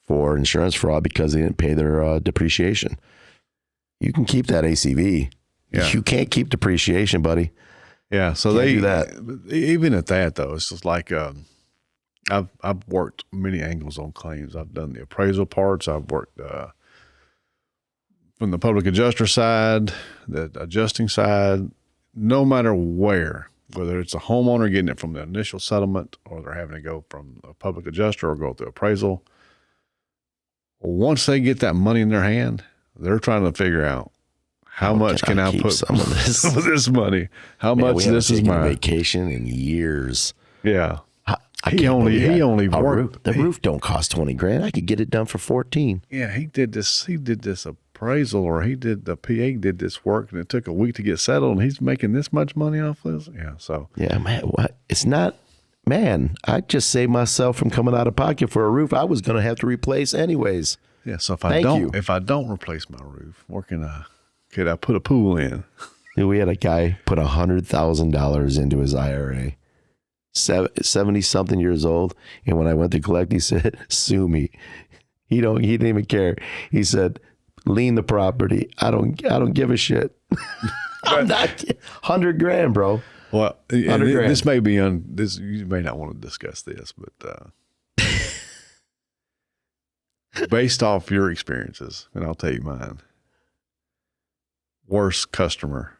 for insurance fraud because they didn't pay their depreciation. You can keep that ACV. Yeah. You can't keep depreciation, buddy. Yeah, so they do that. Even at that, though, it's just like I've worked many angles on claims. I've done the appraisal parts. I've worked from the public adjuster side, the adjusting side. No matter whether it's a homeowner getting it from the initial settlement or they're having to go from a public adjuster or go through appraisal, once they get that money in their hand, they're trying to figure out how much can I keep put some of this? some of this money? How Man, much this is taken a mine? vacation in years. Yeah. I He can't only- believe he that. only A worked- roof, the roof don't cost $20,000. I could get it done for 14. Yeah, he did this appraisal, or he did the PA did this work, and it took a week to get settled, and he's making this much money off this. Yeah, so Yeah, man. What? It's not. Man, I just saved myself from coming out of pocket for a roof I was going to have to replace anyways. yeah, so Thank you. if I don't replace my roof, where could I put a pool in? Dude, we had a guy put $100,000 into his IRA, 70-something years old, and when I went to collect, he said, "Sue me." He didn't even care. He said, "Lien the property. I don't give a shit." I'm not $100,000, bro. Well, and 100 grand. this may be this. You may not want to discuss this, but based off your experiences, and I'll tell you mine. Worst customer,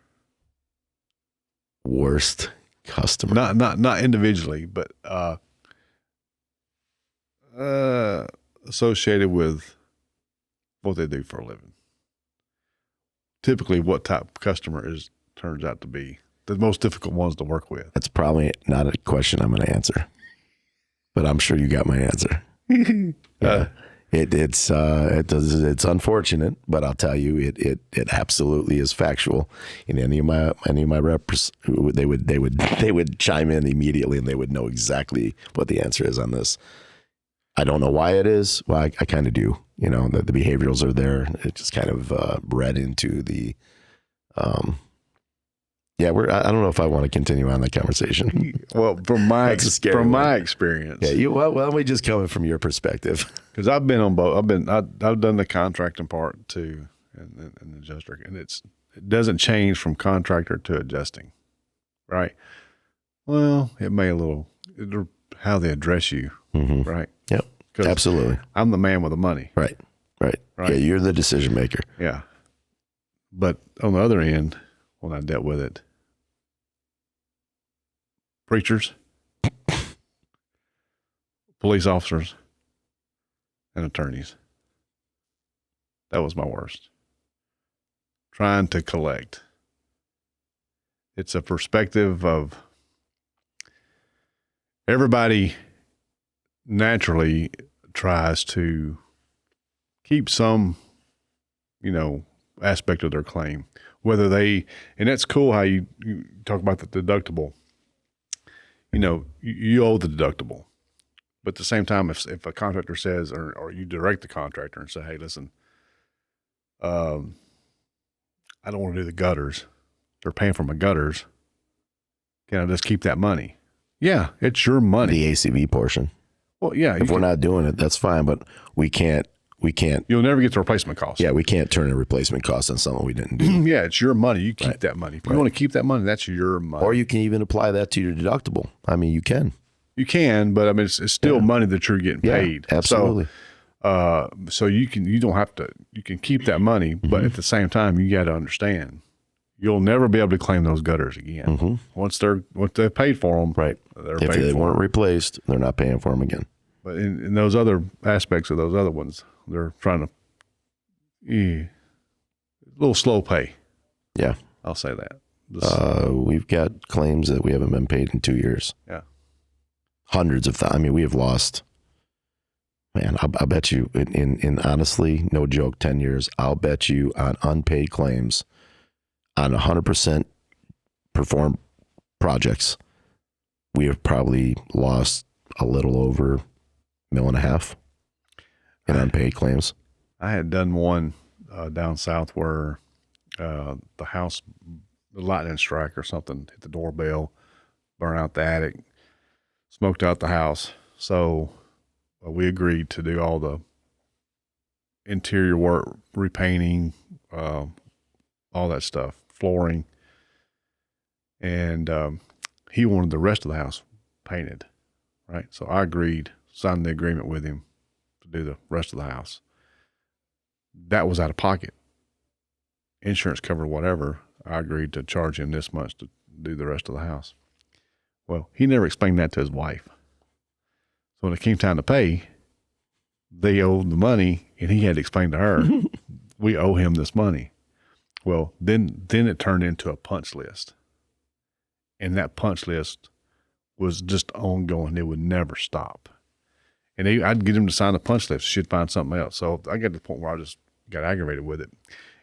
not individually, but associated with what they do for a living. Typically, what type of customer turns out to be the most difficult ones to work with. That's probably not a question I'm going to answer, but I'm sure you got my answer. Yeah. It's unfortunate, but I'll tell you, it absolutely is factual. And any of my reps, they would chime in immediately, and they would know exactly what the answer is on this. I don't know why it is. Well, I kind of do. You know, the behaviorals are there. It just kind of bred into the. I don't know if I want to continue on that conversation. Well, from my That's a scary my one. experience, Yeah, well, let me just coming from your perspective. because I've been on both. I've done the contracting part too, and the adjuster, and it doesn't change from contractor to adjusting, right? Well, it may how they address you, Mm-hmm. right? Yep, 'Cause absolutely. I'm the man with the money, Right. Yeah, you're the decision maker. yeah. But on the other end, when I dealt with it, preachers, police officers, and attorneys. That was my worst. Trying to collect. It's a perspective of everybody naturally tries to keep some, aspect of their claim. And that's cool how you talk about the deductible. You owe the deductible. But at the same time, if a contractor says, or you direct the contractor and say, "Hey, listen, I don't want to do the gutters. They're paying for my gutters. Can I just keep that money?" Yeah, it's your money. The ACV portion. Well, yeah. If we're not doing it, that's fine, but we can't. You'll never get the replacement cost. Yeah, we can't turn a replacement cost on something we didn't do. Yeah, it's your money. You keep that money. If you want to keep that money, that's your money. Or you can even apply that to your deductible. I mean, you can. You can, but I mean, it's still money that you're getting paid. Absolutely. So you can keep that money, but at the same time, you got to understand, you'll never be able to claim those gutters again. Once they paid for them, Right. They're If paid they for weren't them. replaced, they're not paying for them again. But in those other aspects of those other ones, they're trying to, a little slow pay. Yeah. I'll say that. We've got claims that we haven't been paid in 2 years. Yeah. Hundreds of thousands. I mean, we have lost, man, I bet you in honestly, no joke, 10 years, I'll bet you on unpaid claims on 100% performed projects, we have probably lost a little over $1.5 million in unpaid claims. I had done one down south where the house, the lightning strike or something, hit the doorbell, burned out the attic, smoked out the house. So we agreed to do all the interior work, repainting, all that stuff, flooring. And he wanted the rest of the house painted, right? So I agreed, signed the agreement with him to do the rest of the house. That was out of pocket. Insurance covered whatever. I agreed to charge him this much to do the rest of the house. Well, he never explained that to his wife. So when it came time to pay, they owed the money, and he had to explain to her, we owe him this money. Well, then it turned into a punch list. And that punch list was just ongoing. It would never stop. And I'd get him to sign the punch list. She'd find something else. So I got to the point where I just got aggravated with it.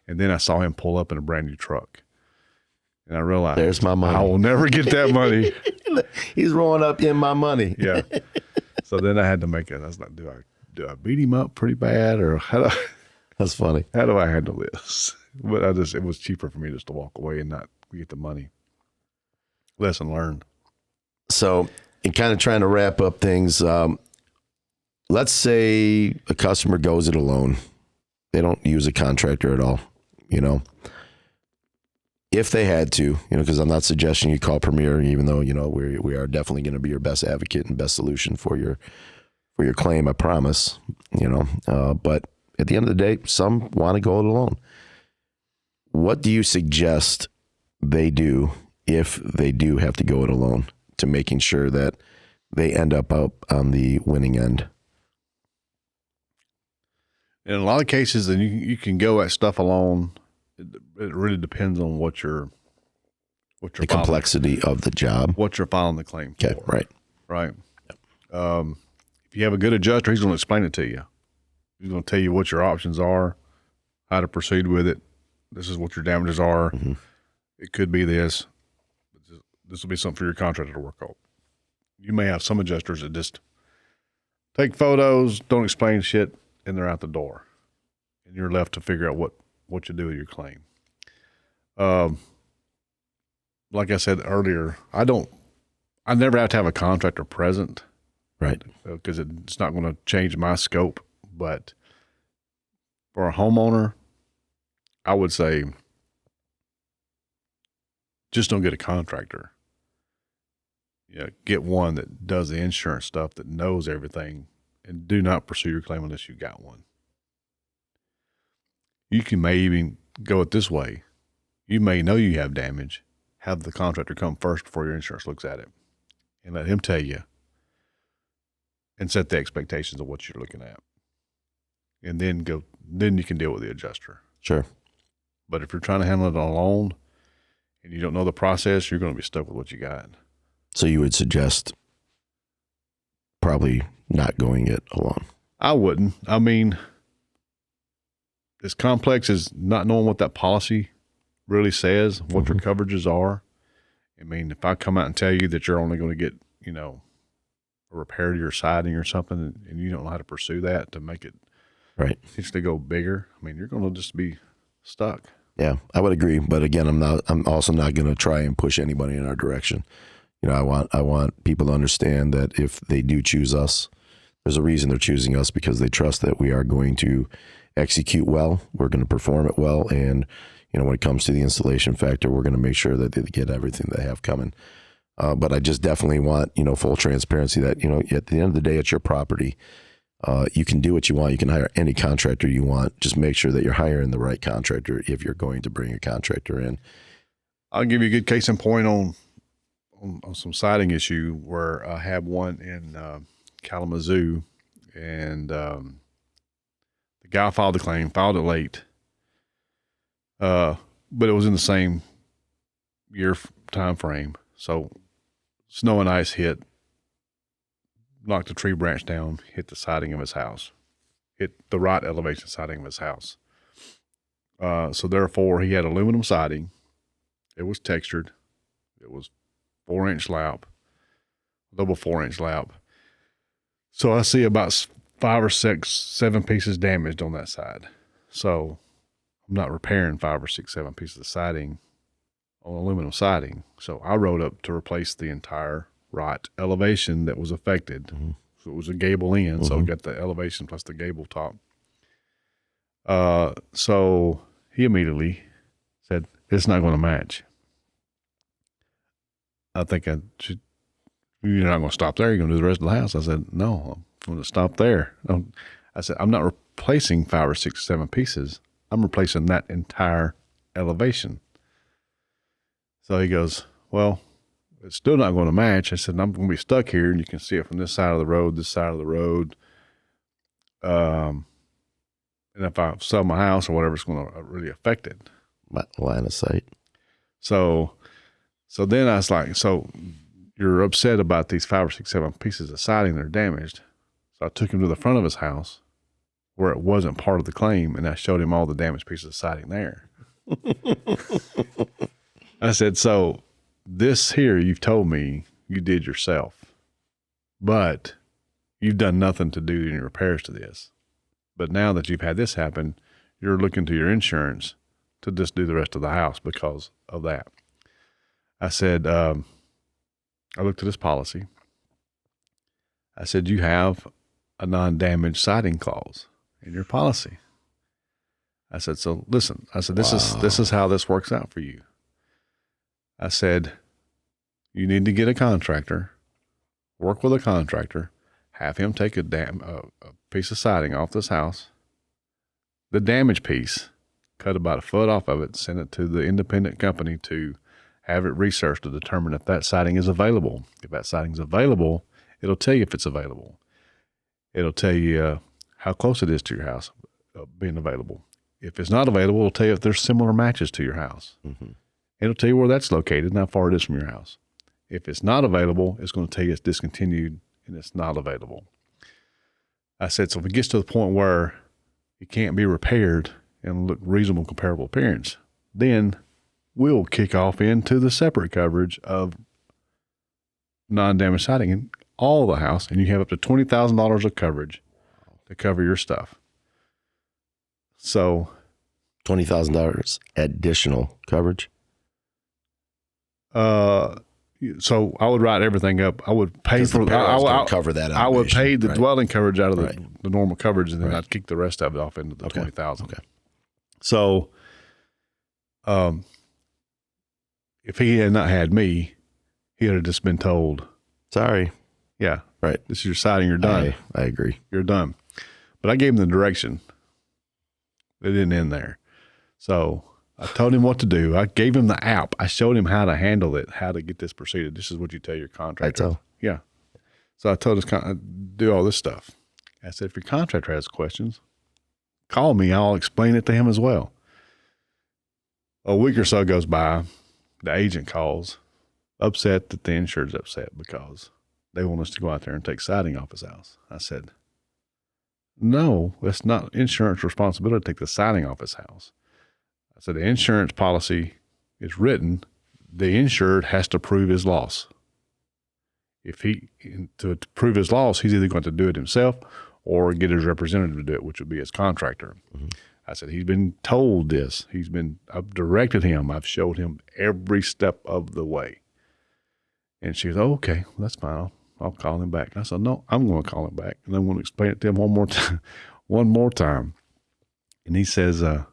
And then I saw him pull up in a brand new truck. And I realized, there's my money. I will never get that money. He's rolling up in my money. Yeah. So then I had to make it. I was like, do I beat him up pretty bad, or That's funny. how do I handle this? But it was cheaper for me just to walk away and not get the money. Lesson learned. So, in kind of trying to wrap up things, let's say a customer goes it alone. They don't use a contractor at all, If they had to, because I'm not suggesting you call Premier, even though, we are definitely going to be your best advocate and best solution for your claim, I promise, but at the end of the day, some want to go it alone. What do you suggest they do if they do have to go it alone to making sure that they end up on the winning end? In a lot of cases, then you can go at stuff alone. It really depends on what you're the complexity of the job, what you're filing the claim for. Okay, right. Yep. If you have a good adjuster, he's going to explain it to you. He's going to tell you what your options are, how to proceed with it. This is what your damages are. Mm-hmm. It could be this. This will be something for your contractor to work out. You may have some adjusters that just take photos, don't explain shit, and they're out the door. And you're left to figure out what you do with your claim. Like I said earlier, I never have to have a contractor present. Right. Because it's not going to change my scope. But for a homeowner, I would say just don't get a contractor. Get one that does the insurance stuff, that knows everything, and do not pursue your claim unless you got one. You may even go it this way. You may know you have damage. Have the contractor come first before your insurance looks at it, and let him tell you, and set the expectations of what you're looking at. And then you can deal with the adjuster. Sure. But if you're trying to handle it alone and you don't know the process, you're going to be stuck with what you got. So you would suggest probably not going it alone? I wouldn't. I mean, as complex as not knowing what that policy really says, what your coverages are. I mean, if I come out and tell you that you're only going to get, a repair to your siding or something, and you don't know how to pursue that to make it potentially go bigger, I mean, you're going to just be stuck. Yeah, I would agree. But again, I'm also not going to try and push anybody in our direction. I want people to understand that if they do choose us, there's a reason they're choosing us, because they trust that we are going to execute well. We're going to perform it well. And, when it comes to the installation factor, we're going to make sure that they get everything they have coming. But I just definitely want, full transparency that, at the end of the day, it's your property. You can do what you want. You can hire any contractor you want. Just make sure that you're hiring the right contractor if you're going to bring a contractor in. I'll give you a good case in point on some siding issue where I had one in Kalamazoo, and the guy filed the claim, filed it late, but it was in the same year time frame. So snow and ice hit, knocked a tree branch down, hit the siding of his house, hit the right elevation siding of his house. So therefore, he had aluminum siding. It was textured. It was 4-inch lap, double 4-inch lap. So I see about 5 or 6, 7 pieces damaged on that side. So I'm not repairing 5 or 6, 7 pieces of siding on aluminum siding. So I rode up to replace the entire right elevation that was affected. Mm-hmm. So it was a gable in. Mm-hmm. So I got the elevation plus the gable top. So he immediately said, "It's not going to match." I think you're not going to stop there. You're going to do the rest of the house. I said, "No, I'm going to stop there." I said, "I'm not replacing 5 or 6, 7 pieces. I'm replacing that entire elevation." So he goes, "Well, it's still not going to match." I said, "I'm going to be stuck here, and you can see it from this side of the road, this side of the road. And if I sell my house or whatever, it's going to really affect it." Line of sight. So then I was like, so you're upset about these 5 or 6, 7 pieces of siding that are damaged. So I took him to the front of his house where it wasn't part of the claim, and I showed him all the damaged pieces of siding there. I said, so this here you've told me you did yourself, but you've done nothing to do any repairs to this. But now that you've had this happen, you're looking to your insurance to just do the rest of the house because of that. I said, I looked at his policy. I said, you have a non-damage siding clause in your policy. I said, so listen, I said, this is how this works out for you. I said, you need to get a contractor, work with a contractor, have him take a piece of siding off this house, the damaged piece, cut about 1 foot off of it, send it to the independent company to have it researched to determine if that siding is available. If that siding is available, it'll tell you if it's available. It'll tell you how close it is to your house being available. If it's not available, it'll tell you if there's similar matches to your house. Mm-hmm. It'll tell you where that's located and how far it is from your house. If it's not available, it's going to tell you it's discontinued and it's not available. I said, so if it gets to the point where it can't be repaired and look reasonable comparable appearance, then we'll kick off into the separate coverage of non-damaged siding in all the house, and you have up to $20,000 of coverage to cover your stuff. So $20,000 additional coverage. So I would write everything up. I would pay for cover that. I would pay the dwelling coverage out of the normal coverage, and then I'd kick the rest of it off into the $20,000. Okay. So, if he had not had me, he would have just been told, "Sorry, yeah, right. This is your siding. You're done. I agree. You're done." But I gave him the direction. It didn't end there. So I told him what to do. I gave him the app. I showed him how to handle it, how to get this proceeded. This is what you tell your contractor. Yeah. So I told his do all this stuff. I said, if your contractor has questions, call me. I'll explain it to him as well. A week or so goes by. The agent calls, upset that the insured's upset because they want us to go out there and take siding off his house. I said, no, it's not insurance responsibility to take the siding off his house. I said, the insurance policy is written. The insured has to prove his loss. To prove his loss, he's either going to do it himself or get his representative to do it, which would be his contractor. Mm-hmm. I said, he's been told this. I've directed him. I've showed him every step of the way. And she was, oh, okay, well, that's fine. I'll call him back. And I said, no, I'm going to call him back. And I'm going to explain it to him one more time. And he says, I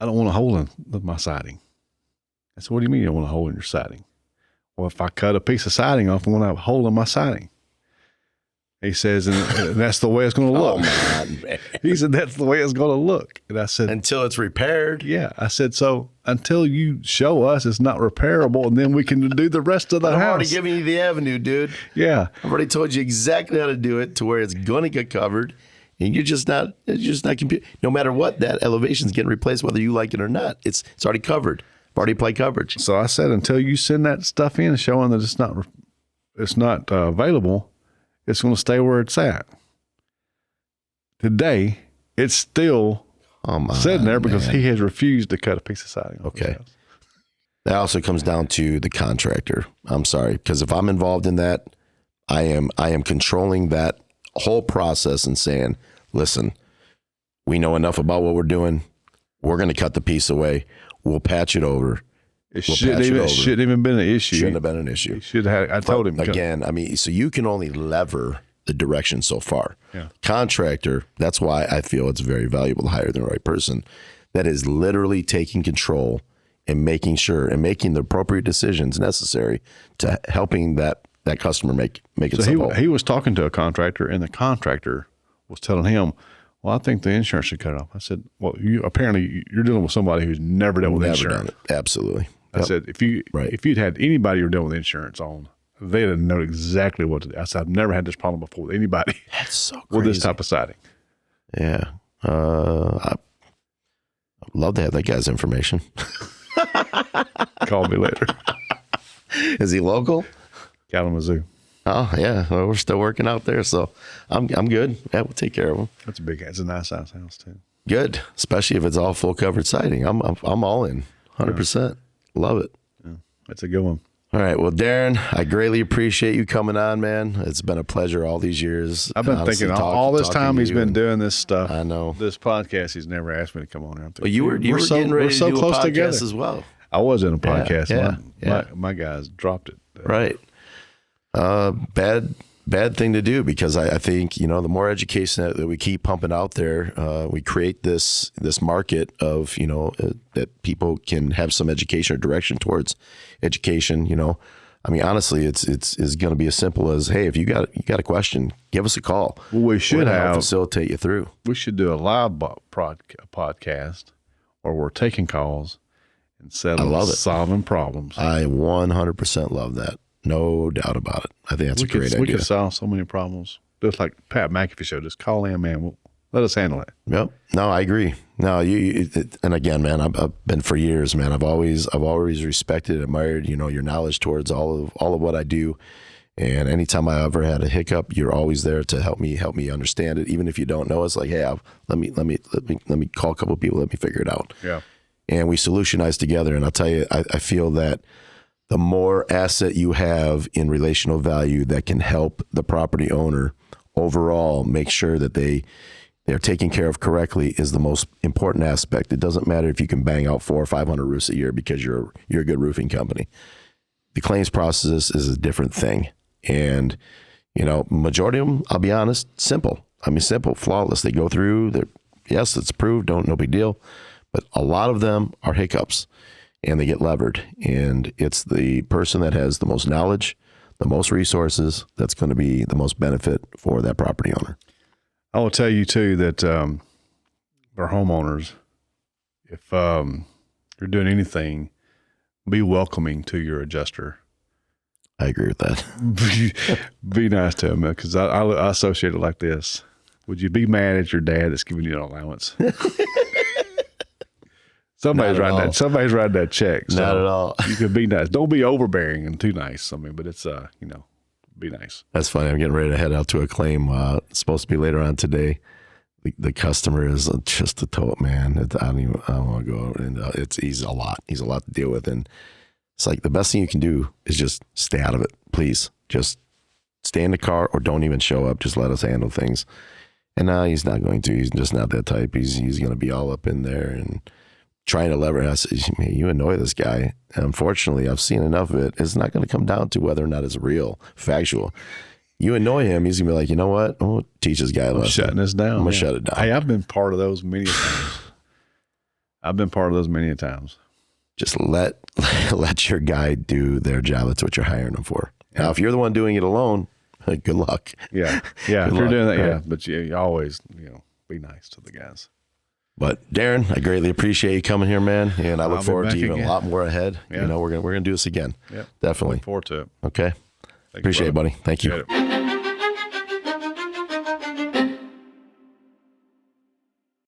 don't want a hole in my siding. I said, what do you mean you don't want a hole in your siding? Well, if I cut a piece of siding off, I want to have a hole in my siding. He says, and that's the way it's going to look. Oh, man. He said, that's the way it's going to look. And I said, until it's repaired. Yeah. I said, so until you show us it's not repairable, and then we can do the rest of the house. I'm already giving you the avenue, dude. Yeah. I've already told you exactly how to do it to where it's going to get covered. And it's just not no matter what, that elevation's getting replaced, whether you like it or not. It's already covered. I've already applied coverage. So I said, until you send that stuff in showing that it's not available, it's going to stay where it's at. Today, it's still sitting there because he has refused to cut a piece of siding. Okay. That also comes down to the contractor. I'm sorry, because if I'm involved in that, I am controlling that whole process and saying, listen, we know enough about what we're doing. We're going to cut the piece away. We'll patch it over. It shouldn't even been an issue. Shouldn't have been an issue. I told him. Again, I mean, so you can only lever the direction so far. Yeah. Contractor, that's why I feel it's very valuable to hire the right person that is literally taking control and making sure and making the appropriate decisions necessary to helping that customer make it simple. He was talking to a contractor, and the contractor was telling him, well, I think the insurance should cut it off. I said, well, apparently you're dealing with somebody who's never dealt with insurance. Done it. Absolutely. I said, if you'd had anybody you're dealing with insurance on, they'd have known exactly what to do. I said, I've never had this problem before with anybody. That's so crazy. With this type of siding. Yeah. I'm I'd love to have that guy's information. Call me later. Is he local? Kalamazoo. Oh yeah, well, we're still working out there, so I'm good. Yeah, we'll take care of him. It's a nice house too. Good, especially if it's all full covered siding. I'm all in, 100%. Love it. Yeah, that's a good one. All right, well, Darren, I greatly appreciate you coming on, man. It's been a pleasure all these years. I've been thinking all this time he's been doing this stuff. I know this podcast. He's never asked me to come on here. Well, you were getting ready to do a podcast as well. I was in a podcast. Yeah. My guys dropped it. Right. Bad thing to do, because I think, the more education that we keep pumping out there, we create this market of, that people can have some education or direction towards education. I mean, honestly, it's going to be as simple as, hey, if you got a question, give us a call. Well, we should help facilitate you through. We should do a live podcast where we're taking calls and solving problems. I 100% love that. No doubt about it. I think that's a great idea. We could solve so many problems. Just like Pat McAfee show, just call in, man. Let us handle it. Yep. No, I agree. No, and again, man, I've been for years, man. I've always respected and admired, your knowledge towards all of what I do. And anytime I ever had a hiccup, you're always there to help me understand it. Even if you don't know, it's like, hey, let me call a couple of people, let me figure it out. Yeah. And we solutionize together. And I'll tell you, I feel that the more asset you have in relational value that can help the property owner overall make sure that they're taken care of correctly is the most important aspect. It doesn't matter if you can bang out 400 or 500 roofs a year because you're a good roofing company. The claims process is a different thing. And, majority of them, I'll be honest, simple. I mean, simple, flawless. They go through, yes, it's approved, no big deal. But a lot of them are hiccups. And they get levered. And it's the person that has the most knowledge, the most resources, that's going to be the most benefit for that property owner. I will tell you too that for homeowners, if you're doing anything, be welcoming to your adjuster. I agree with that. Be nice to him, because I associate it like this. Would you be mad at your dad that's giving you an allowance? Somebody's writing that check. So not at all. You can be nice. Don't be overbearing and too nice. I mean, but it's be nice. That's funny. I'm getting ready to head out to a claim. It's supposed to be later on today. The customer is just a tote, man. I don't want to go over, and he's a lot. He's a lot to deal with, and it's like the best thing you can do is just stay out of it. Please, just stay in the car or don't even show up. Just let us handle things. And now he's not going to. He's just not that type. He's going to be all up in there and trying to lever. I said, man, you annoy this guy. And unfortunately, I've seen enough of it. It's not going to come down to whether or not it's real, factual. You annoy him, he's going to be like, you know what? I'm going to teach this guy a lesson. Shutting this down. I'm going to shut it down. Hey, I've been part of those many times. Just let your guy do their job. That's what you're hiring them for. Now, if you're the one doing it alone, good luck. Yeah. If you're doing that, yeah. But you always, be nice to the guys. But Darren, I greatly appreciate you coming here, man, and I look forward to even a lot more ahead. Yeah. We're gonna do this again. Yep. Definitely. Look forward to it. Okay. Appreciate it, buddy. Thank you.